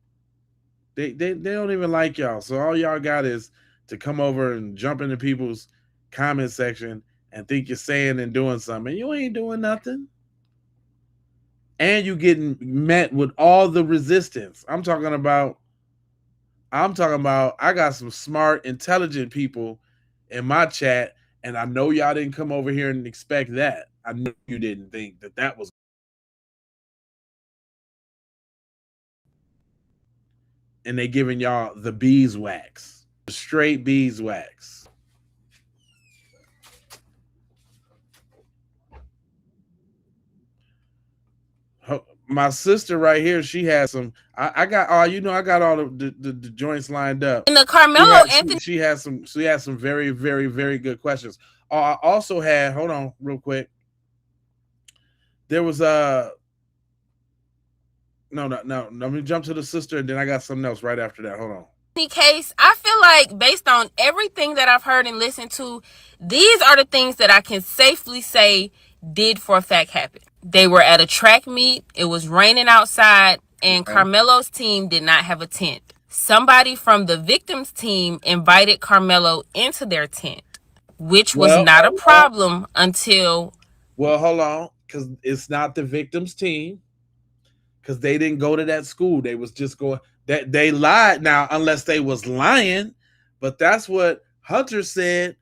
They don't even like y'all. So all y'all got is to come over and jump into people's comment section and think you're saying and doing something. You ain't doing nothing. And you getting met with all the resistance. I'm talking about I got some smart, intelligent people in my chat, and I know y'all didn't come over here and expect that. I know you didn't think that was. And they giving y'all the beeswax, the straight beeswax. My sister right here, she has some. I got all I got all the joints lined up. And the Karmelo Anthony. She has some. She has some very, very, very good questions. I also had. Hold on, real quick. There was a. No. Let me jump to the sister, and then I got something else right after that. Hold on. Case, I feel like based on everything that I've heard and listened to, these are the things that I can safely say did for a fact happen. They were at a track meet. It was raining outside, and Karmelo's team did not have a tent. Somebody from the victim's team invited Karmelo into their tent, which was not a problem until. Well, hold on, because it's not the victim's team. Because they didn't go to that school. They was just going. That they lied now, unless they was lying. But that's what Hunter said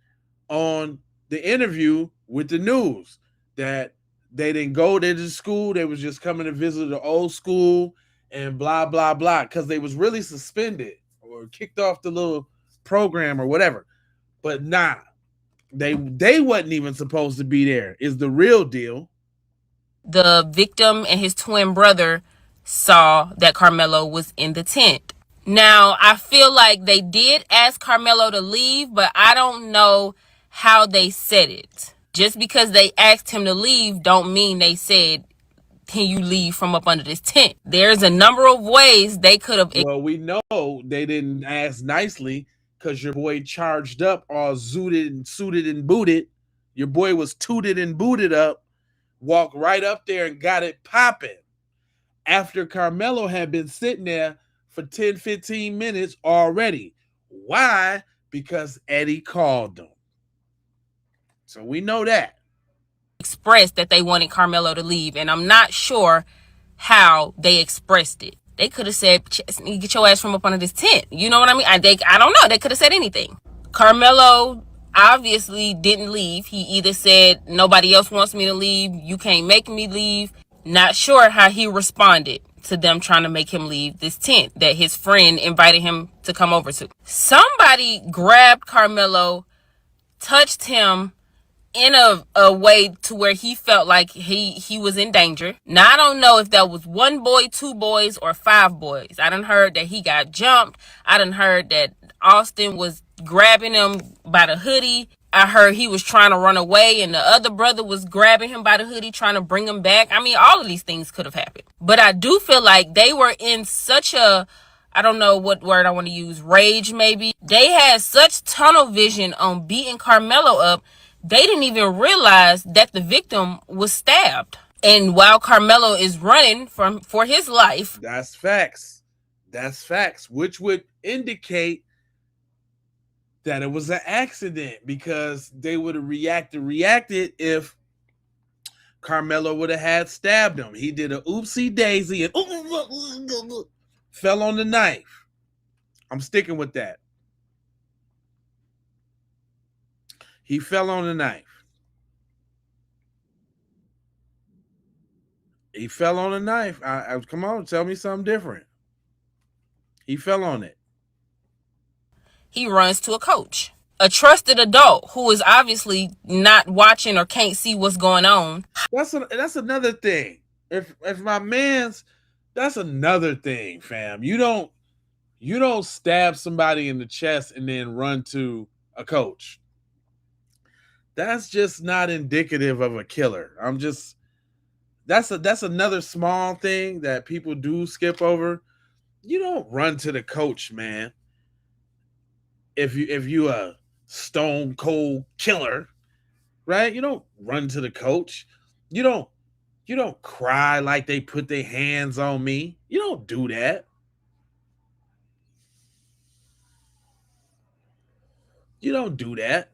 on the interview with the news, that they didn't go to the school. They was just coming to visit the old school and blah blah blah, because they was really suspended or kicked off the little program or whatever. But nah, they wasn't even supposed to be there. Is the real deal. The victim and his twin brother saw that Karmelo was in the tent. Now, I feel like they did ask Karmelo to leave, but I don't know how they said it. Just because they asked him to leave don't mean they said, can you leave from up under this tent? There's a number of ways they could have. Well, we know they didn't ask nicely, because your boy charged up, all zooted and suited and booted. Your boy was tooted and booted up, walked right up there and got it popping. After Karmelo had been sitting there for 10, 15 minutes already. Why? Because Eddie called them. So we know that. Expressed that they wanted Karmelo to leave, and I'm not sure how they expressed it. They could have said, get your ass from up under this tent. You know what I mean? I don't know. They could have said anything. Karmelo obviously didn't leave. He either said, nobody else wants me to leave. You can't make me leave. Not sure how he responded to them trying to make him leave this tent that his friend invited him to come over to. Somebody grabbed Karmelo, touched him in a way to where he felt like he was in danger. Now, I don't know if that was one boy, two boys, or five boys. I done heard that he got jumped. I done heard that Austin was grabbing him by the hoodie. I heard he was trying to run away and the other brother was grabbing him by the hoodie, trying to bring him back. I mean, all of these things could have happened. But I do feel like they were in such a, I don't know what word I want to use, rage maybe. They had such tunnel vision on beating Karmelo up, they didn't even realize that the victim was stabbed. And while Karmelo is running for his life. That's facts. That's facts, which would indicate that it was an accident, because they would have reacted if Karmelo would have had stabbed him. He did a oopsie daisy and fell on the knife. I'm sticking with that. He fell on the knife. He fell on a knife. Come on, tell me something different. He fell on it. he runs to a coach, a trusted adult who is obviously not watching or can't see what's going on. That's another thing. If my man's, that's another thing, fam. You don't stab somebody in the chest and then run to a coach. That's just not indicative of a killer. That's another small thing that people do skip over. You don't run to the coach, man. If you a stone cold killer, right? You don't run to the coach. You don't cry like they put their hands on me. You don't do that. You don't do that.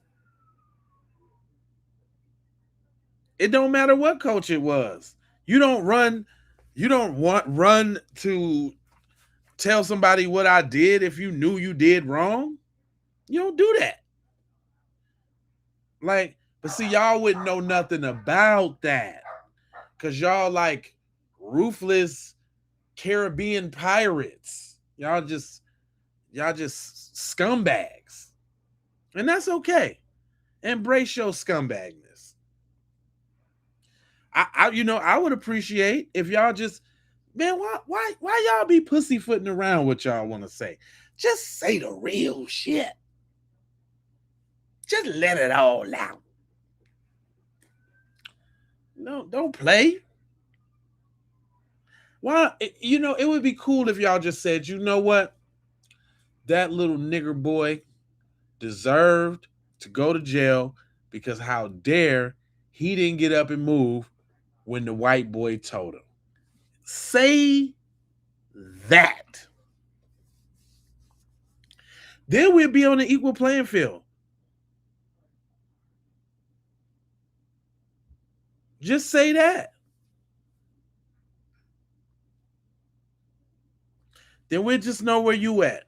It don't matter what coach it was. You don't run to tell somebody what I did if you knew you did wrong. You don't do that. Like, but see, y'all wouldn't know nothing about that. Cause y'all like ruthless Caribbean pirates. Y'all just scumbags. And that's okay. Embrace your scumbagness. I would appreciate if y'all just, man, why y'all be pussyfooting around what y'all want to say? Just say the real shit. Just let it all out. No, don't play. Why? It would be cool if y'all just said, you know what? That little nigger boy deserved to go to jail because how dare he didn't get up and move when the white boy told him. Say that. Then we'll be on the equal playing field. Just say that. Then we'll just know where you at.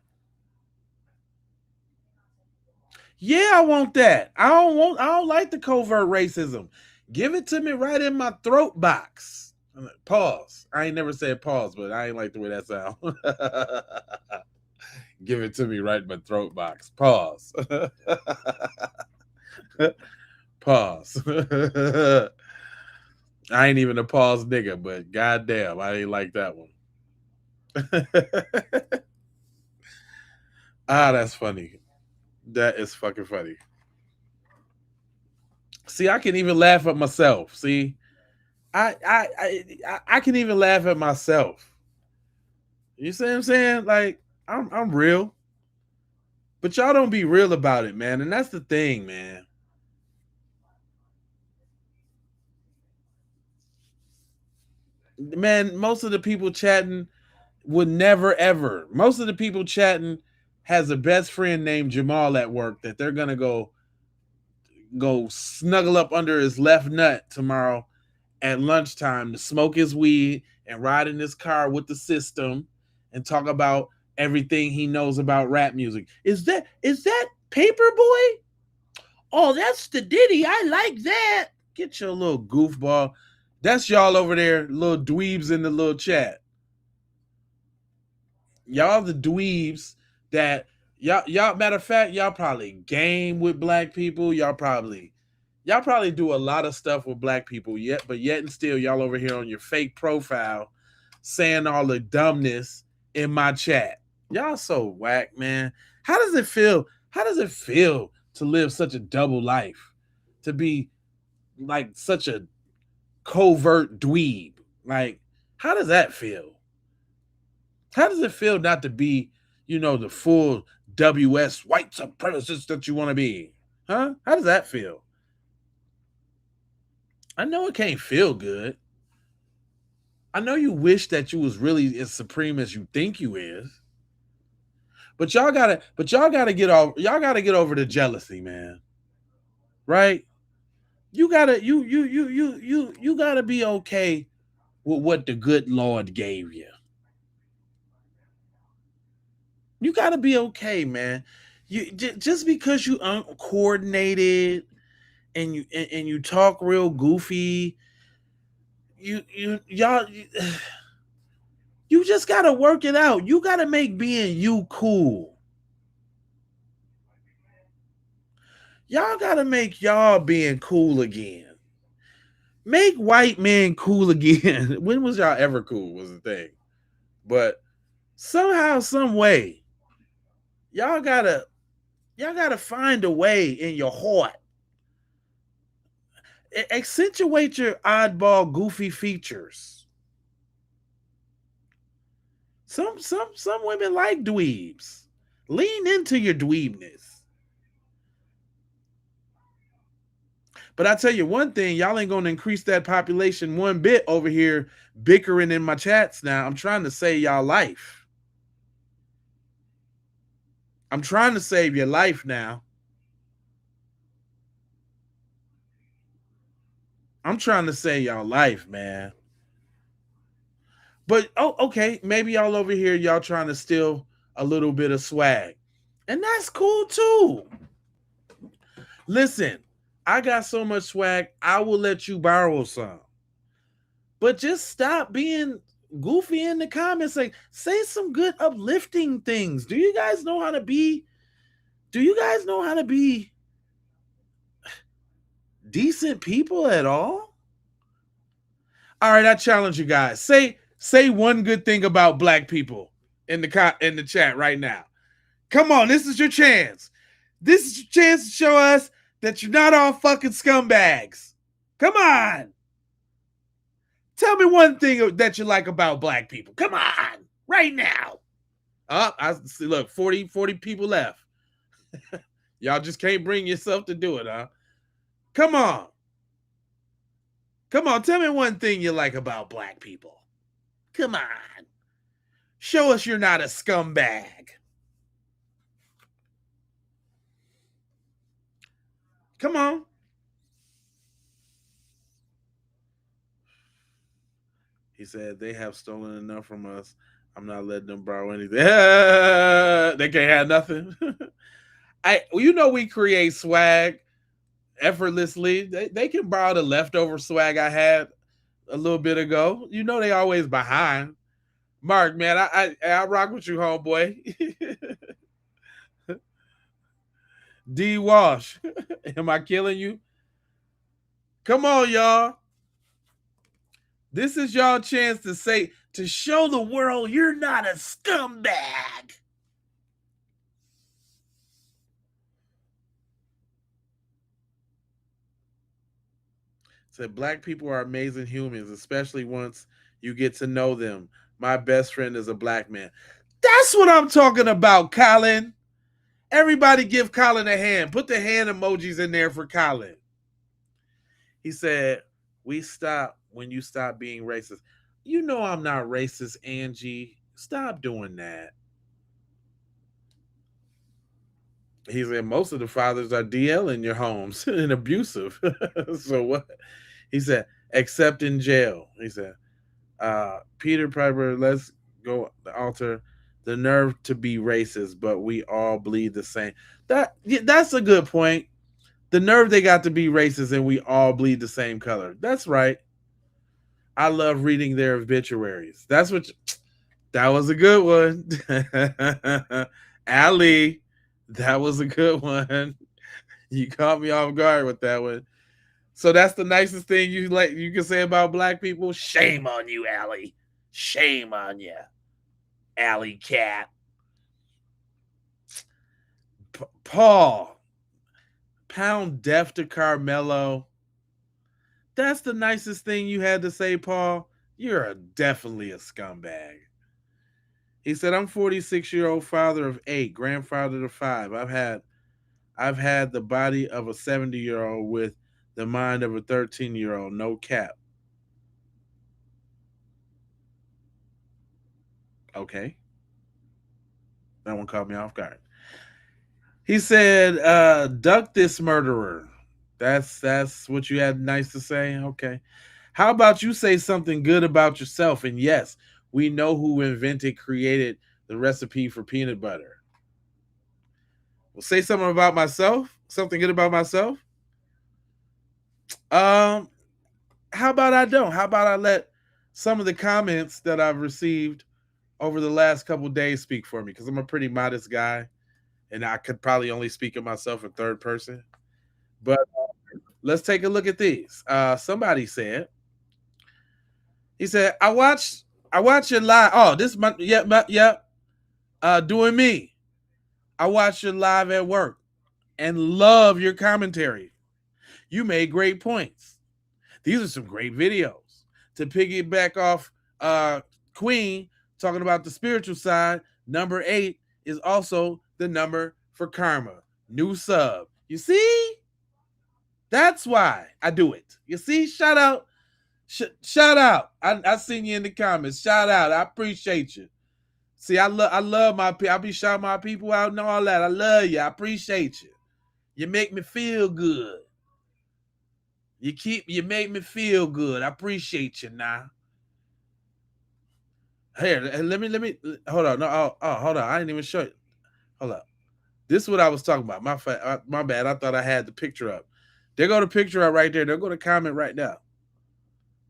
Yeah, I want that. I don't like the covert racism. Give it to me right in my throat box. Pause. I ain't never said pause, but I ain't like the way that sounds. Give it to me right in my throat box. Pause. Pause. I ain't even a pause nigga, but goddamn, I ain't like that one. That's funny. That is fucking funny. See, I can even laugh at myself. See, I can even laugh at myself. You see what I'm saying? Like, I'm real. But y'all don't be real about it, man. And that's the thing, man. Man, most of the people chatting would never ever. Most of the people chatting has a best friend named Jamal at work that they're gonna go snuggle up under his left nut tomorrow at lunchtime to smoke his weed and ride in his car with the system and talk about everything he knows about rap music. Is that Paperboy? Oh, that's the Diddy. I like that. Get your little goofball. That's y'all over there, little dweebs in the little chat. Y'all the dweebs that y'all matter of fact, y'all probably game with black people. Y'all probably do a lot of stuff with black people but yet and still y'all over here on your fake profile saying all the dumbness in my chat. Y'all so whack, man. How does it feel? How does it feel to live such a double life? To be like such a covert dweeb? Like, how does that feel? How does it feel not to be, the full WS white supremacist that you want to be? Huh? How does that feel? I know it can't feel good. I know you wish that you was really as supreme as you think you is. But y'all gotta get over the jealousy, man. Right? You gotta be okay with what the good Lord gave you. You gotta be okay, man. You just because you uncoordinated and you talk real goofy, y'all you just gotta work it out. You gotta make being you cool. Y'all gotta make y'all being cool again. Make white men cool again. When was y'all ever cool was the thing. But somehow, some way, y'all gotta find a way in your heart. Accentuate your oddball, goofy features. Some women like dweebs. Lean into your dweebness. But I tell you one thing, y'all ain't gonna increase that population one bit over here bickering in my chats now. I'm trying to save y'all life. I'm trying to save your life now. I'm trying to save y'all life, man. But okay, maybe y'all over here, y'all trying to steal a little bit of swag. And that's cool too. Listen, I got so much swag, I will let you borrow some. But just stop being goofy in the comments. Like, say some good uplifting things. Do you guys know how to be decent people at all? All right, I challenge you guys. Say one good thing about black people in the chat right now. Come on, this is your chance. This is your chance to show us that you're not all fucking scumbags. Come on. Tell me one thing that you like about black people. Come on, right now. I see, look, 40 people left. Y'all just can't bring yourself to do it, huh? Come on. Come on, tell me one thing you like about black people. Come on. Show us you're not a scumbag. Come on. He said, they have stolen enough from us. I'm not letting them borrow anything. They can't have nothing. We create swag effortlessly. They can borrow the leftover swag I had a little bit ago. You know they always behind. Mark, man, I rock with you, homeboy. D Wash. Am I killing you? Come on, y'all. This is y'all chance to show the world you're not a scumbag. Said black people are amazing humans, especially once you get to know them. My best friend is a black man. That's what I'm talking about, Colin. Everybody give Colin a hand. Put the hand emojis in there for Colin. He said, we stop when you stop being racist. You know I'm not racist, Angie. Stop doing that. He said, most of the fathers are DL in your homes and abusive. So what? He said, except in jail. He said, Peter Piper, let's go the altar. The nerve to be racist, but we all bleed the same. That's a good point. The nerve they got to be racist and we all bleed the same color. That's right. I love reading their obituaries. That was a good one. Allie, that was a good one. You caught me off guard with that one. So that's the nicest thing you can say about black people? Shame on you, Allie. Shame on you, Alley Cat. Paul, pound deaf to Karmelo. That's the nicest thing you had to say, Paul. You're definitely a scumbag. He said, I'm 46-year-old father of 8, grandfather of 5. I've had the body of a 70-year-old with the mind of a 13-year-old. No cap. Okay. That one caught me off guard. He said, duck this murderer. That's what you had nice to say? Okay. How about you say something good about yourself? And yes, we know who created the recipe for peanut butter. Well, say something about myself. Something good about myself. How about I don't? How about I let some of the comments that I've received over the last couple of days speak for me? Because I'm a pretty modest guy, and I could probably only speak of myself in third person. But let's take a look at these. Somebody said, he said, I watched your live. Oh, this month, yeah. Doing me. I watched your live at work and love your commentary. You made great points. These are some great videos. To piggyback off Queen talking about the spiritual side, number 8 is also the number for karma. New sub. You see? That's why I do it. You see? Shout out. Shout out. I seen you in the comments. Shout out. I appreciate you. See, I love my people. I be shouting my people out and all that. I love you. I appreciate you. You make me feel good. You make me feel good. I appreciate you now. Here, let me hold on. No, hold on. I didn't even show you. Hold up. This is what I was talking about. My bad. I thought I had the picture up. There go the picture up right there. There go the comment right now.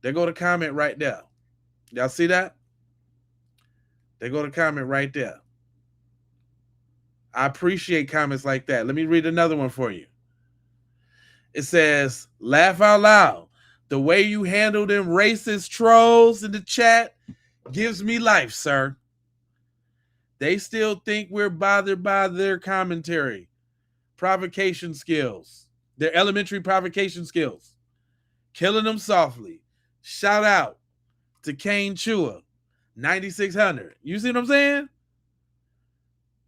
There go the comment right there. Y'all see that? There go the comment right there. I appreciate comments like that. Let me read another one for you. It says, laugh out loud. The way you handle them racist trolls in the chat gives me life, sir. They still think we're bothered by their commentary. Provocation skills. Their elementary provocation skills. Killing them softly. Shout out to Kane Chua, 9600. You see what I'm saying?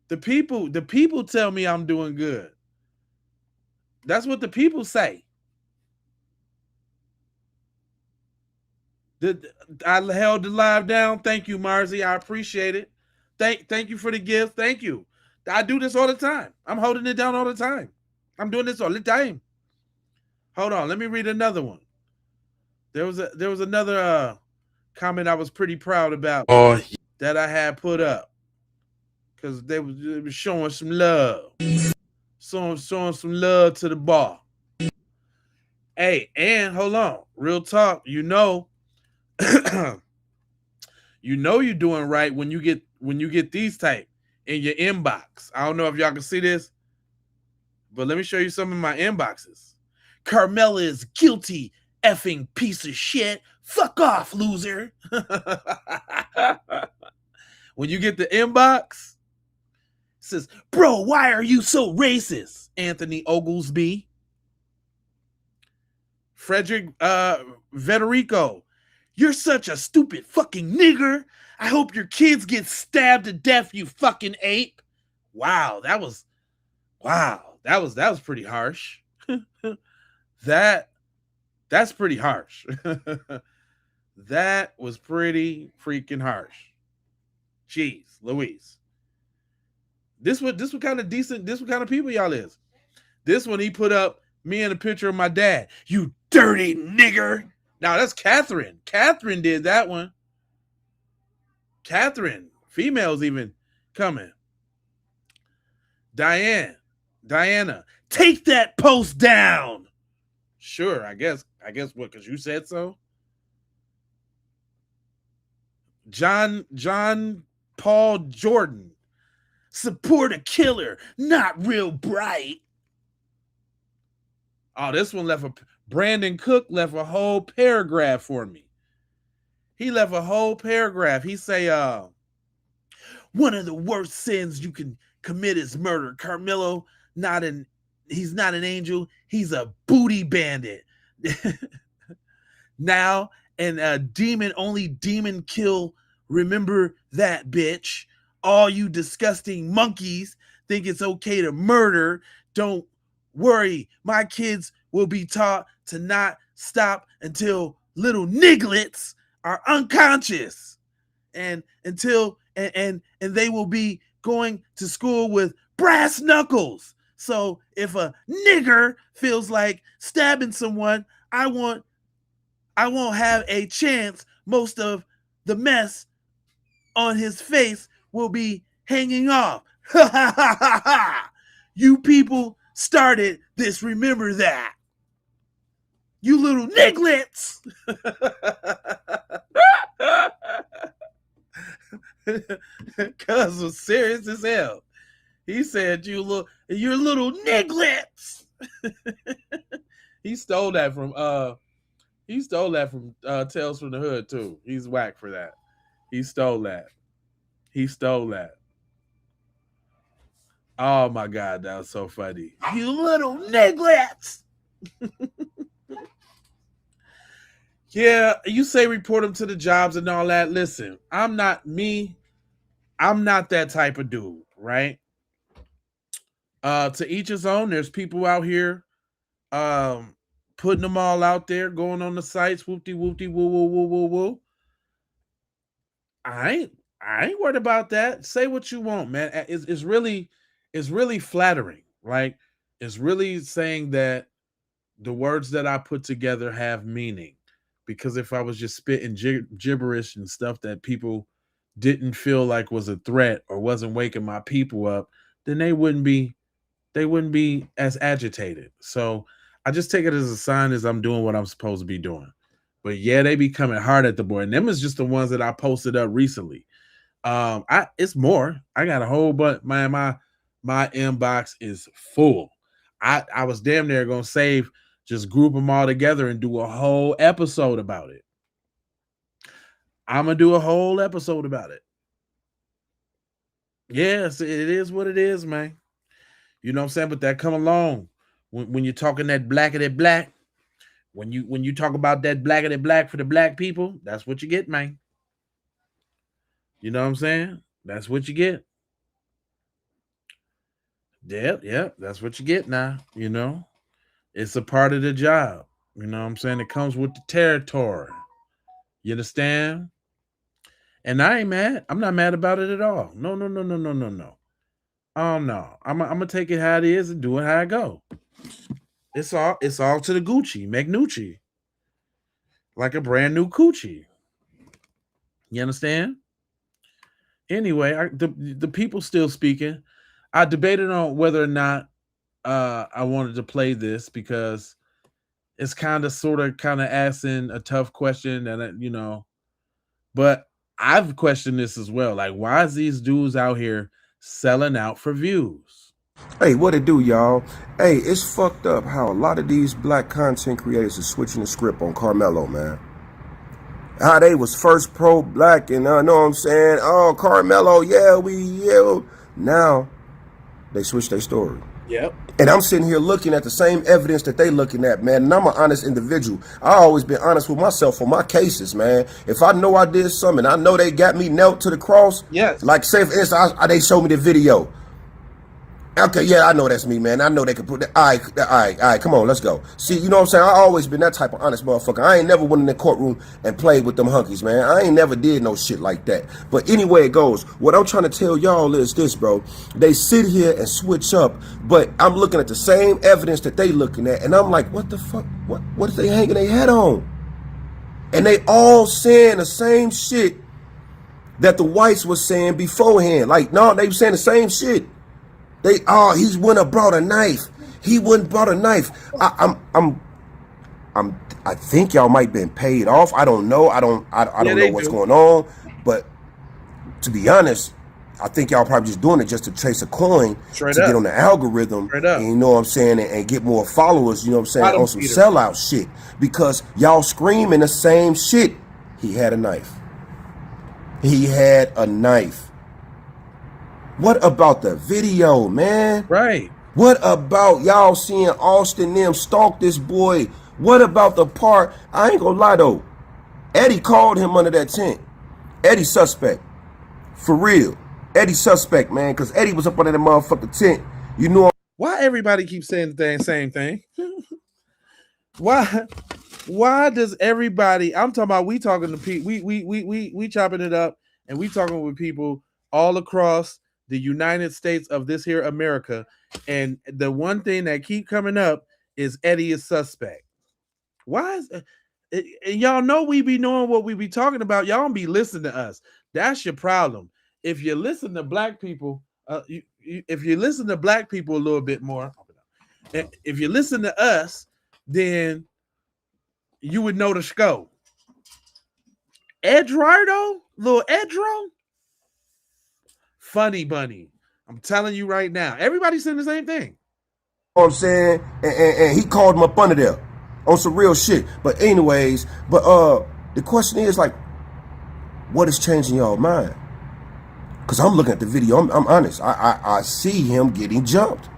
The people tell me I'm doing good. That's what the people say. I held the live down. Thank you, Marzi. I appreciate it. Thank you for the gift. Thank you. I do this all the time. I'm holding it down all the time. I'm doing this all the time. Hold on. Let me read another one. There was another comment I was pretty proud about that I had put up because they was showing some love. Showing some love to the bar. Hey, and hold on. Real talk. You know you're doing right when you get these type in your inbox. I don't know if y'all can see this, but let me show you some of my inboxes. Carmella is guilty, effing piece of shit. Fuck off, loser. When you get the inbox, it says, bro, why are you so racist? Anthony Oglesby. Frederick Federico, you're such a stupid fucking nigger. I hope your kids get stabbed to death, you fucking ape. Wow, that was pretty harsh. That's pretty harsh. That was pretty freaking harsh. Jeez, Louise. This what kind of decent, this what kind of people y'all is. This one he put up me in a picture of my dad. You dirty nigger. Now that's Catherine. Catherine did that one. Catherine. Females even coming. Diana. Take that post down. Sure, I guess what, because you said so. John Paul Jordan. Support a killer, not real bright. Oh, this one Brandon Cook left a whole paragraph for me. He left a whole paragraph. He say, one of the worst sins you can commit is murder. Karmelo, he's not an angel. He's a booty bandit. Now, and a demon, only demon kill. Remember that, bitch. All you disgusting monkeys think it's okay to murder. Don't worry. My kids will be taught to not stop until little nigglets are unconscious. And until and they will be going to school with brass knuckles. So if a nigger feels like stabbing someone, I won't have a chance. Most of the mess on his face will be hanging off. Ha ha ha ha ha. You people started this, remember that. You little nigglets. Cuz was serious as hell. He said you're little nigglets. He stole that from Tales from the Hood too. He's whack for that. He stole that. He stole that. Oh my god, that was so funny. You little nigglets. Yeah, you say report them to the jobs and all that. Listen, I'm not that type of dude, right? To each his own. There's people out here putting them all out there, going on the sites, whoopty whoopty woo woo woo woo woo. I ain't worried about that. Say what you want, man. It's really flattering. Like it's really saying that the words that I put together have meaning. Because if I was just spitting gibberish and stuff that people didn't feel like was a threat or wasn't waking my people up, then they wouldn't be as agitated. So I just take it as a sign as I'm doing what I'm supposed to be doing. But yeah, they be coming hard at the boy. And them is just the ones that I posted up recently. It's more. I got a whole bunch. My inbox is full. I was damn near gonna save, just group them all together and do a whole episode about it. I'm gonna do a whole episode about it. Yes, it is what it is, man. You know what I'm saying? But that come along when you're talking that blackity black. When you talk about that blackity black for the black people, that's what you get, man. You know what I'm saying? That's what you get. Yep, that's what you get now. You know, it's a part of the job. You know what I'm saying? It comes with the territory. You understand? And I ain't mad. I'm not mad about it at all. No. No. I'm gonna take it how it is and do it how I go. It's all to the Gucci, McNucci. Like a brand new coochie. You understand? Anyway, the people still speaking. I debated on whether or not I wanted to play this because it's kind of asking a tough question, and but I've questioned this as well. Like, why is these dudes out here selling out for views? Hey, what it do, y'all? Hey, it's fucked up how a lot of these black content creators are switching the script on Karmelo, man. How they was first pro-black and know what I'm saying? Oh, Karmelo, yeah. Now, they switched their story. Yep. And I'm sitting here looking at the same evidence that they looking at, man. And I'm an honest individual. I always been honest with myself on my cases, man. If I know I did something, I know they got me nailed to the cross. Yes. Like, say for instance, they showed me the video. Okay, yeah, I know that's me, man. I know they could put that. All right, come on, let's go. See, you know what I'm saying? I always been that type of honest motherfucker. I ain't never went in the courtroom and played with them hunkies, man. I ain't never did no shit like that. But anyway it goes, what I'm trying to tell y'all is this, bro. They sit here and switch up, but I'm looking at the same evidence that they looking at, and I'm like, what the fuck? What is they hanging their head on? And they all saying the same shit that the whites was saying beforehand. Like, no, they were saying the same shit. He wouldn't have brought a knife. He wouldn't brought a knife. I think y'all might been paid off. I don't know. I don't know what's going on. But to be honest, I think y'all probably just doing it just to chase a coin to get on the algorithm. And you know what I'm saying, and get more followers. You know what I'm saying, on some sellout shit. Because y'all screaming the same shit. He had a knife. He had a knife. What about the video, man? Right. What about y'all seeing Austin them stalk this boy? What about the part? I ain't gonna lie though. Eddie called him under that tent. Eddie suspect. For real. Eddie suspect, man. Because Eddie was up under that motherfucking tent. You know. Why everybody keeps saying the same thing? Why does everybody? I'm talking about we talking to people. We chopping it up and we talking with people all across the United States of this here America, and the one thing that keep coming up is Eddie is suspect. Why is and y'all know we be knowing what we be talking about? Y'all don't be listening to us. That's your problem. If you listen to black people, if you listen to black people a little bit more, if you listen to us, then you would know the scope. Edgardo, little Edro. Funny bunny. I'm telling you right now. Everybody's saying the same thing. know what I'm saying? And he called him up under there on some real shit. But anyways, the question is like, what is changing y'all mind? Because I'm looking at the video, I'm honest. I see him getting jumped.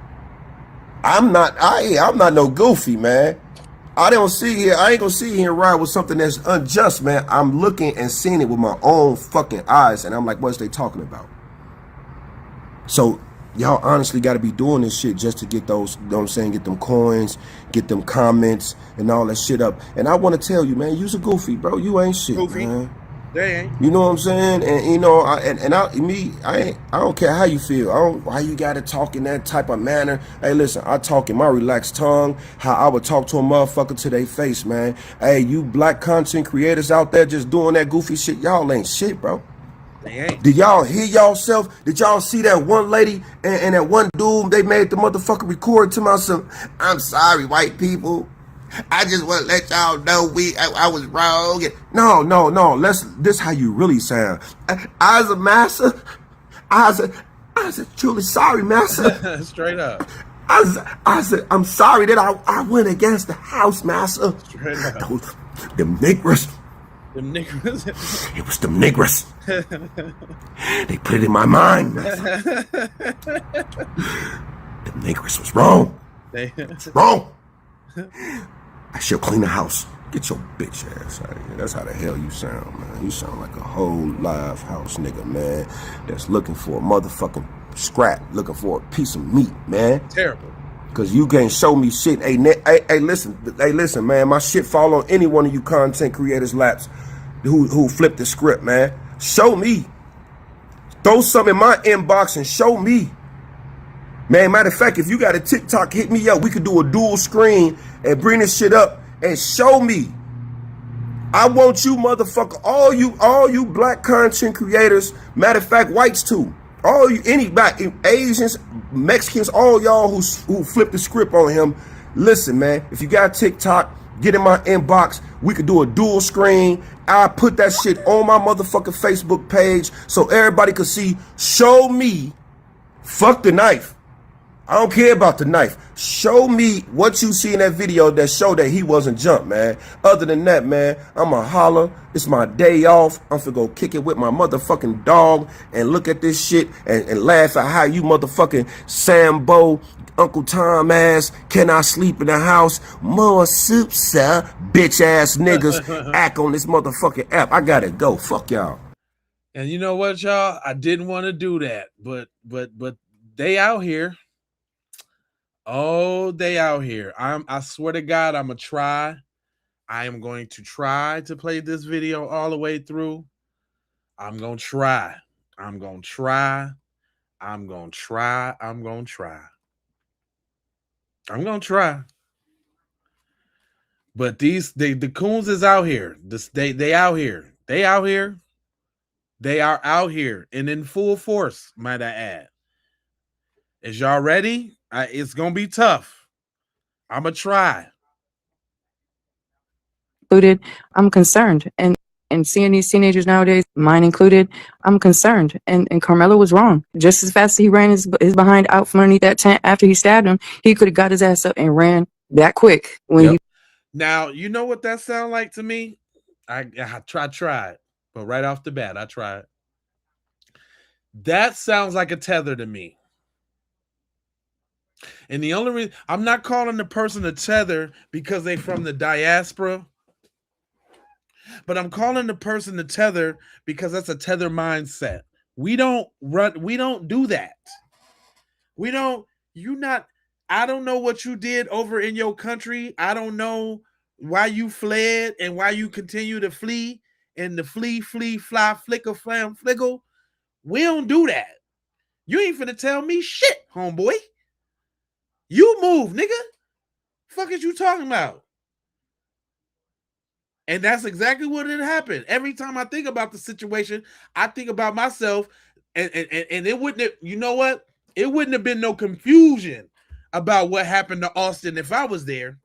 I'm not no goofy, man. I ain't gonna sit here and ride with something that's unjust, man. I'm looking and seeing it with my own fucking eyes, and I'm like, what's they talking about? So y'all honestly got to be doing this shit just to get those, you know what I'm saying, get them coins, get them comments and all that shit up. And I want to tell you, man, you's a goofy, bro. You ain't shit, goofy, man. They ain't. You know what I'm saying? And you know, I don't care how you feel. Why you gotta talk in that type of manner. Hey, listen, I talk in my relaxed tongue, how I would talk to a motherfucker to their face, man. Hey, you black content creators out there just doing that goofy shit, y'all ain't shit, bro. They ain't. Did y'all hear yourself? Did y'all see that one lady and that one dude? They made the motherfucker record to myself. I'm sorry, white people. I just want to let y'all know I was wrong. No. This how you really sound. I was a master. I was truly sorry, master. Straight up. I said, I'm sorry that I went against the house, master. Straight up. Them niggers. Them niggers. It was them niggers. They put it in my mind, master. Them niggers was wrong. Wrong. I should clean the house. Get your bitch ass out of here. That's how the hell you sound, man. You sound like a whole live house nigga, man. That's looking for a motherfucking scrap, looking for a piece of meat, man. Terrible. Cause you can't show me shit. Hey, listen, man. My shit fall on any one of you content creators' laps who flip the script, man. Show me. Throw some in my inbox and show me. Man, matter of fact, if you got a TikTok, hit me up. We could do a dual screen and bring this shit up and show me. I want you, motherfucker, all you black content creators, matter of fact, whites too. All you, anybody, Asians, Mexicans, all y'all who flip the script on him. Listen, man, if you got TikTok, get in my inbox. We could do a dual screen. I put that shit on my motherfucking Facebook page so everybody could see. Show me. Fuck the knife. I don't care about the knife. Show me what you see in that video that showed that he wasn't jumped, man. Other than that, man, I'ma holler. It's my day off. I'm finna go kick it with my motherfucking dog and look at this shit and laugh at how you motherfucking Sambo, Uncle Tom ass, can I sleep in the house? More soup, sir. Bitch ass niggas act on this motherfucking app. I gotta go. Fuck y'all. And you know what, y'all? I didn't want to do that, but they out here. Oh, they out here. I swear to God, I'm gonna try. I am going to try to play this video all the way through. I'm gonna try. But the coons is out here. They out here. They out here. They are out here and in full force, might I add. Is y'all ready? It's gonna be tough. I'm gonna try. Included, I'm concerned, and seeing these teenagers nowadays, mine included, I'm concerned. And Karmelo was wrong. Just as fast as he ran his behind out from underneath that tent after he stabbed him, he could have got his ass up and ran that quick when he. Now you know what that sound like to me. I tried, but right off the bat, I tried. That sounds like a tether to me. And the only reason I'm not calling the person a tether because they from the diaspora, but I'm calling the person a tether because that's a tether mindset. We don't do that. I don't know what you did over in your country. I don't know why you fled and why you continue to flee and the flee, fly, flicker, flam, flickle. We don't do that. You ain't finna tell me shit, homeboy. You move, nigga. Fuck is you talking about? And that's exactly what had happened. Every time I think about the situation, I think about myself, and it wouldn't have, you know what? It wouldn't have been no confusion about what happened to Austin if I was there.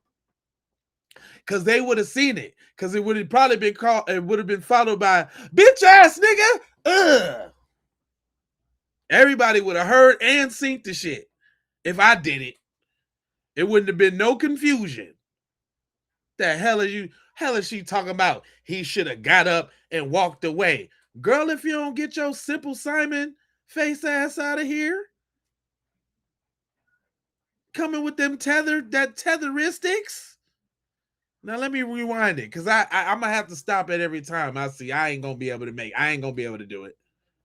Because they would have seen it. Because it would have probably been called, it would have been followed by bitch ass nigga. Ugh. Everybody would have heard and seen the shit if I did it. It wouldn't have been no confusion. The hell is she talking about? He should have got up and walked away. Girl, if you don't get your Simple Simon face ass out of here, coming with them tetheristics. Now let me rewind it, because I'm gonna have to stop it every time I see. I ain't gonna be able to do it.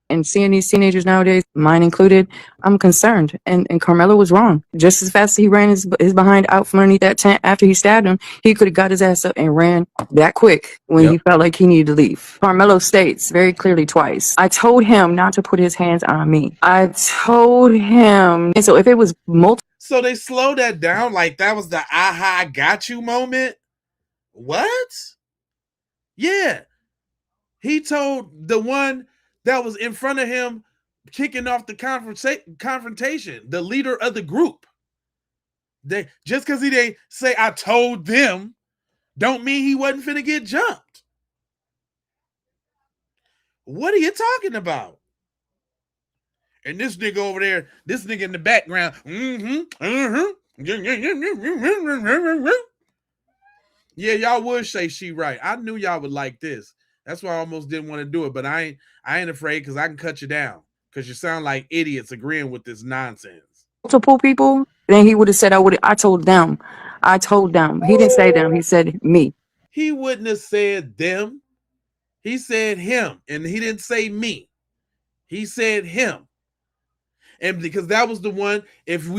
And seeing these teenagers nowadays, mine included, I'm concerned. And Carmelo was wrong. Just as fast as he ran his behind out from underneath that tent after he stabbed him, he could have got his ass up and ran that quick when he felt like he needed to leave. Carmelo states very clearly twice, I told him not to put his hands on me. I told him. And so if it was multiple. So they slowed that down like that was the aha, I got you moment? What? Yeah. He told the one that was in front of him kicking off the confrontation, the leader of the group. Just because he didn't say, I told them, don't mean he wasn't finna get jumped. What are you talking about? And this nigga over there, this nigga in the background, yeah, y'all would say she right. I knew y'all would like this. That's why I almost didn't want to do it, but I ain't afraid, because I can cut you down, because you sound like idiots agreeing with this nonsense. Multiple people, then he would have said, I told them. I told them. He didn't say them. He said me. He wouldn't have said them. He said him, and he didn't say me. He said him. And because that was the one, if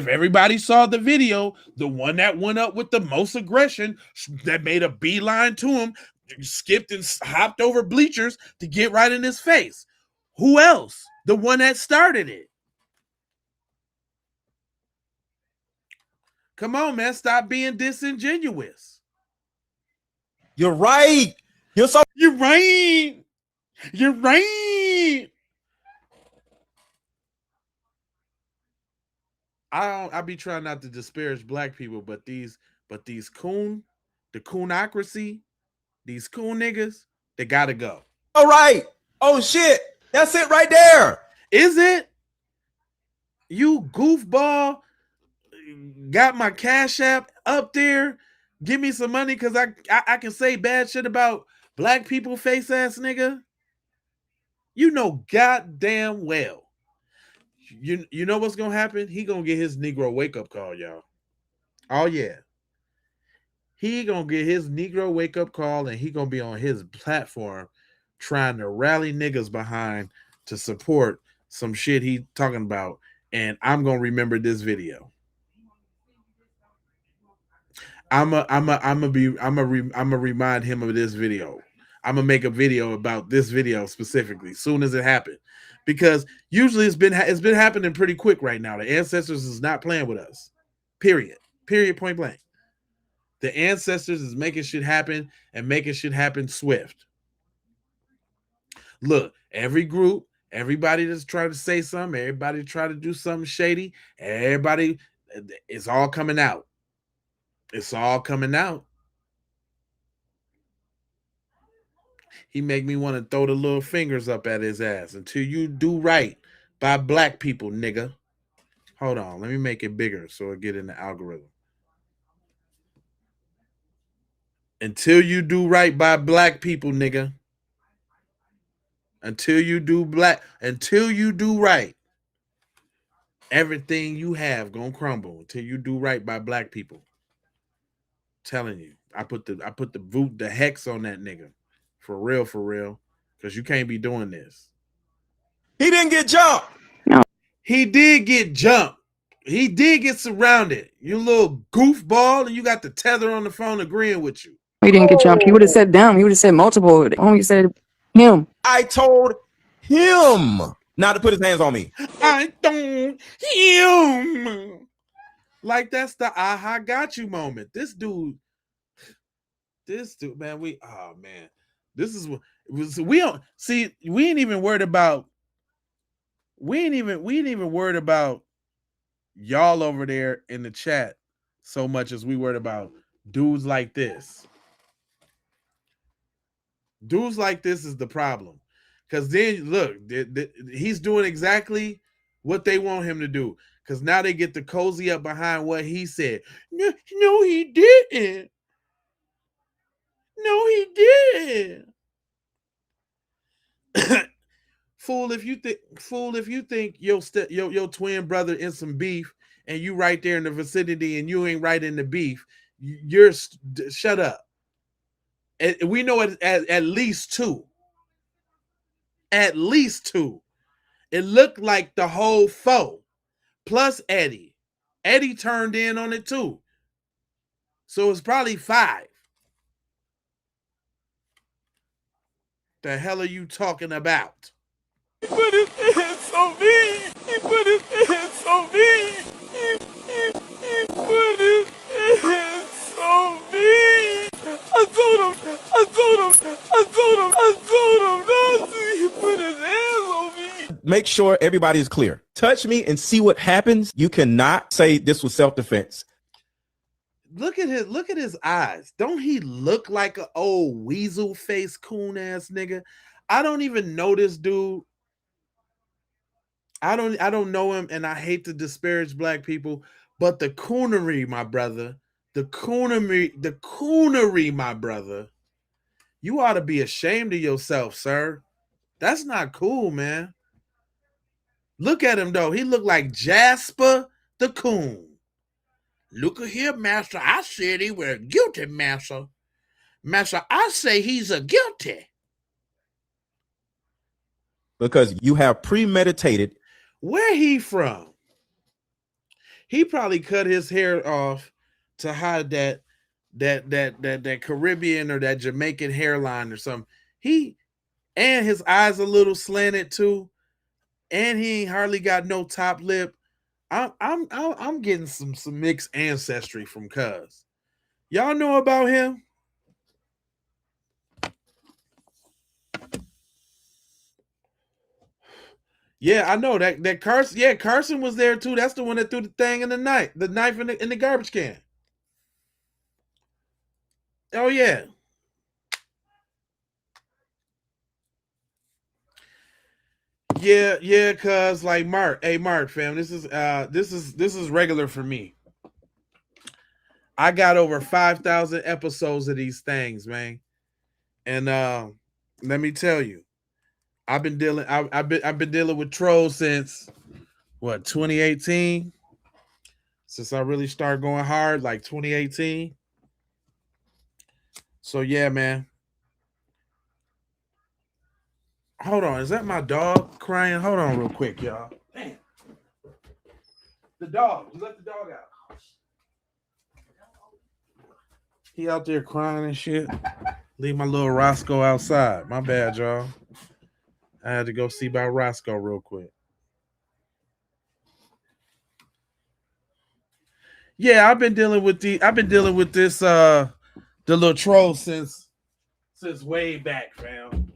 everybody saw the video, the one that went up with the most aggression, that made a beeline to him, skipped and hopped over bleachers to get right in his face. Who else? The one that started it. Come on, man. Stop being disingenuous. You're right. You're right. You're right. I be trying not to disparage black people, but these the coonocracy, these coon niggas, they gotta go. All right. Oh shit. That's it right there. Is it? You goofball got my Cash App up there. Give me some money, because I can say bad shit about black people, face ass nigga. You know goddamn well. You know what's gonna happen? He gonna get his Negro wake up call, y'all. Oh yeah. He gonna get his Negro wake up call, and he gonna be on his platform trying to rally niggas behind to support some shit he talking about. And I'm gonna remember this video. I'm gonna remind him of this video. I'm gonna make a video about this video specifically soon as it happened, because usually it's been happening pretty quick right now. The ancestors is not playing with us. Period. Point blank. The ancestors is making shit happen, and making shit happen swift. Look, every group, everybody that's trying to say something, everybody try to do something shady, everybody, it's all coming out. It's all coming out. He make me want to throw the little fingers up at his ass. Until you do right by black people, nigga. Hold on, let me make it bigger so it get in the algorithm. Until you do right by black people, nigga. Until you do right, everything you have gonna crumble. Until you do right by black people. I'm telling you, I put the hex on that nigga. For real. Because you can't be doing this. He didn't get jumped. No. He did get jumped. He did get surrounded. You little goofball, and you got the tether on the phone agreeing with you. He didn't get jumped. He would have said them. He would have said multiple. Only said him. I told him not to put his hands on me. I told him. Like, that's the aha got you moment. This dude, man, this is what we don't see. We ain't even worried about y'all over there in the chat so much as we worried about dudes like this. Dudes like this is the problem. Because then, look, he's doing exactly what they want him to do. Because now they get to cozy up behind what he said. No, he didn't. No, he didn't. Fool, if you think your twin brother in some beef and you right there in the vicinity and you ain't right in the beef, shut up. And we know at least two. At least two. It looked like the whole foe plus Eddie. Eddie turned in on it too. So it's probably 5. The hell are you talking about? He put his hands on me. He put his hands on me. He put his hands on me. I told him not to. He put his hands on me. Make sure everybody is clear. Touch me and see what happens. You cannot say this was self-defense. Look at his eyes. Don't he look like an old weasel face coon ass nigga? I don't even know this dude. I don't know him, and I hate to disparage black people, but the coonery, my brother, the coonery, my brother, you ought to be ashamed of yourself, sir. That's not cool, man. Look at him though. He looked like Jasper the Coon. Look at here, master. I said he were guilty, master. Master, I say he's a guilty. Because you have premeditated. Where he from? He probably cut his hair off to hide that Caribbean or that Jamaican hairline or something. And his eyes a little slanted too, and he ain't hardly got no top lip. I'm getting some mixed ancestry from Cuz. Y'all know about him? Yeah, I know that Carson. Yeah, Carson was there too. That's the one that threw the thing in the knife in the garbage can. Oh yeah. Yeah, cuz like Mark, hey Mark, fam, this is regular for me. I got over 5,000 episodes of these things, man. And let me tell you, I've been dealing with trolls since what, 2018? Since I really started going hard, like 2018. So yeah, man. Hold on, is that my dog crying? Hold on real quick, y'all. Damn. The dog. You let the dog out. He out there crying and shit. Leave my little Roscoe outside. My bad, y'all. I had to go see about Roscoe real quick. Yeah, I've been dealing with this the little troll since way back, fam.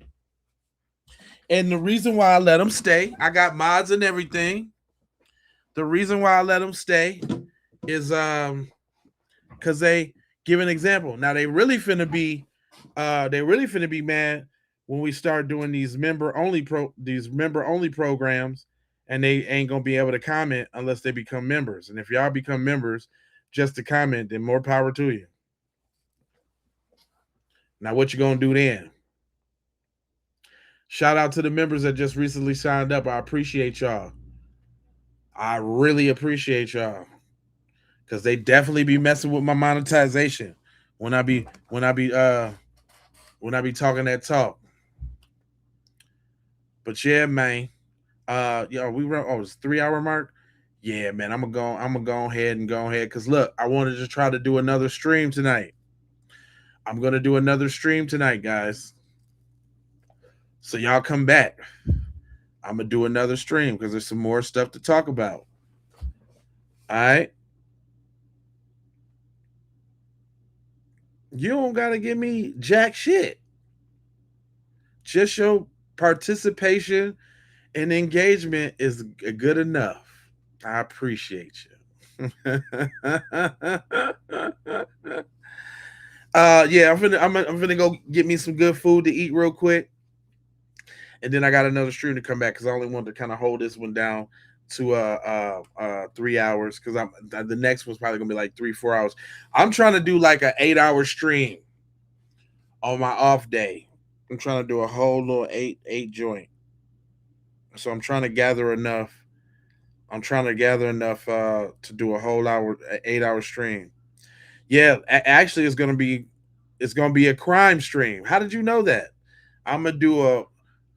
And the reason why I let them stay, I got mods and everything. The reason why I let them stay is because they give an example. Now they really finna be mad when we start doing these member only programs, and they ain't gonna be able to comment unless they become members. And if y'all become members just to comment, then more power to you. Now what you gonna do then? Shout out to the members that just recently signed up. I appreciate y'all. I really appreciate y'all, because they definitely be messing with my monetization when I be talking that talk. But yeah, man. We run. It's 3-hour mark. Yeah, man. I'm gonna go ahead because look, I wanted to try to do another stream tonight. I'm gonna do another stream tonight, guys. So y'all come back. I'm gonna do another stream because there's some more stuff to talk about. All right. You don't gotta give me jack shit. Just your participation and engagement is good enough. I appreciate you. Yeah, I'm gonna go get me some good food to eat real quick, and then I got another stream to come back because I only wanted to kind of hold this one down to 3 hours because I'm the next one's probably gonna be like 3-4 hours. I'm trying to do like an 8 hour stream on my off day. I'm trying to do a whole little eight joint. So I'm trying to gather enough. I'm trying to gather enough to do a whole 8 hour stream. Yeah, actually, it's gonna be a crime stream. How did you know that? I'm gonna do a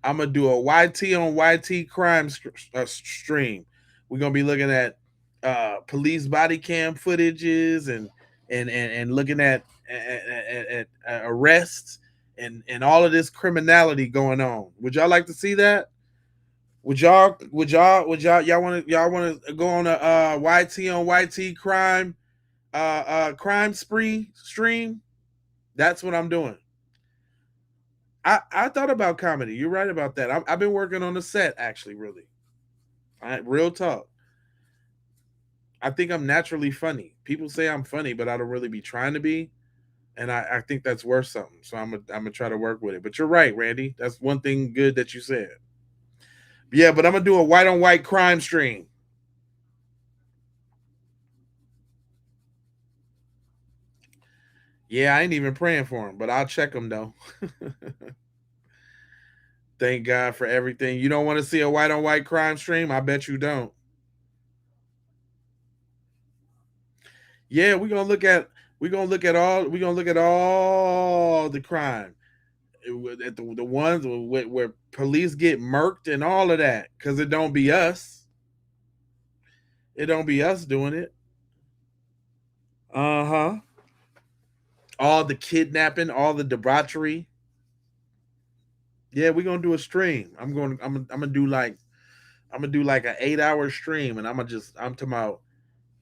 I'm gonna do a YT on YT crime stream. We're gonna be looking at police body cam footages and looking at arrests and all of this criminality going on. Would y'all like to see that? Y'all want to go on a YT on YT crime spree stream? That's what I'm doing. I thought about comedy. You're right about that. I've been working on the set actually, really. Real talk. I think I'm naturally funny. People say I'm funny, but I don't really be trying to be, and I think that's worth something. So I'm gonna try to work with it. But you're right, Randy. That's one thing good that you said. Yeah, but I'm gonna do a white on white crime stream. Yeah, I ain't even praying for him, but I'll check him though. Thank God for everything. You don't want to see a white on white crime stream? I bet you don't. Yeah, we're gonna look at all the crime. At the ones where police get murked and all of that. Cause it don't be us. It don't be us doing it. Uh-huh. All the kidnapping, all the debauchery. Yeah, we're gonna do a stream. I'm gonna do like an 8 hour stream, and I'm talking about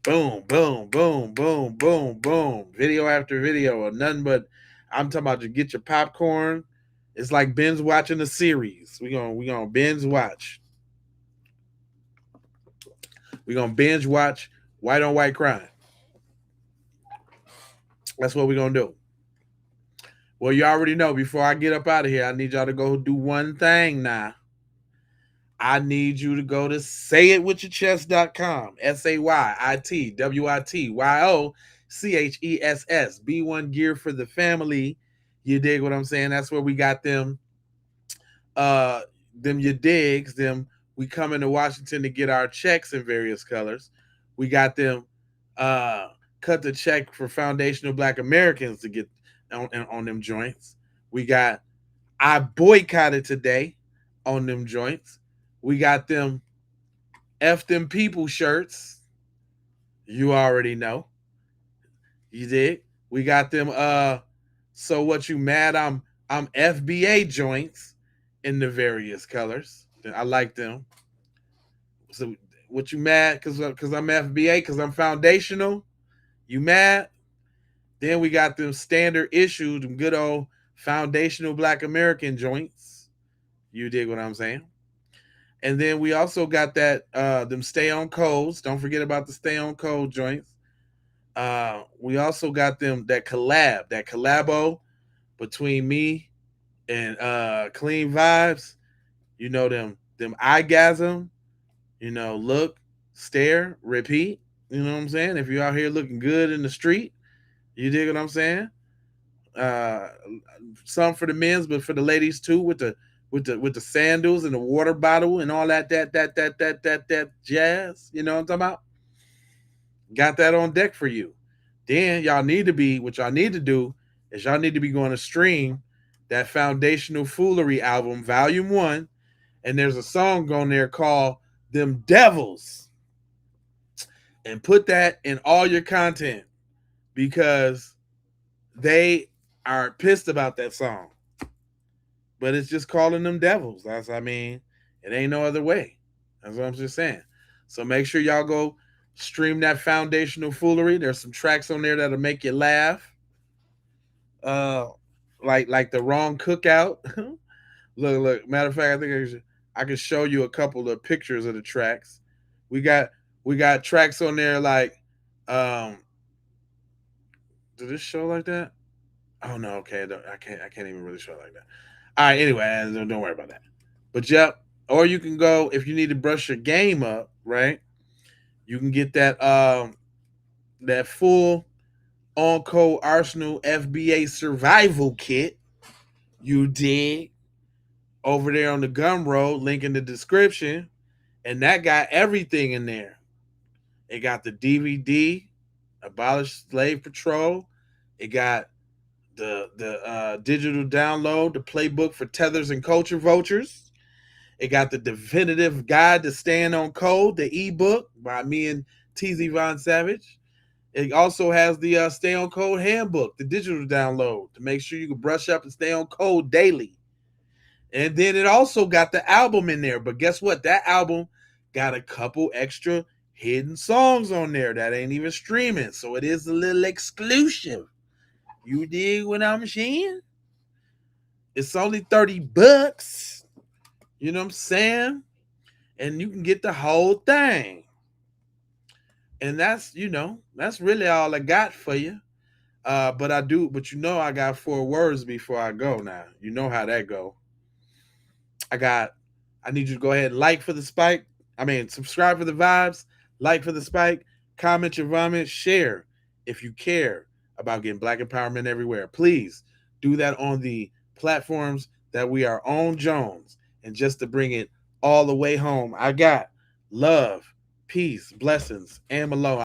boom, boom, boom, boom, boom, boom, video after video, or nothing but I'm talking about just get your popcorn. It's like binge watching a series. We gonna binge watch. We're gonna binge watch white on white crime. That's what we're gonna do. Well, you already know before I get up out of here, I need y'all to go do one thing now. I need you to go to sayitwithyourchest.com. SAYITWITYOCHESS. B1 gear for the family. You dig what I'm saying? That's where we got them you digs, them we come into Washington to get our checks in various colors. We got them cut the check for foundational Black Americans to get on them joints. We got I boycotted today on them joints. We got them F them people shirts. You already know. You did. We got them so what you mad I'm FBA joints in the various colors. I like them. So what you mad cuz I'm FBA cuz I'm foundational? You mad? Then we got them standard issued, them good old foundational Black American joints. You dig what I'm saying? And then we also got that them stay on codes. Don't forget about the stay on code joints. We also got them that collabo between me and Clean Vibes. You know them eyegasm. You know, look, stare, repeat. You know what I'm saying? If you're out here looking good in the street, you dig what I'm saying? Some for the men's, but for the ladies too, with the sandals and the water bottle and all that jazz. You know what I'm talking about? Got that on deck for you. Then y'all need to be what y'all need to do is y'all need to be going to stream that Foundational Foolery album, Volume 1, and there's a song on there called Them Devils. And put that in all your content because they are pissed about that song. But it's just calling them devils. It ain't no other way. That's what I'm just saying. So make sure y'all go stream that Foundational Foolery. There's some tracks on there that'll make you laugh. Like the wrong cookout. look. Matter of fact, I think I can show you a couple of pictures of the tracks. We got tracks on there like did this show like that? Oh no, okay. I can't even really show it like that. All right, anyway, don't worry about that. But yep, or you can go if you need to brush your game up, right? You can get that full on-code Arsenal FBA survival kit. You dig? Over there on the Gumroad, link in the description. And that got everything in there. It got the DVD, Abolish Slave Patrol. It got the digital download, the playbook for tethers and culture vultures. It got the definitive guide to staying on code, the ebook by me and TZ Von Savage. It also has the Stay on Code handbook, the digital download to make sure you can brush up and stay on code daily. And then it also got the album in there. But guess what? That album got a couple extra hidden songs on there that ain't even streaming. So it is a little exclusive. You dig what I'm saying? It's only $30. You know what I'm saying? And you can get the whole thing. And that's really all I got for you. But I got 4 words before I go now. You know how that go. I need you to go ahead and subscribe for the vibes, like for the spike, comment your vomit, share if you care about getting Black empowerment everywhere. Please do that on the platforms that we are on Jones. And just to bring it all the way home, I got love, peace, blessings, and Malone.